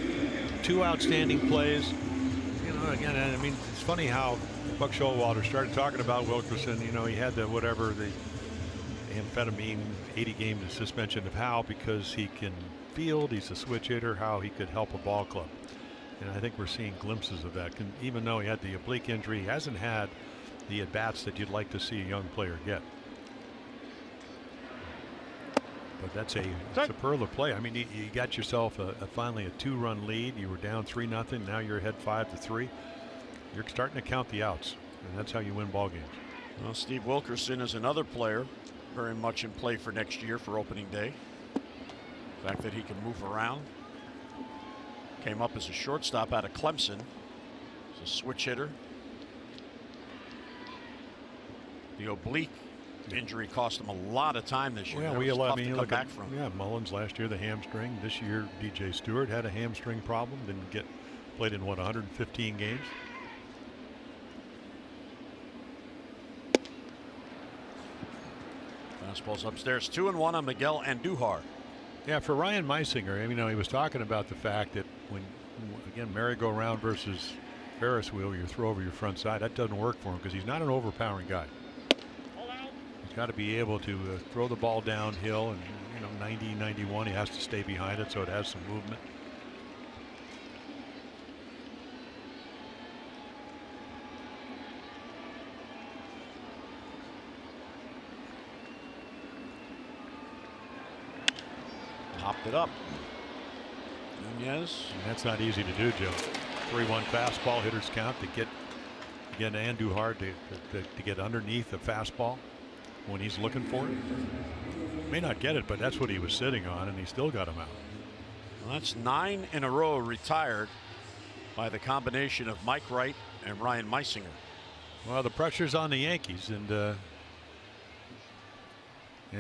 2 outstanding plays. Again, I mean, it's funny how Buck Showalter started talking about Wilkerson. He had the amphetamine 80-game suspension of how because he can field. He's a switch hitter. How he could help a ball club. And I think we're seeing glimpses of that. Even though he had the oblique injury, he hasn't had the at-bats that you'd like to see a young player get. But that's a superlative play. I mean, you got yourself finally a 2-run lead. You were down 3-0. Now you're ahead 5-3. You're starting to count the outs, and that's how you win ball games. Well, Steve Wilkerson is another player very much in play for next year for opening day. The fact that he can move around. Came up as a shortstop out of Clemson. He's a switch hitter. The oblique injury cost him a lot of time this year. Yeah, you look back from. Yeah, Mullins last year, the hamstring. This year, DJ Stewart had a hamstring problem. Didn't played in 115 games. Fastball's upstairs. 2-1 on Miguel Andujar. Yeah, for Ryan Meisinger, he was talking about the fact that when, again, merry-go-round versus Ferris wheel, you throw over your front side, that doesn't work for him because he's not an overpowering guy. He's got to be able to throw the ball downhill, and 90, 91, he has to stay behind it so it has some movement. Popped it up. Nunez. And that's not easy to do, Joe. 3-1 fastball, hitters count to get Andujar to get underneath the fastball when he's looking for it. May not get it, but that's what he was sitting on, and he still got him out. Well, that's 9 in a row retired by the combination of Mike Wright and Ryan Meisinger. Well, the pressure's on the Yankees, and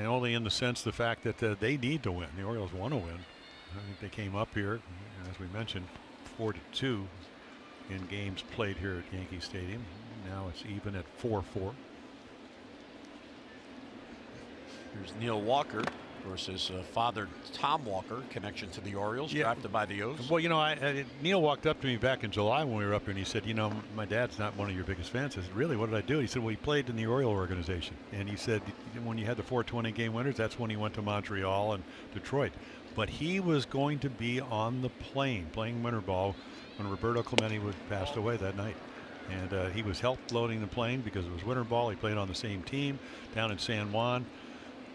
only in the sense the fact that they need to win. The Orioles want to win. I think they came up here, as we mentioned, 4-2 in games played here at Yankee Stadium. Now it's even at 4-4. Here's Neil Walker. Of course, his father, Tom Walker, connection to the Orioles, drafted by the O's. Well, you know, Neil walked up to me back in July when we were up here, and he said, you know, my dad's not one of your biggest fans. I said, really, what did I do? He said, well, he played in the Oriole organization. And he said, when you had the 420 game winners, that's when he went to Montreal and Detroit. But he was going to be on the plane playing winter ball when Roberto Clemente passed away that night. And he was helped loading the plane because it was winter ball. He played on the same team down in San Juan.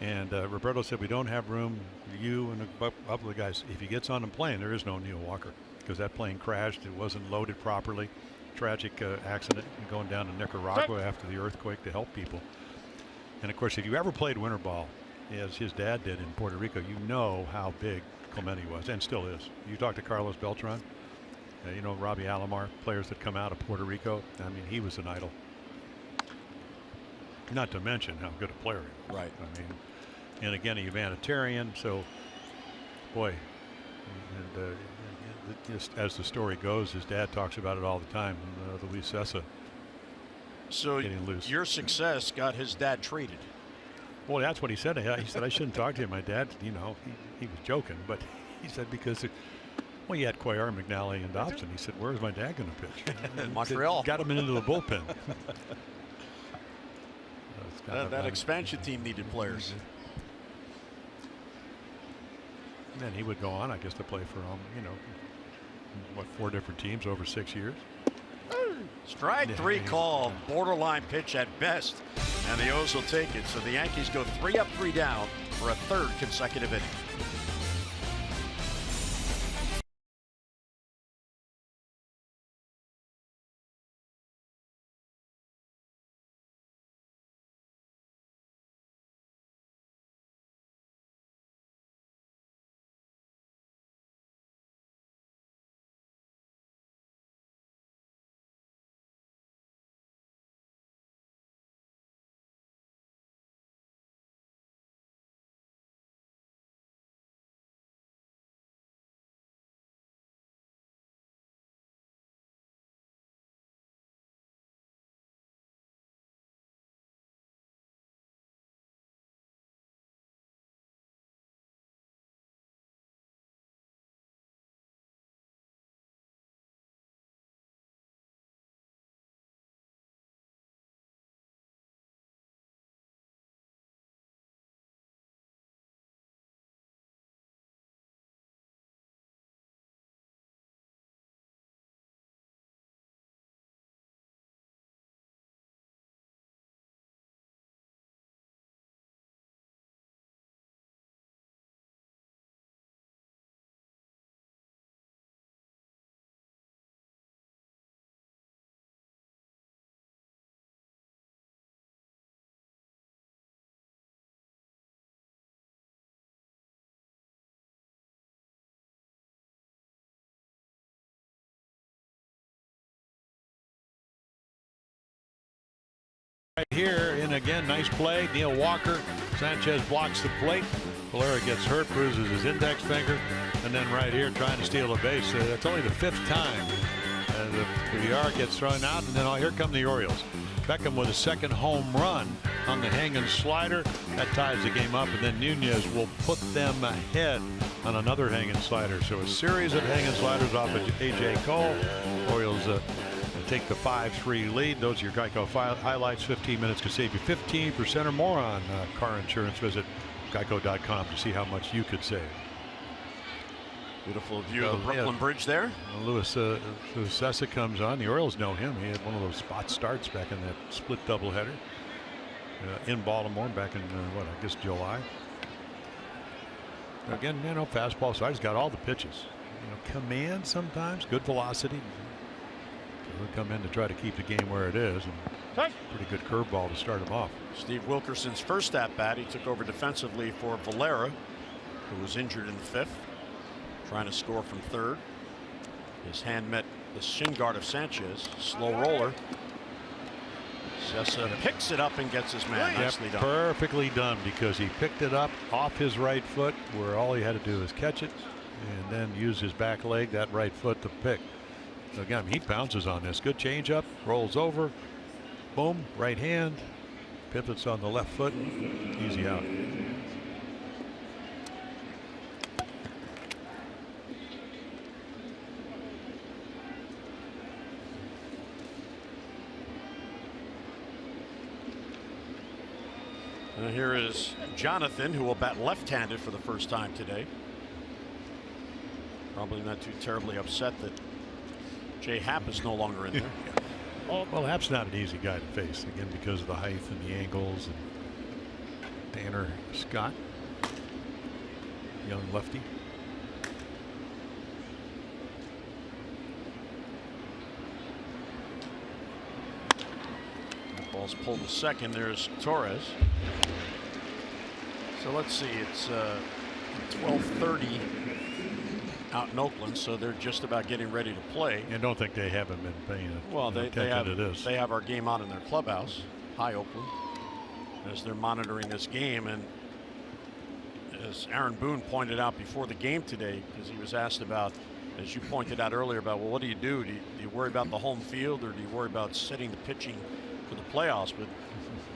And Roberto said, we don't have room, you and a couple of guys. If he gets on the plane, there is no Neil Walker because that plane crashed. It wasn't loaded properly. Tragic accident going down to Nicaragua after the earthquake to help people. And of course, if you ever played winter ball, as his dad did in Puerto Rico, you know how big Clemente was and still is. You talk to Carlos Beltran, you know, Robbie Alomar, players that come out of Puerto Rico. I mean, he was an idol. Not to mention how good a player he was. Right. I mean, and again, a humanitarian. So, boy, and just as the story goes, his dad talks about it all the time. Luis Cessa. So getting loose. Your success got his dad traded. Well, that's what he said. He said I shouldn't talk to him. My dad, you know, he was joking, but he said because. Well, you had Cuellar, McNally, and Dobson. He said, where's my dad going to pitch? In Montreal. Got him into the bullpen. That expansion team needed players. And then he would go on, I guess, to play for, you know, what, 4 different teams over 6 years. Strike 3 call, borderline pitch at best, and the O's will take it. So the Yankees go 3 up, 3 down for a 3rd consecutive inning. Right here, and again, nice play. Neil Walker. Sanchez blocks the plate. Valera gets hurt, bruises his index finger. And then right here, trying to steal a base. That's only the 5th time. The Villar gets thrown out, and then here come the Orioles. Beckham with a 2nd home run on the hanging slider. That ties the game up, and then Nunez will put them ahead on another hanging slider. So a series of hanging sliders off of A.J. Cole. Orioles take the 5-3 lead. Those are your Geico highlights. 15 minutes can save you 15% or more on car insurance. Visit geico.com to see how much you could save. Beautiful view of the Brooklyn Bridge there. Luis Cessa comes on. The Orioles know him. He had one of those spot starts back in that split doubleheader in Baltimore back in what, I guess July. Again, you know, fastball side. He's got all the pitches. You know, command sometimes, good velocity. He'll come in to try to keep the game where it is. And pretty good curveball to start him off. Steve Wilkerson's first at bat, he took over defensively for Valera, who was injured in the 5th, trying to score from 3rd. His hand met the shin guard of Sanchez. Slow roller. Cessa picks it up and gets his man. Nicely done. Perfectly done, because he picked it up off his right foot, where all he had to do was catch it and then use his back leg, that right foot, to pick. Again, he bounces on this. Good changeup, rolls over, Boom, right hand, pivots on the left foot, easy out. Here is Jonathan, who will bat left-handed for the first time today. Probably not too terribly upset that Jay Happ is no longer in there. Well, Happ's not an easy guy to face, again, because of the height and the angles. And Tanner Scott, young lefty. That ball's pulled to second. There's Torres. So let's see, it's 12:30 out in Oakland, so they're just about getting ready to play. And don't think they haven't been paying attention to this. They have our game on in their clubhouse, High Oakland, as they're monitoring this game. And as Aaron Boone pointed out before the game today, because he was asked about, as you pointed out earlier, about, well, what do you do? Do you worry about the home field, or do you worry about setting the pitching for the playoffs? But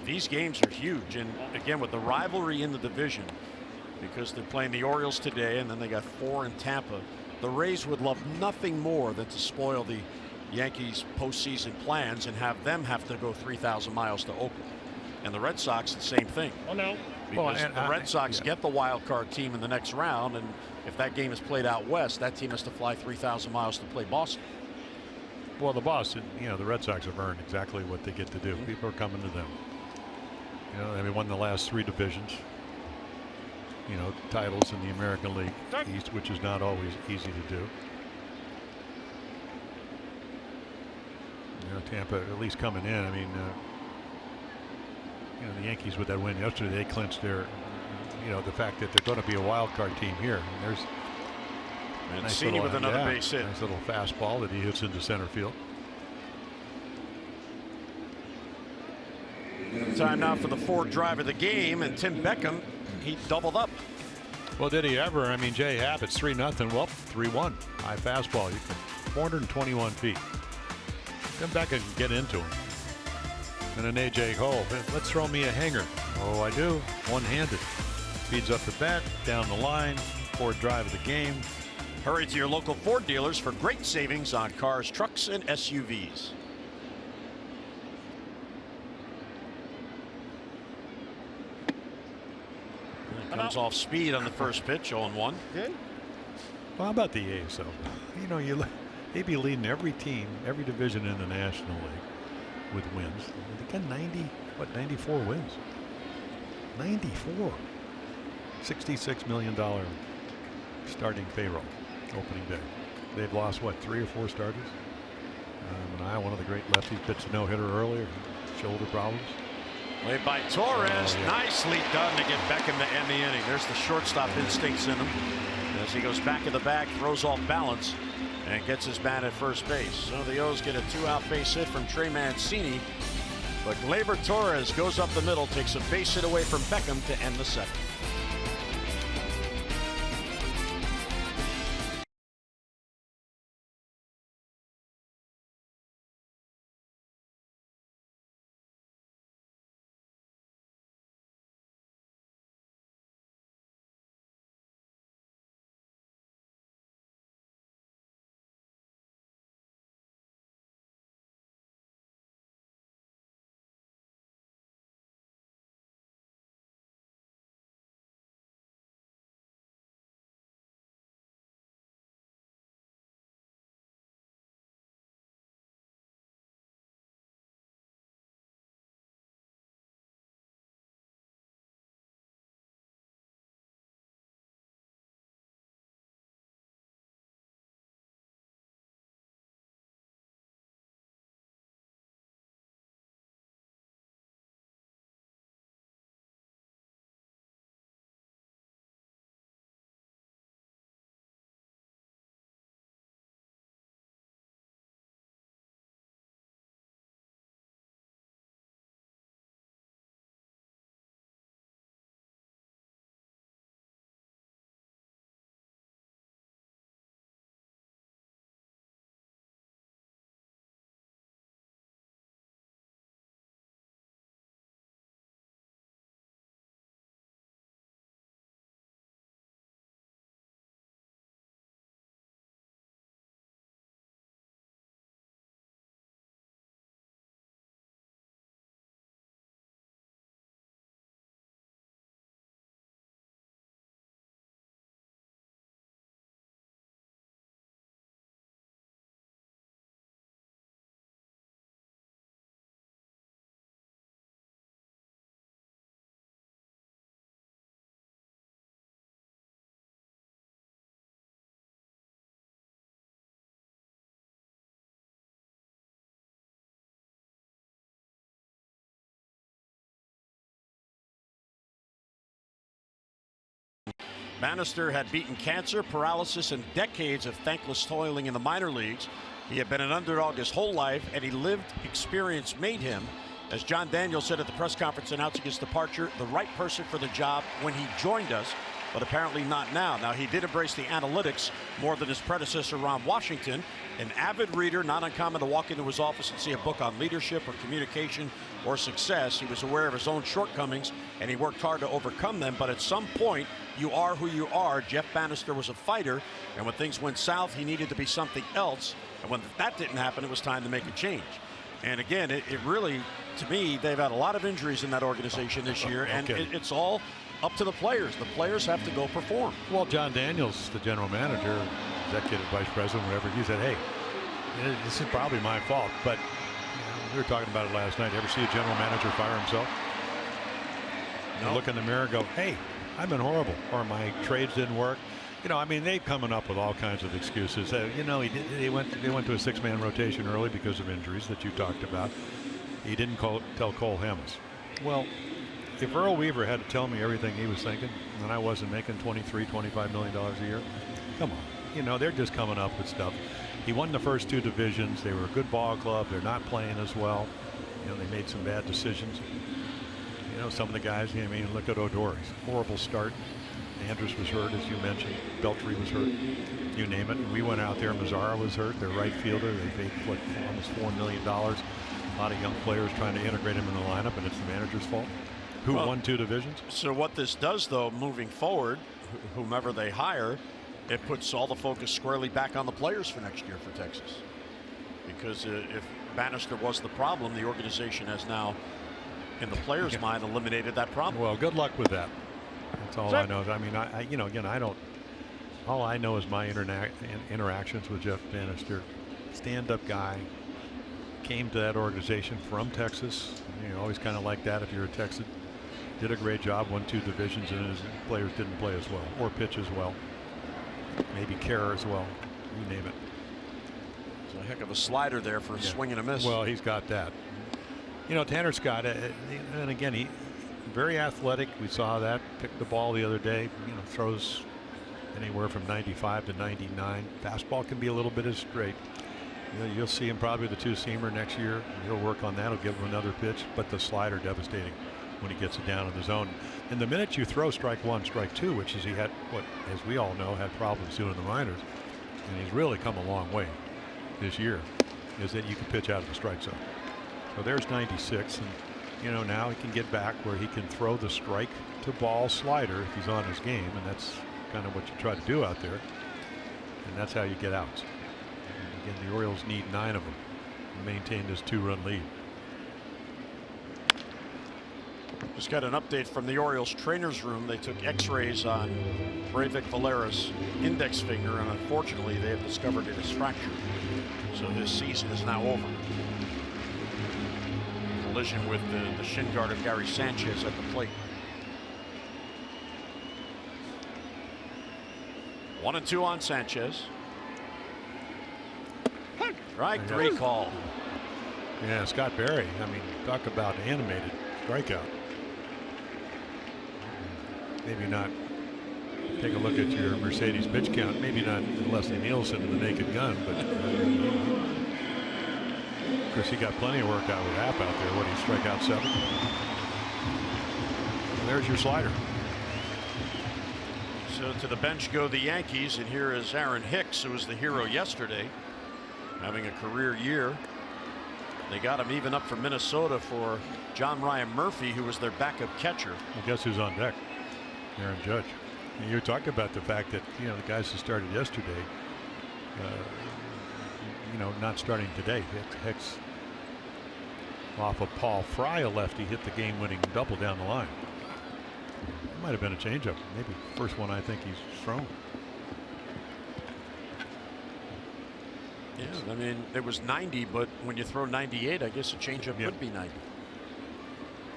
these games are huge, and again, with the rivalry in the division, because they're playing the Orioles today and then they got 4 in Tampa, the Rays would love nothing more than to spoil the Yankees postseason plans and have them have to go 3,000 miles to Oakland. And the Red Sox, the same thing. Oh, no. Because the Red Sox get the wild card team in the next round, and if that game is played out west, that team has to fly 3,000 miles to play Boston. Well, the Boston, the Red Sox have earned exactly what they get to do. People are coming to them. They won the last 3 divisions. Titles in the American League East, which is not always easy to do. Tampa at least coming in. I mean, the Yankees with that win yesterday, they clinched their, the fact that they're going to be a wild card team here. And there's Mancini with another base hit. Nice little fastball that he hits into center field. Time now for the 4th drive of the game, and Tim Beckham, he doubled up. Well, did he ever? I mean, Jay Happ, it's 3-0. Well, 3-1. High fastball. You can 421 feet. Tim Beckham can get into him. And an AJ Hole. Let's throw me a hanger. Oh, I do. One-handed. Speeds up the bat, down the line. 4th drive of the game. Hurry to your local Ford dealers for great savings on cars, trucks, and SUVs. Comes off speed on the first pitch, 0-1. Good. Well, how about the A's, though? They'd be leading every team, every division in the National League with wins. They got 94 wins. 94. $66 million starting payroll opening day. They've lost, 3 or 4 starters? One of the great lefties pitched a no-hitter earlier, shoulder problems. Played by Torres. Nicely done to get Beckham to end the inning. There's the shortstop instincts in him as he goes back in the bag, throws off balance, and gets his man at first base. So the O's get a 2-out base hit from Trey Mancini, but Gleyber Torres goes up the middle, takes a base hit away from Beckham to end the 7th. Bannister had beaten cancer, paralysis, and decades of thankless toiling in the minor leagues. He had been an underdog his whole life, and he lived experience made him, as John Daniels said at the press conference announcing his departure, the right person for the job when he joined us, but apparently not now. Now, he did embrace the analytics more than his predecessor, Ron Washington. An avid reader, not uncommon to walk into his office and see a book on leadership or communication or success. He was aware of his own shortcomings, and he worked hard to overcome them. But at some point, you are who you are. Jeff Bannister was a fighter, and when things went south, he needed to be something else. And when that didn't happen, it was time to make a change. And again, it really, to me, they've had a lot of injuries in that organization this year, and it's all up to the players. The players have to go perform. Well, John Daniels, the general manager, executive vice president, whatever, he said, hey, this is probably my fault, but we were talking about it last night. Ever see a general manager fire himself? No. Look in the mirror and go, hey, I've been horrible, or my trades didn't work. You know, I mean, they've coming up with all kinds of excuses. You know, they went to a 6-man rotation early because of injuries that you talked about. He didn't tell Cole Hamels. Well, if Earl Weaver had to tell me everything he was thinking, and I wasn't making $25 million a year, come on. You know, they're just coming up with stuff. He won the first 2 divisions. They were a good ball club. They're not playing as well. You know, they made some bad decisions. You know, some of the guys, I mean, look at O'Doris. Horrible start. Andrus was hurt, as you mentioned. Beltry was hurt. You name it. And we went out there. Mazzara was hurt. Their right fielder. They paid, what, almost $4 million. A lot of young players trying to integrate him in the lineup, and it's the manager's fault. Who won 2 divisions? So what this does, though, moving forward, whomever they hire, it puts all the focus squarely back on the players for next year for Texas. Because if Bannister was the problem, the organization has now, in the players' mind, eliminated that problem. Well, good luck with that. That's all I know. I mean, you know, again, I don't. All I know is my interactions with Jeff Bannister. Stand-up guy. Came to that organization from Texas. You know, always kind of like that if you're a Texan. Did a great job, won 2 divisions, and his players didn't play as well or pitch as well. Maybe care as well. You name it. It's a heck of a slider there for a swing and a miss. Well, he's got that. You know, Tanner Scott, and again, he very athletic. We saw that. Picked the ball the other day. You know, throws anywhere from 95 to 99. Fastball can be a little bit as straight. You know, you'll see him probably the 2-seamer next year. He'll work on that. He'll give him another pitch, but the slider devastating when he gets it down in the zone. And the minute you throw strike 1, strike 2, which is he had, what, as we all know, had problems doing in the minors, and he's really come a long way this year, is that you can pitch out of the strike zone. So there's 96, and you know, now he can get back where he can throw the strike to ball slider if he's on his game, and that's kind of what you try to do out there, and that's how you get outs. And again, the Orioles need 9 of them to maintain this 2-run lead. Just got an update from the Orioles trainers room. They took x-rays on Breivik Valera's index finger, and unfortunately they have discovered it is fractured. So his season is now over. Collision with the shin guard of Gary Sanchez at the plate. 1-2 on Sanchez. Strike 3 call. Yeah, Scott Berry. I mean, talk about animated strikeout. Maybe not. Take a look at your Mercedes pitch count. Maybe not Leslie Nielsen in the naked gun, but of course he got plenty of work out with Happ out there. What, he struck out 7? And there's your slider. So to the bench go the Yankees, and here is Aaron Hicks, who was the hero yesterday, having a career year. They got him even up from Minnesota for John Ryan Murphy, who was their backup catcher. Well, guess who's on deck? Aaron Judge. And you talked about the fact that, you know, the guys who started yesterday, you know, not starting today. Hicks off of Paul Fry, a lefty, hit the game-winning double down the line. It might have been a changeup. Maybe first one I think he's thrown. Yeah, I mean, it was 90, but when you throw 98, I guess a changeup could be 90.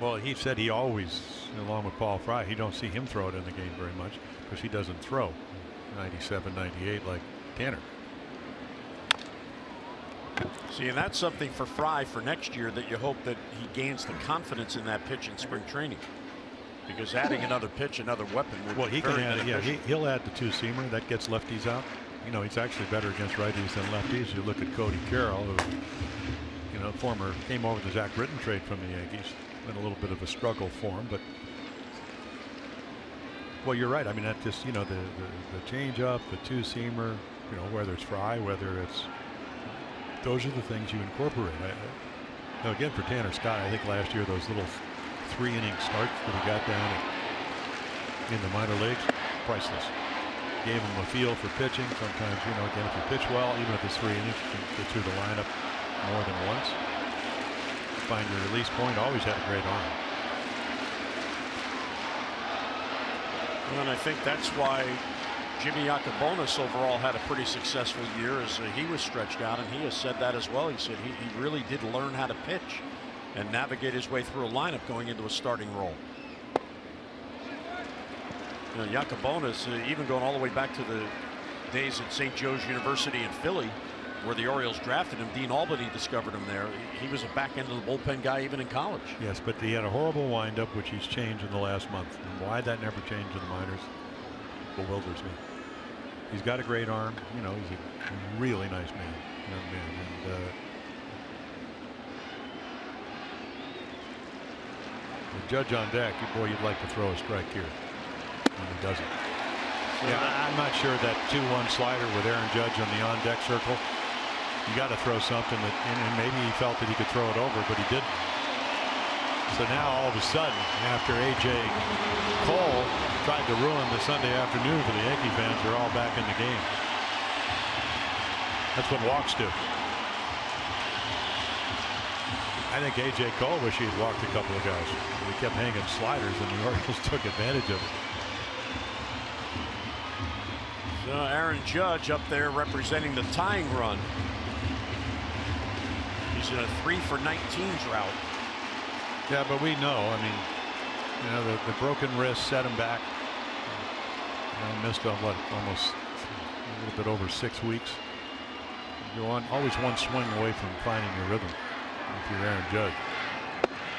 Well, he said he always, along with Paul Fry, he don't see him throw it in the game very much because he doesn't throw 97, 98 like Tanner. See, and that's something for Fry for next year, that you hope that he gains the confidence in that pitch in spring training. Because adding another pitch, another weapon would Well, be he can very add. Yeah, beneficial. he'll add the two-seamer that gets lefties out. You know, he's actually better against righties than lefties. You look at Cody Carroll, who, you know, came over the Zach Britton trade from the Yankees. Been a little bit of a struggle for him, but well, you're right. I mean, that just, you know, the change-up, the two-seamer, you know, whether it's fry, whether it's, those are the things you incorporate. Now again, for Tanner Scott, I think last year those little 3-inning starts that he got down in the minor leagues, priceless. Gave him a feel for pitching. Sometimes, you know, again, if you pitch well, even if it's 3 innings, you can get through the lineup more than once. Find your release point. Always had a great arm. And I think that's why Jimmy Yacobonis overall had a pretty successful year, as he was stretched out, and he has said that as well. He said he really did learn how to pitch and navigate his way through a lineup going into a starting role. You know, Yacobonis, even going all the way back to the days at St. Joe's University in Philly, where the Orioles drafted him. Dean Albany discovered him there. He was a back end of the bullpen guy even in college. Yes, but he had a horrible windup, which he's changed in the last month. And why that never changed in the minors bewilders me. He's got a great arm. You know, he's a really nice man, young man. And the Judge on deck, boy, you'd like to throw a strike here. And he doesn't. Yeah, I'm not sure that 2-1 slider with Aaron Judge on the on-deck circle. You got to throw something that, and maybe he felt that he could throw it over, but he didn't. So now all of a sudden, after A.J. Cole tried to ruin the Sunday afternoon for the Yankee fans, they're all back in the game. That's what walks do. I think A.J. Cole wish he had walked a couple of guys. He kept hanging sliders, and the Orioles took advantage of it. So Aaron Judge up there representing the tying run. He's in a 3-for-19 drought. Yeah, but we know. I mean, you know, the broken wrist set him back. You know, missed on what, almost a little bit over 6 weeks. You're always one swing away from finding your rhythm if you're Aaron Judge.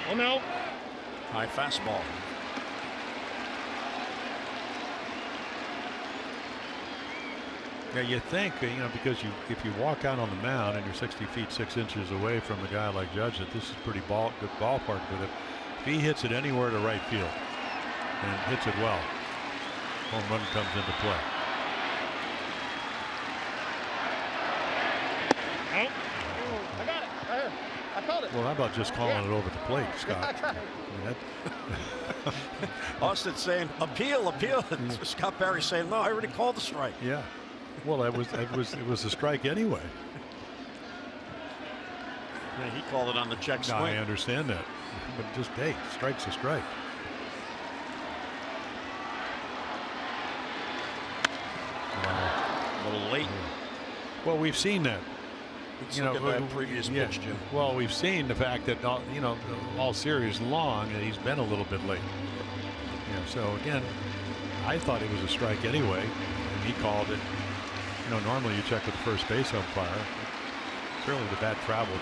Oh no! High fastball. Yeah, you think, you know, because if you walk out on the mound and you're 60 feet 6 inches away from a guy like Judge, that this is pretty good ballpark with it. If he hits it anywhere to right field and hits it well, home run comes into play. I got it. Right here. I called it. Well, how about just calling it over the plate, Scott? I tried. I mean, Austin saying appeal, appeal. Scott Barry saying no, I already called the strike. yeah. Well, it was a strike anyway. Yeah, he called it on the check swing. No, I understand that, but just hey, strike's a strike. A little late. Well, we've seen that. Let's look at that previous pitch, Jim. Well, we've seen the fact that all series long he's been a little bit late. Yeah. So again, I thought it was a strike anyway, and he called it. You know, normally you check with the first base umpire. Certainly the bat traveled.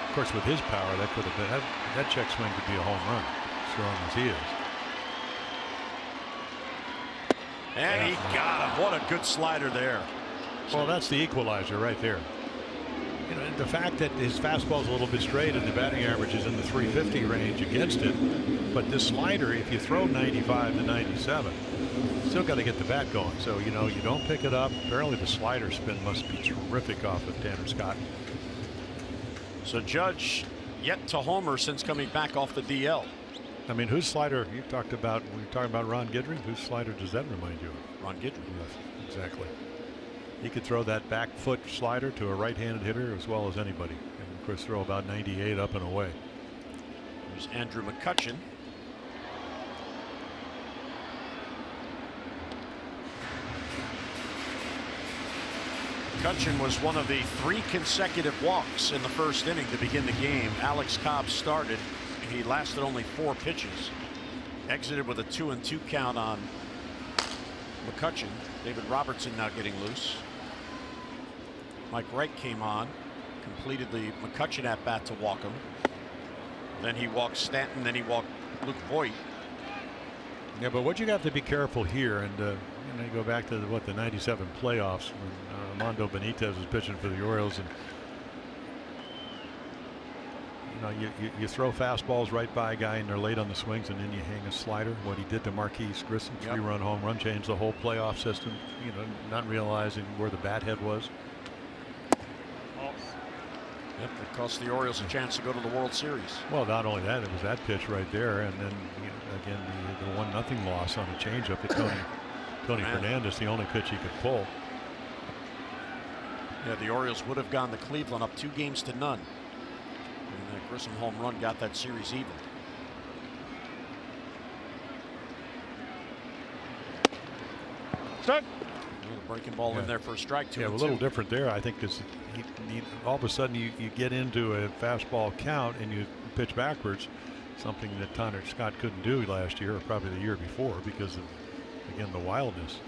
Of course, with his power, that could have been that check swing could be a home run, strong as he is. And he got him. What a good slider there. Well, that's the equalizer right there. You know, the fact that his fastball's a little bit straight and the batting average is in the 350 range against it, but this slider, if you throw 95 to 97, still got to get the bat going. So, you know, you don't pick it up. Apparently the slider spin must be terrific off of Tanner Scott. So Judge yet to homer since coming back off the DL. I mean, whose slider you talked about when you're talking about Ron Guidry? Whose slider does that remind you of? Ron Guidry. Yes, exactly. He could throw that back foot slider to a right-handed hitter as well as anybody, and of course throw about 98 up and away. There's Andrew McCutchen. McCutchen was one of the 3 consecutive walks in the first inning to begin the game. Alex Cobb started. He lasted only 4 pitches. Exited with a 2-2 count on McCutchen. David Robertson now getting loose. Mike Wright came on, completed the McCutchen at bat to walk him. Then he walked Stanton, then he walked Luke Voigt. Yeah, but what you got to be careful here, and you go back to the '97 playoffs when Armando Benitez was pitching for the Orioles, and you throw fastballs right by a guy and they're late on the swings, and then you hang a slider. What he did to Marquise Grissom, 3-run home run, changed the whole playoff system. Not realizing where the bat head was. Yep, it cost the Orioles a chance to go to the World Series. Well, not only that, it was that pitch right there, and then again the 1-0 loss on a changeup at Tony Fernandez, the only pitch he could pull. Yeah, the Orioles would have gone to Cleveland up 2-0. And that Grissom home run got that series even. Strike. The breaking ball in there for a strike. 2-2. Yeah, a little different there, I think, because all of a sudden you get into a fastball count and you pitch backwards, something that Tanner Scott couldn't do last year or probably the year before because of, again, the wildness.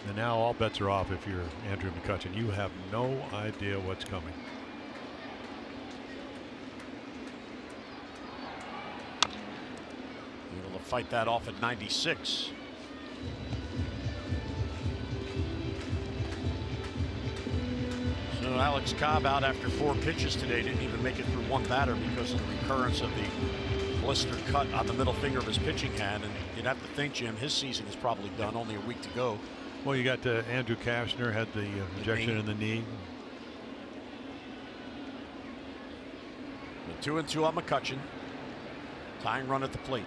And now all bets are off if you're Andrew McCutchen. You have no idea what's coming. Able to fight that off at 96. So Alex Cobb out after 4 pitches today. Didn't even make it through 1 batter because of the recurrence of the blister cut on the middle finger of his pitching hand. And you'd have to think, Jim, his season is probably done. Only a week to go. Well, you got Andrew Kastner had the injection in the knee. The 2-2 on McCutchen. Tying run at the plate.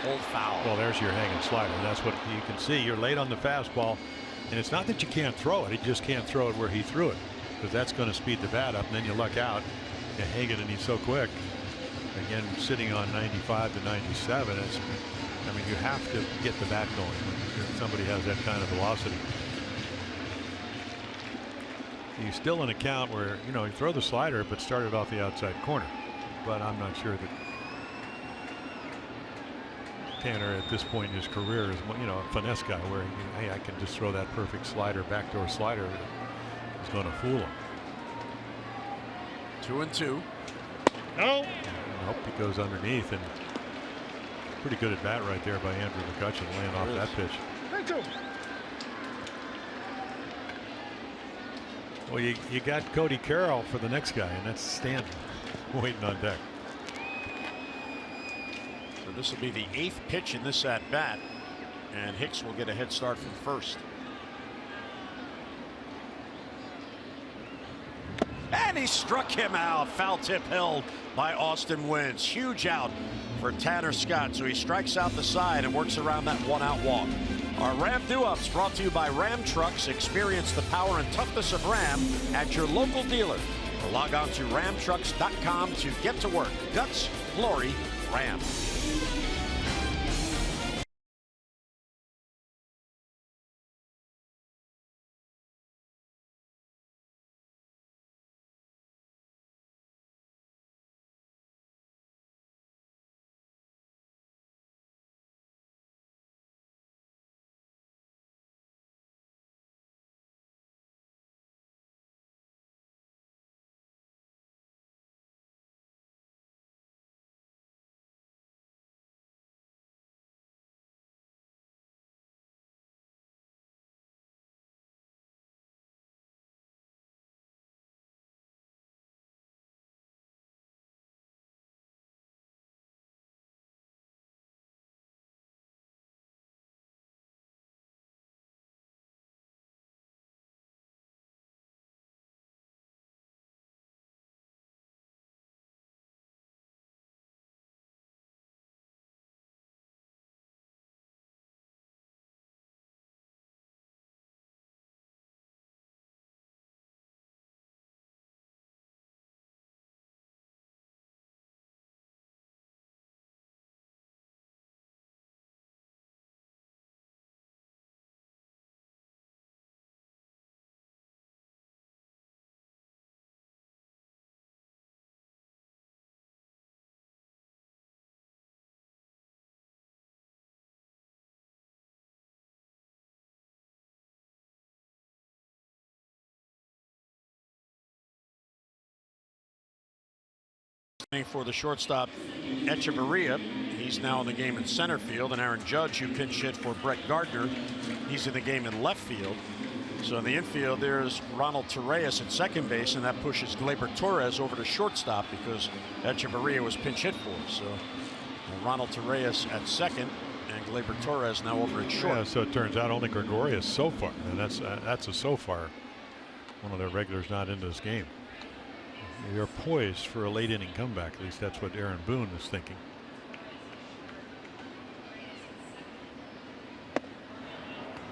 Pulled foul. Well, there's your hanging slider. That's what you can see. You're late on the fastball, and it's not that you can't throw it. He just can't throw it where he threw it, because that's going to speed the bat up, and then you luck out. You hang it, and he's so quick. Again, sitting on 95 to 97. I mean, you have to get the bat going when somebody has that kind of velocity. He's still in a count where, you throw the slider, but started off the outside corner. But I'm not sure that Tanner at this point in his career is, a finesse guy where, hey, I can just throw that perfect slider, backdoor slider. Is going to fool him. 2-2. No. Nope, he goes underneath, and pretty good at bat right there by Andrew McCutchen, laying off that pitch. 3-2. Well, you got Cody Carroll for the next guy, and that's Stanton waiting on deck. So this will be the 8th pitch in this at bat, and Hicks will get a head start from first. And he struck him out. Foul tip held by Austin Wynns. Huge out for Tanner Scott. So he strikes out the side and works around that 1-out walk. Our Ram Do-Ups brought to you by Ram Trucks. Experience the power and toughness of Ram at your local dealer. Or log on to ramtrucks.com to get to work. Guts, glory, Ram. For the shortstop, Echeverria, he's now in the game in center field, and Aaron Judge, who pinch hit for Brett Gardner, he's in the game in left field. So in the infield, there's Ronald Torreyes at second base, and that pushes Gleyber Torres over to shortstop because Echeverria was pinch hit for. So Ronald Torreyes at second, and Gleyber Torres now over at short. Yeah, so it turns out only Gregorius so far, and that's a so far. One of their regulars not into this game. They're poised for a late inning comeback. At least that's what Aaron Boone is thinking.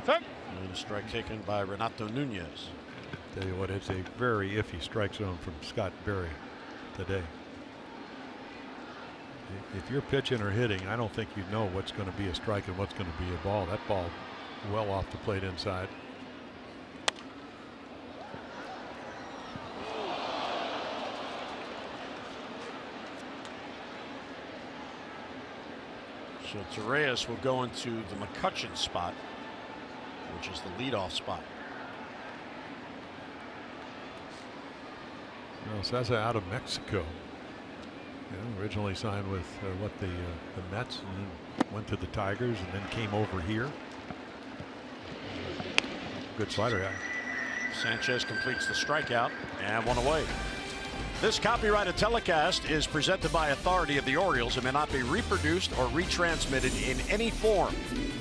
And a strike taken by Renato Nunez. Tell you what, it's a very iffy strike zone from Scott Berry today. If you're pitching or hitting, I don't think you know what's going to be a strike and what's going to be a ball. That ball well off the plate inside. So Torreyes will go into the McCutchen spot, which is the leadoff spot. Well, Sessa out of Mexico. Originally signed with the Mets, and then went to the Tigers, and then came over here. Good slider guy. Sanchez completes the strikeout and one away. This copyrighted telecast is presented by authority of the Orioles and may not be reproduced or retransmitted in any form.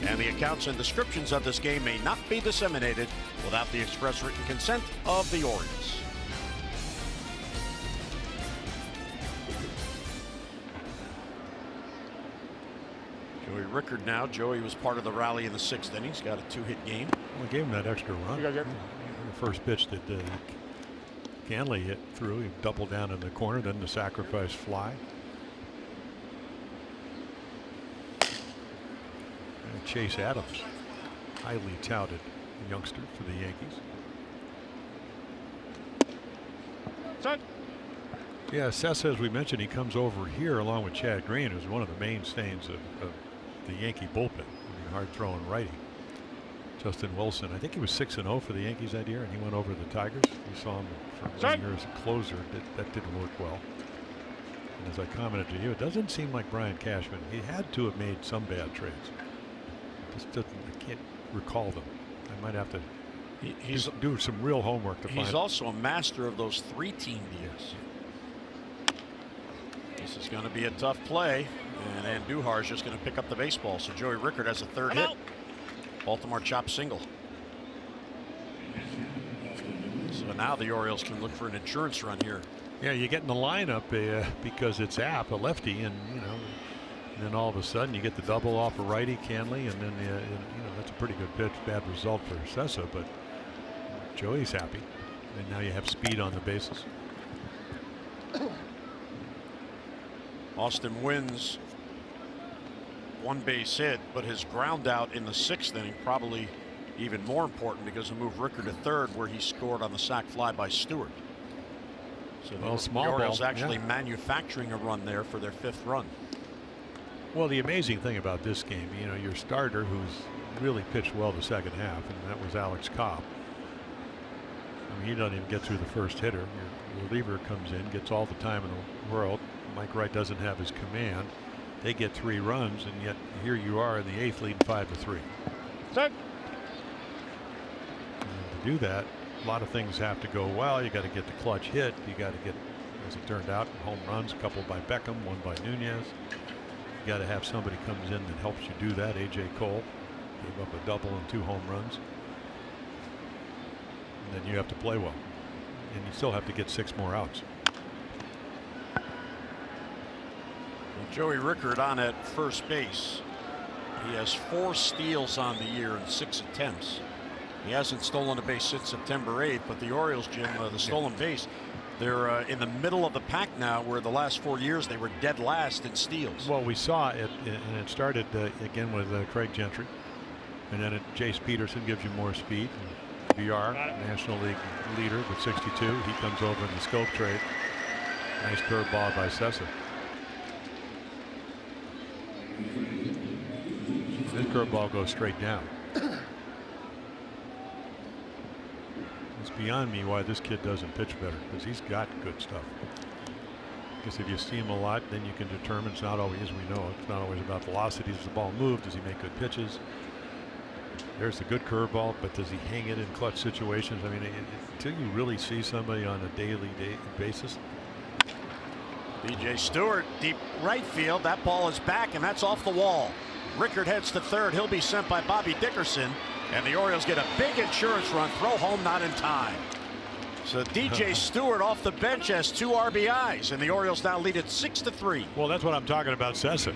And the accounts and descriptions of this game may not be disseminated without the express written consent of the Orioles. Joey Rickard now. Joey was part of the rally in the 6th inning. He's got a 2-hit game. Well, gave him that extra run. The first pitch that Canley hit through, he doubled down in the corner, then the sacrifice fly. And Chase Adams, highly touted youngster for the Yankees. Son. Yeah, Sessa, as we mentioned, he comes over here along with Chad Green, who's one of the mainstays of the Yankee bullpen. I mean, hard throwing righty. Justin Wilson, I think he was 6-0 for the Yankees that year, and he went over to the Tigers. You saw him for 1 year as a closer. That didn't work well. And as I commented to you, it doesn't seem like Brian Cashman. He had to have made some bad trades. I can't recall them. I might have to do some real homework to find. He's also a master of those 3-team deals. This is going to be a tough play, and Andujar is just going to pick up the baseball. So Joey Rickard has a third hit. Baltimore chop single. So now the Orioles can look for an insurance run here. Yeah, you get in the lineup because it's App, a lefty, and and then all of a sudden you get the double off a righty, Canley, and then that's a pretty good pitch. Bad result for Sessa, but Joey's happy, and now you have speed on the bases. Austin wins 1 base hit, but his ground out in the 6th inning probably even more important because he moved Rickard to third, where he scored on the sac fly by Stewart. So the Orioles actually manufacturing a run there for their 5th run. Well, the amazing thing about this game, your starter, who's really pitched well the second half, and that was Alex Cobb. I mean, he doesn't even get through the first hitter. Your reliever comes in, gets all the time in the world. Mike Wright doesn't have his command. They get 3 runs, and yet here you are in the 8th, leading 5-3. Set. To do that, a lot of things have to go well. You got to get the clutch hit. You got to get, as it turned out, home runs, a couple by Beckham, 1 by Nunez. You got to have somebody comes in that helps you do that. A.J. Cole gave up a double and 2 home runs. And then you have to play well, and you still have to get 6 more outs. Joey Rickard on at first base. He has 4 steals on the year in 6 attempts. He hasn't stolen a base since September 8th, but the Orioles, Jim, the stolen base, they're in the middle of the pack now, where the last 4 years they were dead last in steals. Well, we saw it, and it started again with Craig Gentry, and then Jace Peterson gives you more speed. VR, National League leader with 62. He comes over in the Scope trade. Nice curveball by Sessa. This curveball goes straight down. It's beyond me why this kid doesn't pitch better, because he's got good stuff. Because if you see him a lot, then you can determine it's not always, as we know, it's not always about velocity. Does the ball move? Does he make good pitches? There's the good curveball, but does he hang it in clutch situations? I mean, until you really see somebody on a daily basis. DJ Stewart, deep right field. That ball is back, and that's off the wall. Rickard heads to third. He'll be sent by Bobby Dickerson, and the Orioles get a big insurance run. Throw home, not in time. So DJ Stewart off the bench has 2 RBIs, and the Orioles now lead it 6-3. Well, that's what I'm talking about, Sessa.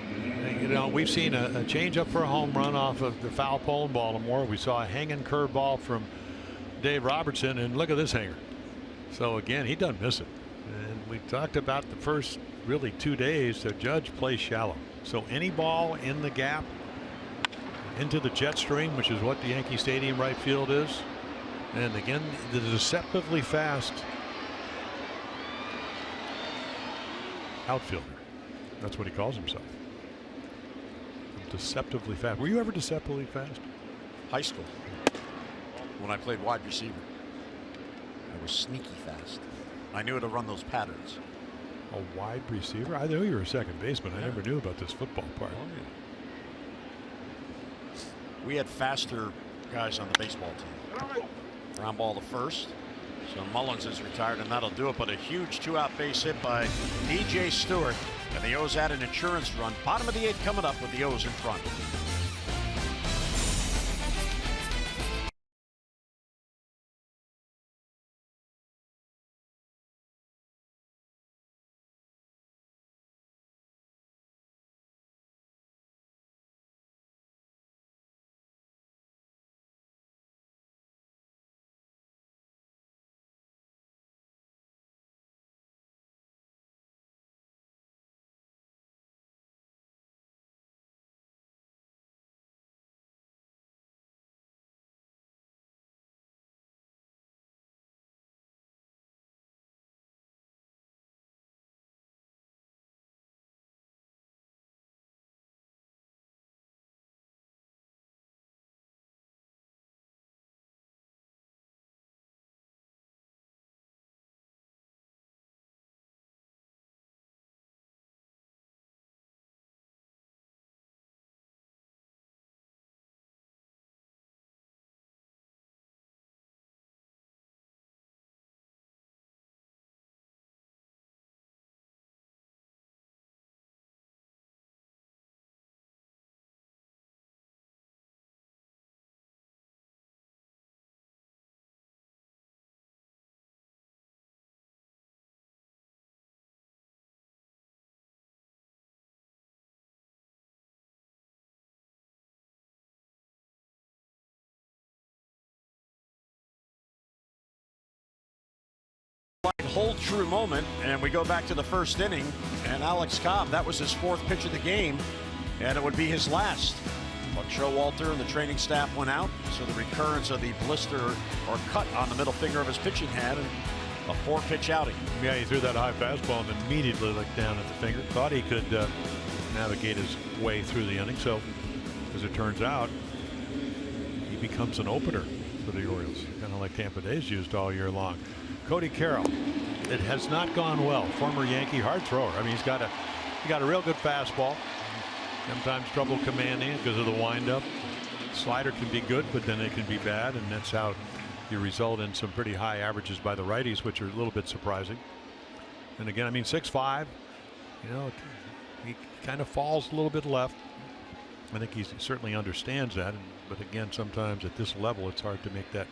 You know, we've seen a changeup for a home run off of the foul pole in Baltimore. We saw a hanging curveball from Dave Robertson, and look at this hanger. So again, he doesn't miss it. And we talked about the first really 2 days. The Judge plays shallow, so any ball in the gap into the jet stream, which is what the Yankee Stadium right field is. And again, the deceptively fast outfielder. That's what he calls himself. Deceptively fast. Were you ever deceptively fast? High school. When I played wide receiver, I was sneaky fast. I knew how to run those patterns. A wide receiver? I knew you were a second baseman. I never knew about this football part. Oh, yeah. We had faster guys on the baseball team. Ground ball to first. So Mullins is retired, and that'll do it. But a huge 2-out base hit by DJ Stewart. And the O's add an insurance run. Bottom of the 8th coming up with the O's in front. Hold true moment, and we go back to the first inning, and Alex Cobb, that was his 4th pitch of the game, and it would be his last. But Showalter and the training staff went out, so the recurrence of the blister or cut on the middle finger of his pitching hand, and a 4-pitch outing. Yeah, he threw that high fastball and immediately looked down at the finger. Thought he could navigate his way through the inning. So, as it turns out, he becomes an opener for the Orioles, kind of like Tampa Bay's used all year long. Cody Carroll, it has not gone well. Former Yankee hard thrower. I mean, he got a real good fastball. Sometimes trouble commanding it because of the windup. Slider can be good, but then it can be bad, and that's how you result in some pretty high averages by the righties, which are a little bit surprising. And again, I mean, 6'5", you know, he kind of falls a little bit left. I think he certainly understands that, but again, sometimes at this level, it's hard to make that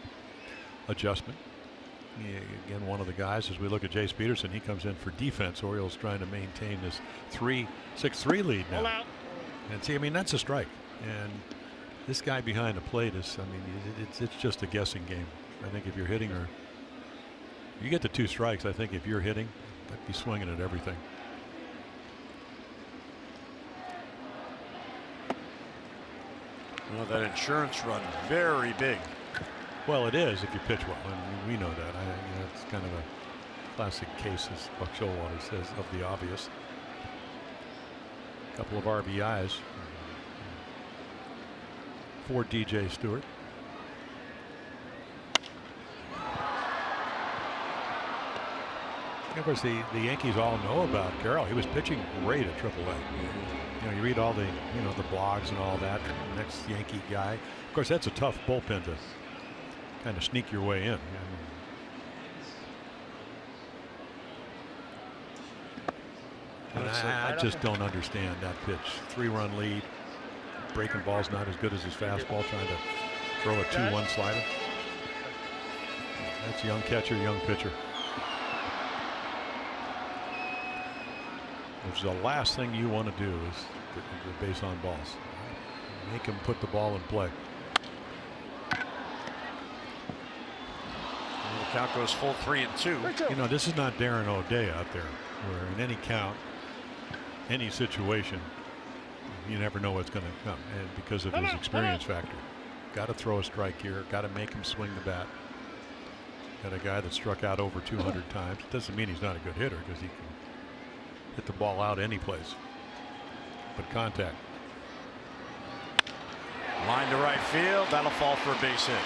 adjustment. Again, one of the guys, as we look at Jace Peterson, he comes in for defense. Orioles trying to maintain this 6-3 lead now. And see, I mean, that's a strike. And this guy behind the plate is, I mean, it's just a guessing game. I think if you're hitting, or you get the 2 strikes, I think if you're hitting, I'd be swinging at everything. Well, that insurance run, very big. Well, it is if you pitch well. I mean, we know that. You know, it's kind of a classic case, as Buck Showalter says, of the obvious. A couple of RBIs for DJ Stewart. Of course, the Yankees all know about Carroll. He was pitching great at AAA. You know, you read all the the blogs and all that. Next Yankee guy. Of course, that's a tough bullpen to kind of sneak your way in. And I just don't understand that pitch. 3-run lead. Breaking ball's not as good as his fastball. Trying to throw a 2-1 slider. That's young catcher, young pitcher. Which is the last thing you want to do is the base on balls. Make him put the ball in play. And the count goes full 3-2. You know, this is not Darren O'Day out there, where in any count, any situation, you never know what's going to come, and because of his experience factor. Got to throw a strike here. Got to make him swing the bat. Got a guy that struck out over 200 times. Doesn't mean he's not a good hitter, because he can hit the ball out any place. But contact. Line to right field. That'll fall for a base hit.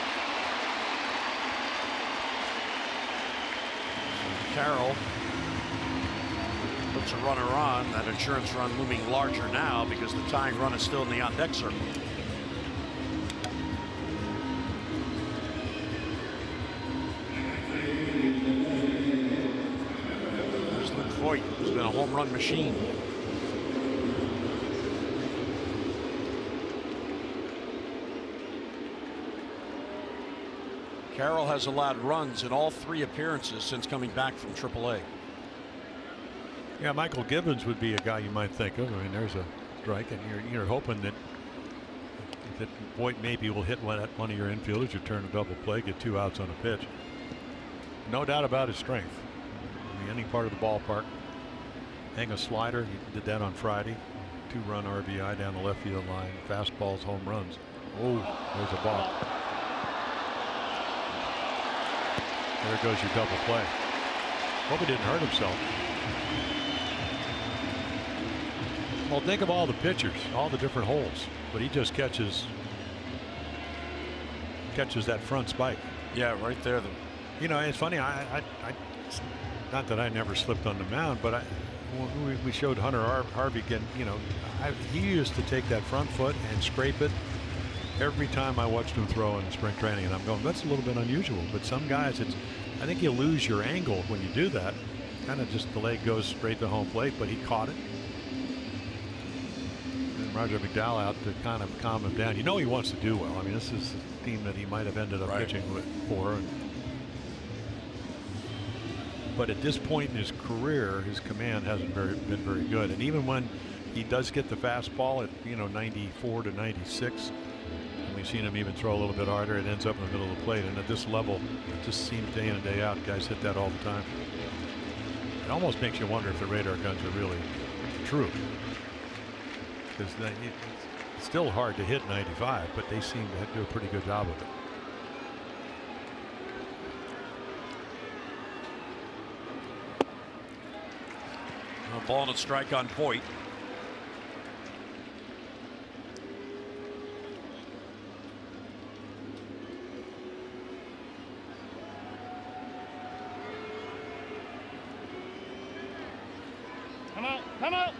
Carroll puts a runner on. That insurance run looming larger now because the tying run is still in the on-deck circle. There's Luke Voigt, who's been a home run machine. Carroll has allowed runs in all 3 appearances since coming back from AAA. Yeah, Michael Gibbons would be a guy you might think of. I mean, there's a strike, and you're hoping that Voigt maybe will hit one of your infielders. You turn a double play, get 2 outs on a pitch. No doubt about his strength. I mean, any part of the ballpark. Hang a slider. He did that on Friday. 2-run RBI down the left field line. Fastballs, home runs. Oh, there's a ball. There goes your double play. Hope he didn't hurt himself. Well, think of all the pitchers, all the different holes, but he just catches that front spike. Yeah, right there. You know, it's funny. I not that I never slipped on the mound, but we showed Hunter Harvey again. You know, he used to take that front foot and scrape it every time I watched him throw in spring training, and I'm going, that's a little bit unusual. But some guys, I think you lose your angle when you do that. Kind of just the leg goes straight to home plate, but he caught it. And Roger McDowell out to kind of calm him down. You know he wants to do well. I mean, this is a team that he might have ended up pitching for. But at this point in his career, his command hasn't been very good. And even when he does get the fastball at 94 to 96. We've seen him even throw a little bit harder. It ends up in the middle of the plate, and at this level, it just seems day in and day out, guys hit that all the time. It almost makes you wonder if the radar guns are really true, because it's still hard to hit 95, but they seem to do a pretty good job of it. A ball and a strike on Voigt. Come out.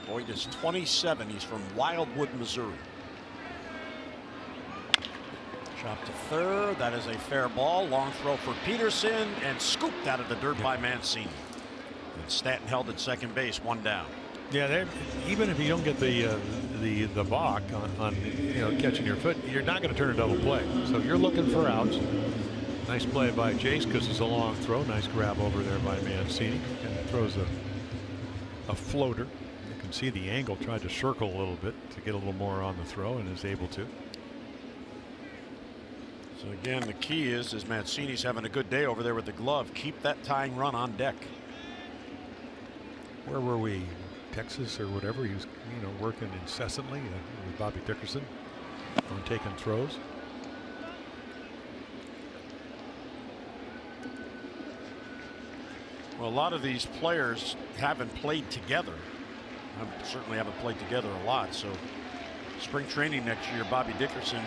Voigt is 27. He's from Wildwood, Missouri. Chop to third. That is a fair ball. Long throw for Peterson, and scooped out of the dirt by Mancini. And Stanton held at second base, 1 down. Yeah, even if you don't get the balk on catching your foot, you're not going to turn a double play. So you're looking for outs. Nice play by Jace because it's a long throw. Nice grab over there by Mancini, and throws a floater. You can see the angle. Tried to circle a little bit to get a little more on the throw, and is able to. So again, the key is Mancini's having a good day over there with the glove. Keep that tying run on deck. Where were we? Texas or whatever. He was working incessantly with Bobby Dickerson on taking throws. Well, a lot of these players haven't played together. I certainly haven't played together a lot, so spring training next year, Bobby Dickerson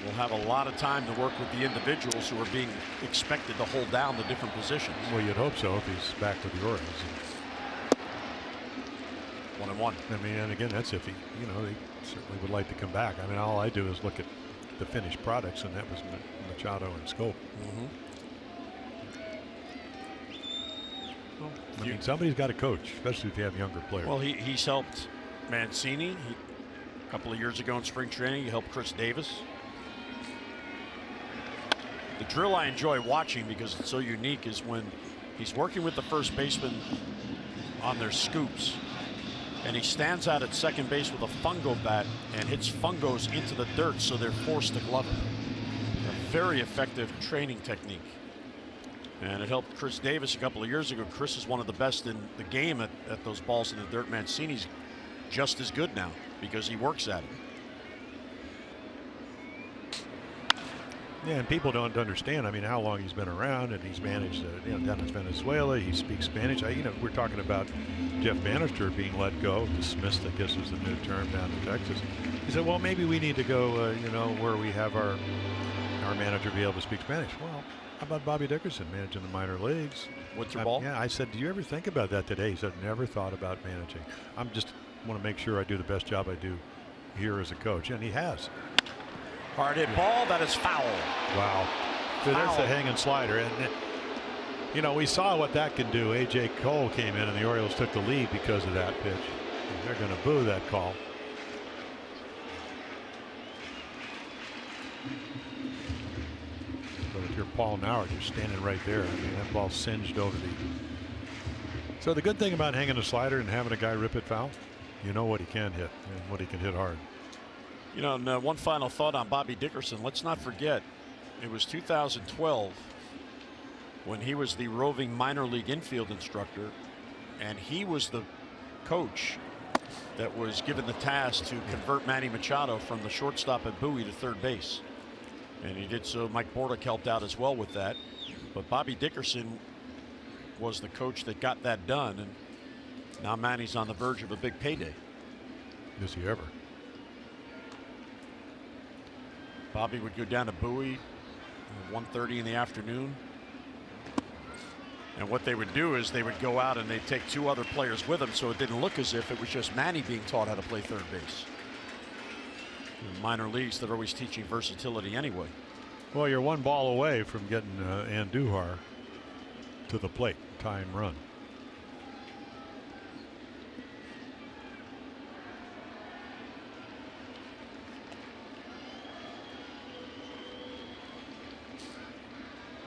will have a lot of time to work with the individuals who are being expected to hold down the different positions. Well, you'd hope so if he's back with the Orioles. 1-1. I mean, and again, that's if he, you know, they certainly would like to come back. I mean, all I do is look at the finished products, and that was Machado and Scope. Well, I mean, somebody's got to coach, especially if you have younger players. Well, he's helped Mancini a couple of years ago in spring training. He helped Chris Davis. The drill I enjoy watching because it's so unique is when he's working with the first baseman on their scoops, and he stands out at second base with a fungo bat and hits fungos into the dirt, so they're forced to glove it. A very effective training technique. And it helped Chris Davis a couple of years ago. Chris is one of the best in the game at those balls in the dirt. Mancini's just as good now because he works at it. Yeah, and people don't understand. I mean, how long he's been around, and he's managed, down in Venezuela. He speaks Spanish. We're talking about Jeff Bannister being let go, dismissed, I guess was the new term, down in Texas. He said, well, maybe we need to go, where we have our manager be able to speak Spanish. Well, how about Bobby Dickerson managing the minor leagues? What's your ball? Yeah, I said, do you ever think about that today? He said, never thought about managing. I'm just want to make sure I do the best job I do here as a coach, and he has. Hard hit ball, that is foul. Wow. So there's the hanging slider. And, we saw what that can do. A.J. Cole came in, and the Orioles took the lead because of that pitch. And they're going to boo that call. But if you're Paul Nauert, you're standing right there. I mean, that ball singed over the. So the good thing about hanging a slider and having a guy rip it foul, you know what he can hit and what he can hit hard. And one final thought on Bobby Dickerson. Let's not forget, it was 2012 when he was the roving minor league infield instructor, and he was the coach that was given the task to convert Manny Machado from the shortstop at Bowie to third base. And he did so. Mike Bordick helped out as well with that. But Bobby Dickerson was the coach that got that done, and now Manny's on the verge of a big payday. Is he ever? Bobby would go down to Bowie at 1:30 in the afternoon. And what they would do is they would go out and they'd take two other players with them, so it didn't look as if it was just Manny being taught how to play third base. In minor leagues, they're always teaching versatility anyway. Well, you're one ball away from getting Andujar to the plate. Time run.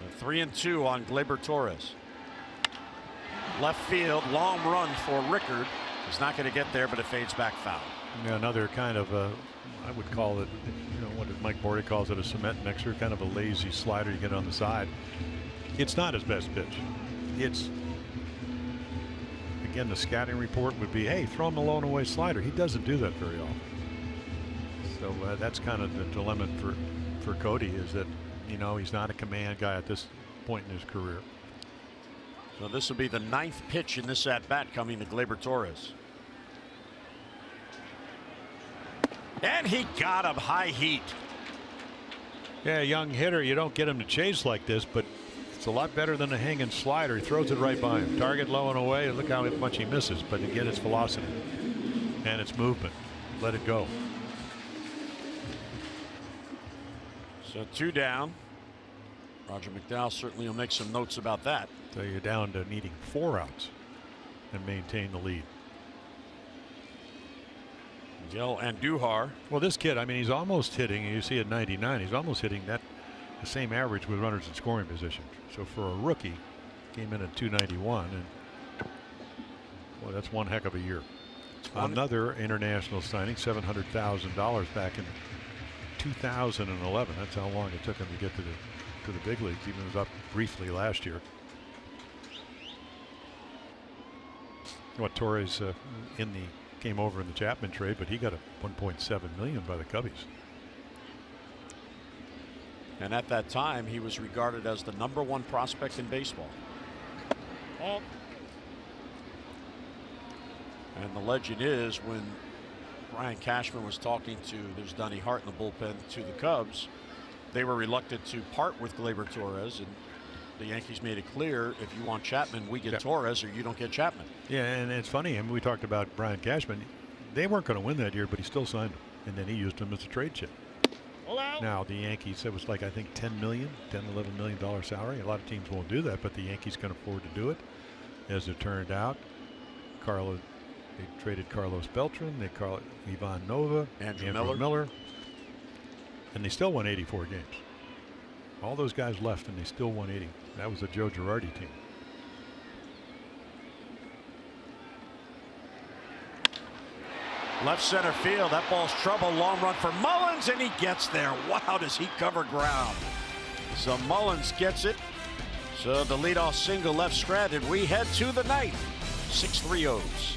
And 3-2 on Gleyber Torres. Left field, long run for Rickard. He's not going to get there, but it fades back foul. Yeah, another kind of I would call it, what Mike Bordick calls it, a cement mixer, kind of a lazy slider you get on the side. It's not his best pitch. It's, again, the scouting report would be, hey, throw him the lone away slider. He doesn't do that very often. So that's kind of the dilemma for Cody, is that, he's not a command guy at this point in his career. So this will be the 9th pitch in this at bat coming to Gleyber Torres. And he got him high heat. Yeah, young hitter, you don't get him to chase like this, but it's a lot better than a hanging slider. He throws it right by him. Target low and away, and look how much he misses. But again, it's velocity and it's movement. Let it go. So 2 down. Roger McDowell certainly will make some notes about that. So you're down to needing 4 outs and maintain the lead. Miguel Andujar. Well, this kid, I mean, he's almost hitting, you see at 99, he's almost hitting the same average with runners in scoring position. So for a rookie, came in at 291, and well, that's one heck of a year. Another international signing, $700,000 back in 2011. That's how long it took him to get to the big leagues. He was up briefly last year. What Torres came over in the Chapman trade, but he got a $1.7 million by the Cubbies. And at that time, he was regarded as the #1 prospect in baseball. And the legend is, when Brian Cashman was talking to, there's Donnie Hart in the bullpen, to the Cubs. They were reluctant to part with Gleyber Torres, and the Yankees made it clear, if you want Chapman, we get Torres, or you don't get Chapman. Yeah, and it's funny. I mean, we talked about Brian Cashman. They weren't going to win that year, but he still signed him, and then he used him as a trade chip. Now the Yankees, it was like, I think $10 $11 million salary. A lot of teams won't do that, but the Yankees can afford to do it. As it turned out, they traded Carlos Beltran, they call it Ivan Nova, Andrew Miller, and they still won 84 games. All those guys left, and they still won 80. That was the Joe Girardi team. Left center field. That ball's trouble. Long run for Mullins, and he gets there. Wow, does he cover ground. So Mullins gets it. So the leadoff single left stranded. We head to the ninth. 6-3 O's.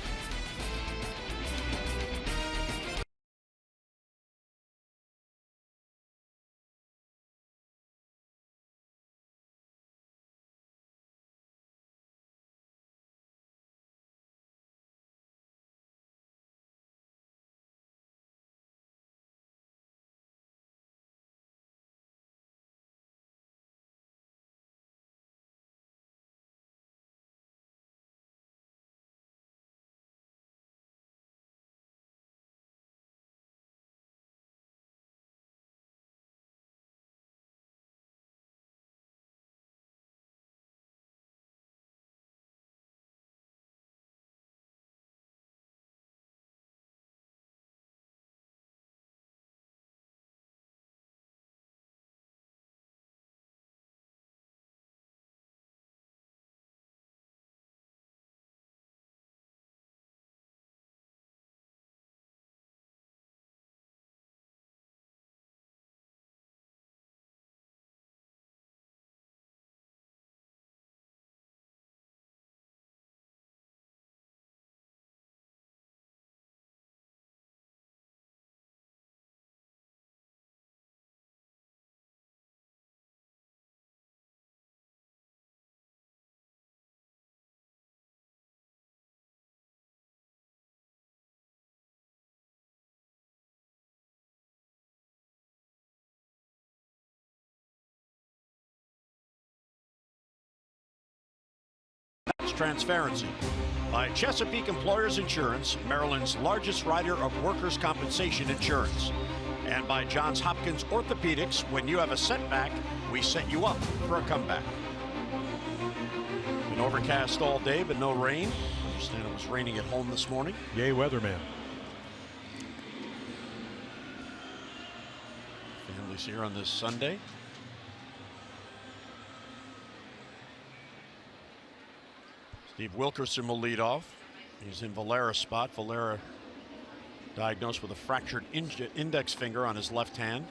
Transparency by Chesapeake Employers Insurance, Maryland's largest writer of workers' compensation insurance, and by Johns Hopkins Orthopedics. When you have a setback, we set you up for a comeback. Been overcast all day, but no rain. I understand it was raining at home this morning. Yay, weatherman. Families here on this Sunday. Steve Wilkerson will lead off. He's in Valera's spot. Valera diagnosed with a fractured index finger on his left hand.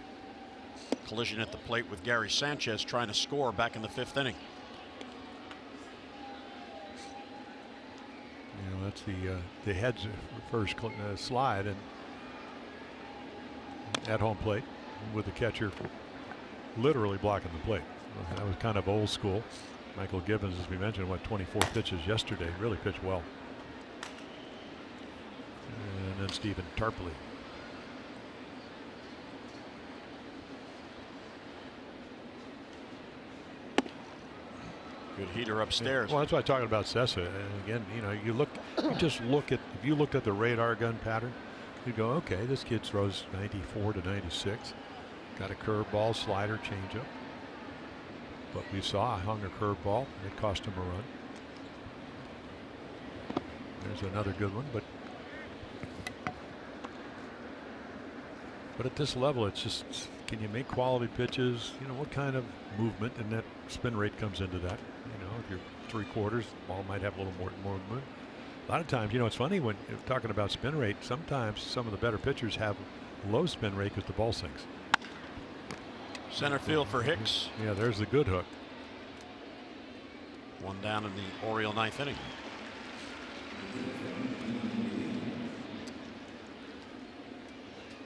Collision at the plate with Gary Sanchez trying to score back in the 5th inning. You know, that's the head's first slide, and at home plate with the catcher literally blocking the plate. That was kind of old school. Michael Gibbons, as we mentioned, went 24 pitches yesterday. Really pitched well. And then Stephen Tarpley. Good heater upstairs. Well, that's why I'm talking about Sessa. And again, you know, you just look at, if you looked at the radar gun pattern, you go, okay, this kid throws 94 to 96. Got a curveball, slider, changeup. But we saw hung a curveball. It cost him a run. There's another good one, but at this level, it's just, can you make quality pitches? You know, what kind of movement, and that spin rate comes into that. You know, if you're 3/4, the ball might have a little more movement. A lot of times, you know, it's funny when you're talking about spin rate. Sometimes some of the better pitchers have low spin rate because the ball sinks. Center field for Hicks. Yeah, there's the good hook. One down in the Oriole 9th inning.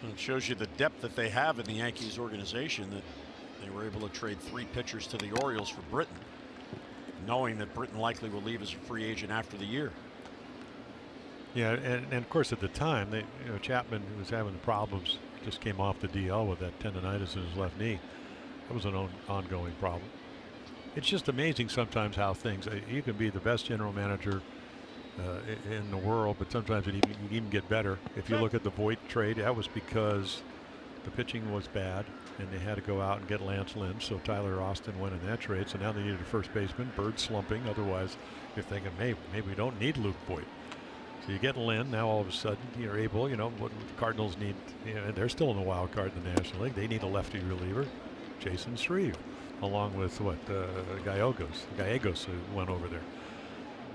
And it shows you the depth that they have in the Yankees organization, that they were able to trade 3 pitchers to the Orioles for Britton, knowing that Britton likely will leave as a free agent after the year. Yeah, and of course at the time, Chapman, who was having the problems, just came off the DL with that tendonitis in his left knee. That was an ongoing problem. It's just amazing sometimes how things. You can be the best general manager in the world, but sometimes you even get better. If you look at the Voit trade, that was because the pitching was bad, and they had to go out and get Lance Lynn. So Tyler Austin went in that trade. So now they needed a first baseman. Bird slumping. Otherwise, you're thinking, maybe we don't need Luke Voit. So you get Lynn. Now all of a sudden you're able. What the Cardinals need. They're still in the wild card in the National League. They need a lefty reliever, Jason Shreve, along with Gallegos, who went over there.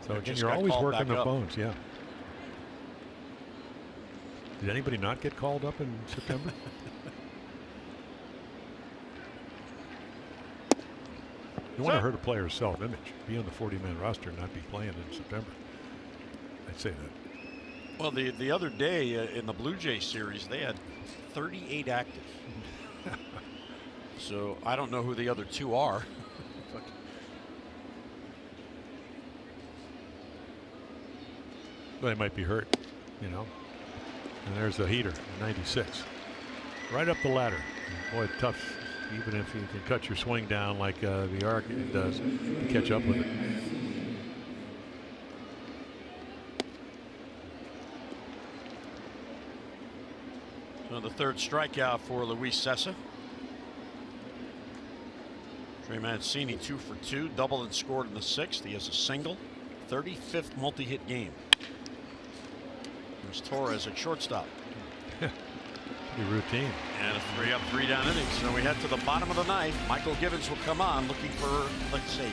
So again, you're always working the phones. Yeah. Did anybody not get called up in September? You want to hurt a player's self-image. Be on the 40-man roster and not be playing in September. I'd say that. Well, the other day in the Blue Jay series, they had 38 active. So I don't know who the other two are. They might be hurt, And there's the heater, 96. Right up the ladder. Boy, tough. Even if you can cut your swing down like the arc does, to catch up with it. So the third strikeout for Luis Cessa. Trey Mancini 2 for 2, doubled and scored in the 6th. He has a single, 35th multi-hit game. There's Torres at shortstop. Pretty routine. And a 3-up, 3-down inning. So we head to the bottom of the ninth. Michael Givens will come on looking for, let's see.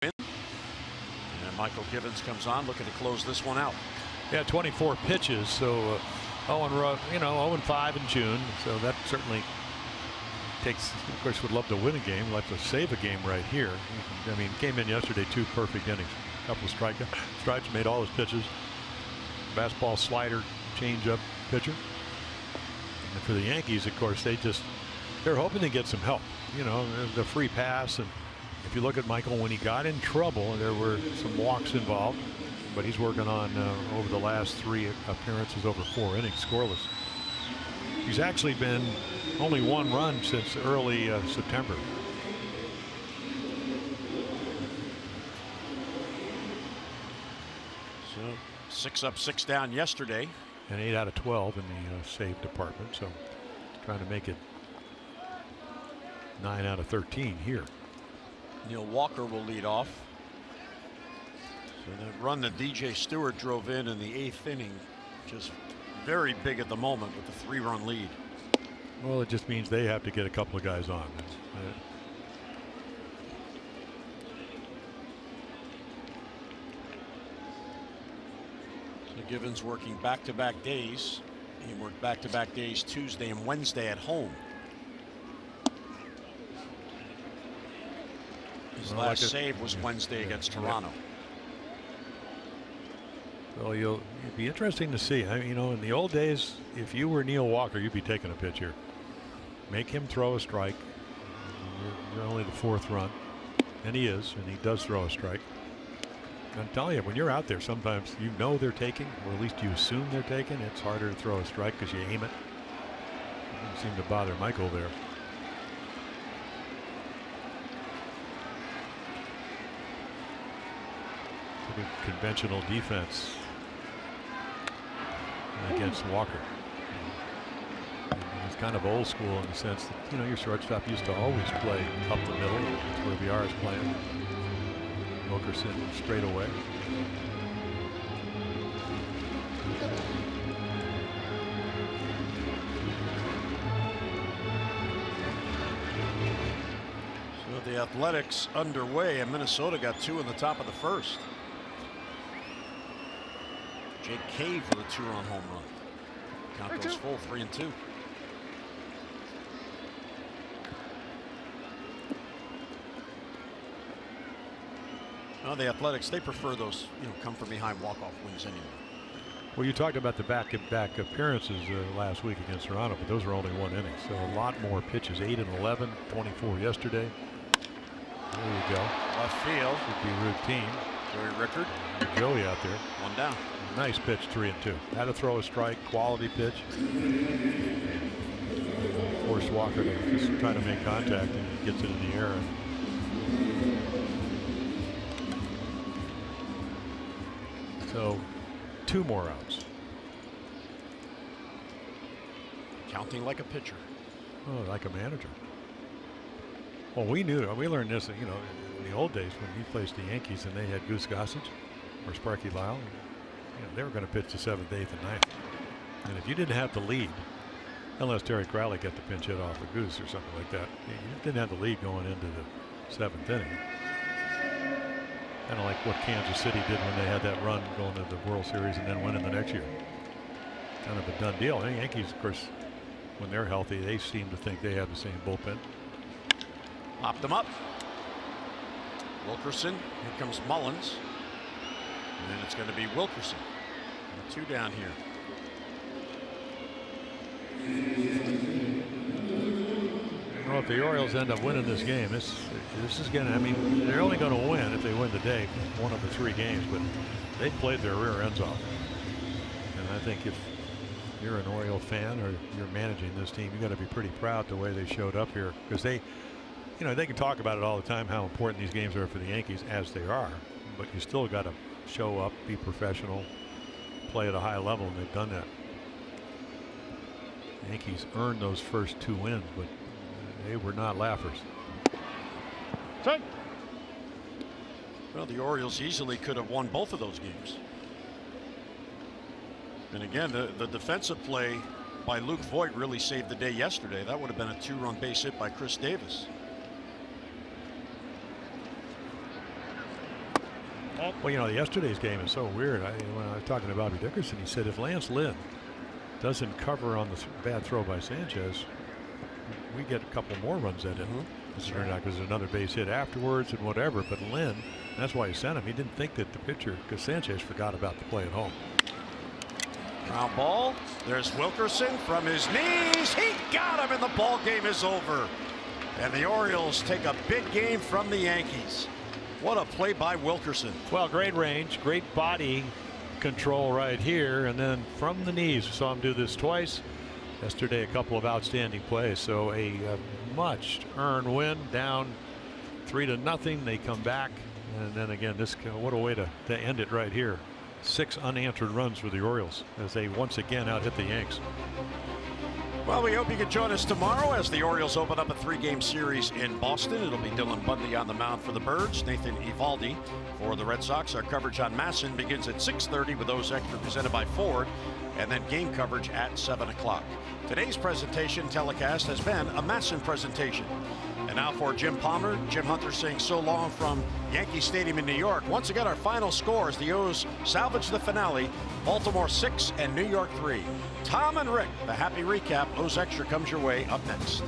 And Michael Givens comes on looking to close this one out. Yeah, 24 pitches. So 0-5 in June. So that certainly takes. Of course, would love to win a game. Like to save a game right here. I mean, came in yesterday, 2 perfect innings. A couple of strikes, made all his pitches. Fastball, slider, changeup pitcher. And for the Yankees, of course, they're hoping to get some help. The free pass. And if you look at Michael, when he got in trouble, there were some walks involved, but he's working on over the last 3 appearances over 4 innings scoreless. He's actually been only 1 run since early September. So 6 up, 6 down yesterday. And 8 out of 12 in the save department. So trying to make it 9 out of 13 here. Neil Walker will lead off. So the run that DJ Stewart drove in the 8th inning, just very big at the moment with the 3-run lead. Well, it just means they have to get a couple of guys on. So Givens working back-to-back days He worked back-to-back days, Tuesday and Wednesday at home. His last save was Wednesday against Toronto. Well, it'd be interesting to see. You know, in the old days, if you were Neil Walker, you'd be taking a pitch here. Make him throw a strike. You're only the fourth run, and he is, and he does throw a strike. I'm telling you, when you're out there, sometimes you know they're taking, or at least you assume they're taking. It's harder to throw a strike because you aim it. It didn't seem to bother Michael there. Pretty conventional defense against Walker. He's kind of old school in the sense that, you know, your shortstop used to always play up the middle. That's where VR is playing. Wilkerson straight away. So the Athletics underway, and Minnesota got 2 in the top of the first. Jake Cave with a 2-run home run. Count goes full, 3-2. Well, the Athletics, they prefer those, you know, come from behind walk-off wins anyway. Well, you talked about the back-to-back appearances last week against Toronto, but those were only 1 inning, so a lot more pitches. 8 and 11, 24 yesterday. There you go. Left field. Should be routine. Joey Rickard. Joey out there. 1 down. Nice pitch, 3-2. Had to throw a strike, quality pitch. Forced Walker to just try to make contact, and he gets it in the air. So 2 more outs. Counting like a pitcher. Oh, like a manager. Well, we learned this, you know, in the old days when he faced the Yankees and they had Goose Gossage or Sparky Lyle. You know, they were going to pitch the 7th, 8th, and 9th. And if you didn't have the lead, unless Terry Crowley got the pinch hit off a Goose or something like that, you didn't have the lead going into the 7th inning. Kind of like what Kansas City did when they had that run going to the World Series and then winning the next year. Kind of a done deal. The Yankees, of course, when they're healthy, they seem to think they have the same bullpen. Popped them up. Wilkerson. Here comes Mullins. And then it's going to be Wilkerson. 2 down here. Well, if the Orioles end up winning this game, this is going to, I mean, they're only going to win if they win today, 1 of the 3 games, but they played their rear ends off. And I think if you're an Oriole fan or you're managing this team, you got to be pretty proud the way they showed up here, because they, you know, they can talk about it all the time how important these games are for the Yankees, as they are, but you still got to show up, be professional, play at a high level, and they've done that. The Yankees earned those first 2 wins, but they were not laughers. Well, the Orioles easily could have won both of those games. And again, the defensive play by Luke Voigt really saved the day yesterday. That would have been a 2-run base hit by Chris Davis. Well, you know, yesterday's game is so weird. When I was talking to Bobby Dickerson, he said if Lance Lynn doesn't cover on the bad throw by Sanchez, we get a couple more runs at it. As it turned out, because there's another base hit afterwards and whatever. But Lynn, that's why he sent him. He didn't think that the pitcher, because Sanchez forgot about the play at home. Ground ball. There's Wilkerson from his knees. He got him, and the ball game is over. And the Orioles take a big game from the Yankees. What a play by Wilkerson. Well, great range, great body control right here, and then from the knees. We saw him do this twice. Yesterday, a couple of outstanding plays. So a much earned win, down 3-0. They come back, and then again, this, what a way to end it right here. 6 unanswered runs for the Orioles as they once again out hit the Yanks. Well, we hope you can join us tomorrow as the Orioles open up a 3-game series in Boston. It'll be Dylan Bundy on the mound for the Birds, Nathan Eovaldi for the Red Sox. Our coverage on MASN begins at 6:30 with those extra presented by Ford, and then game coverage at 7 o'clock. Today's presentation telecast has been a MASN presentation. And now for Jim Palmer, Jim Hunter saying so long from Yankee Stadium in New York. Once again, our final scores: the O's salvage the finale, Baltimore 6 and New York 3. Tom and Rick, the happy recap. O's Extra comes your way up next.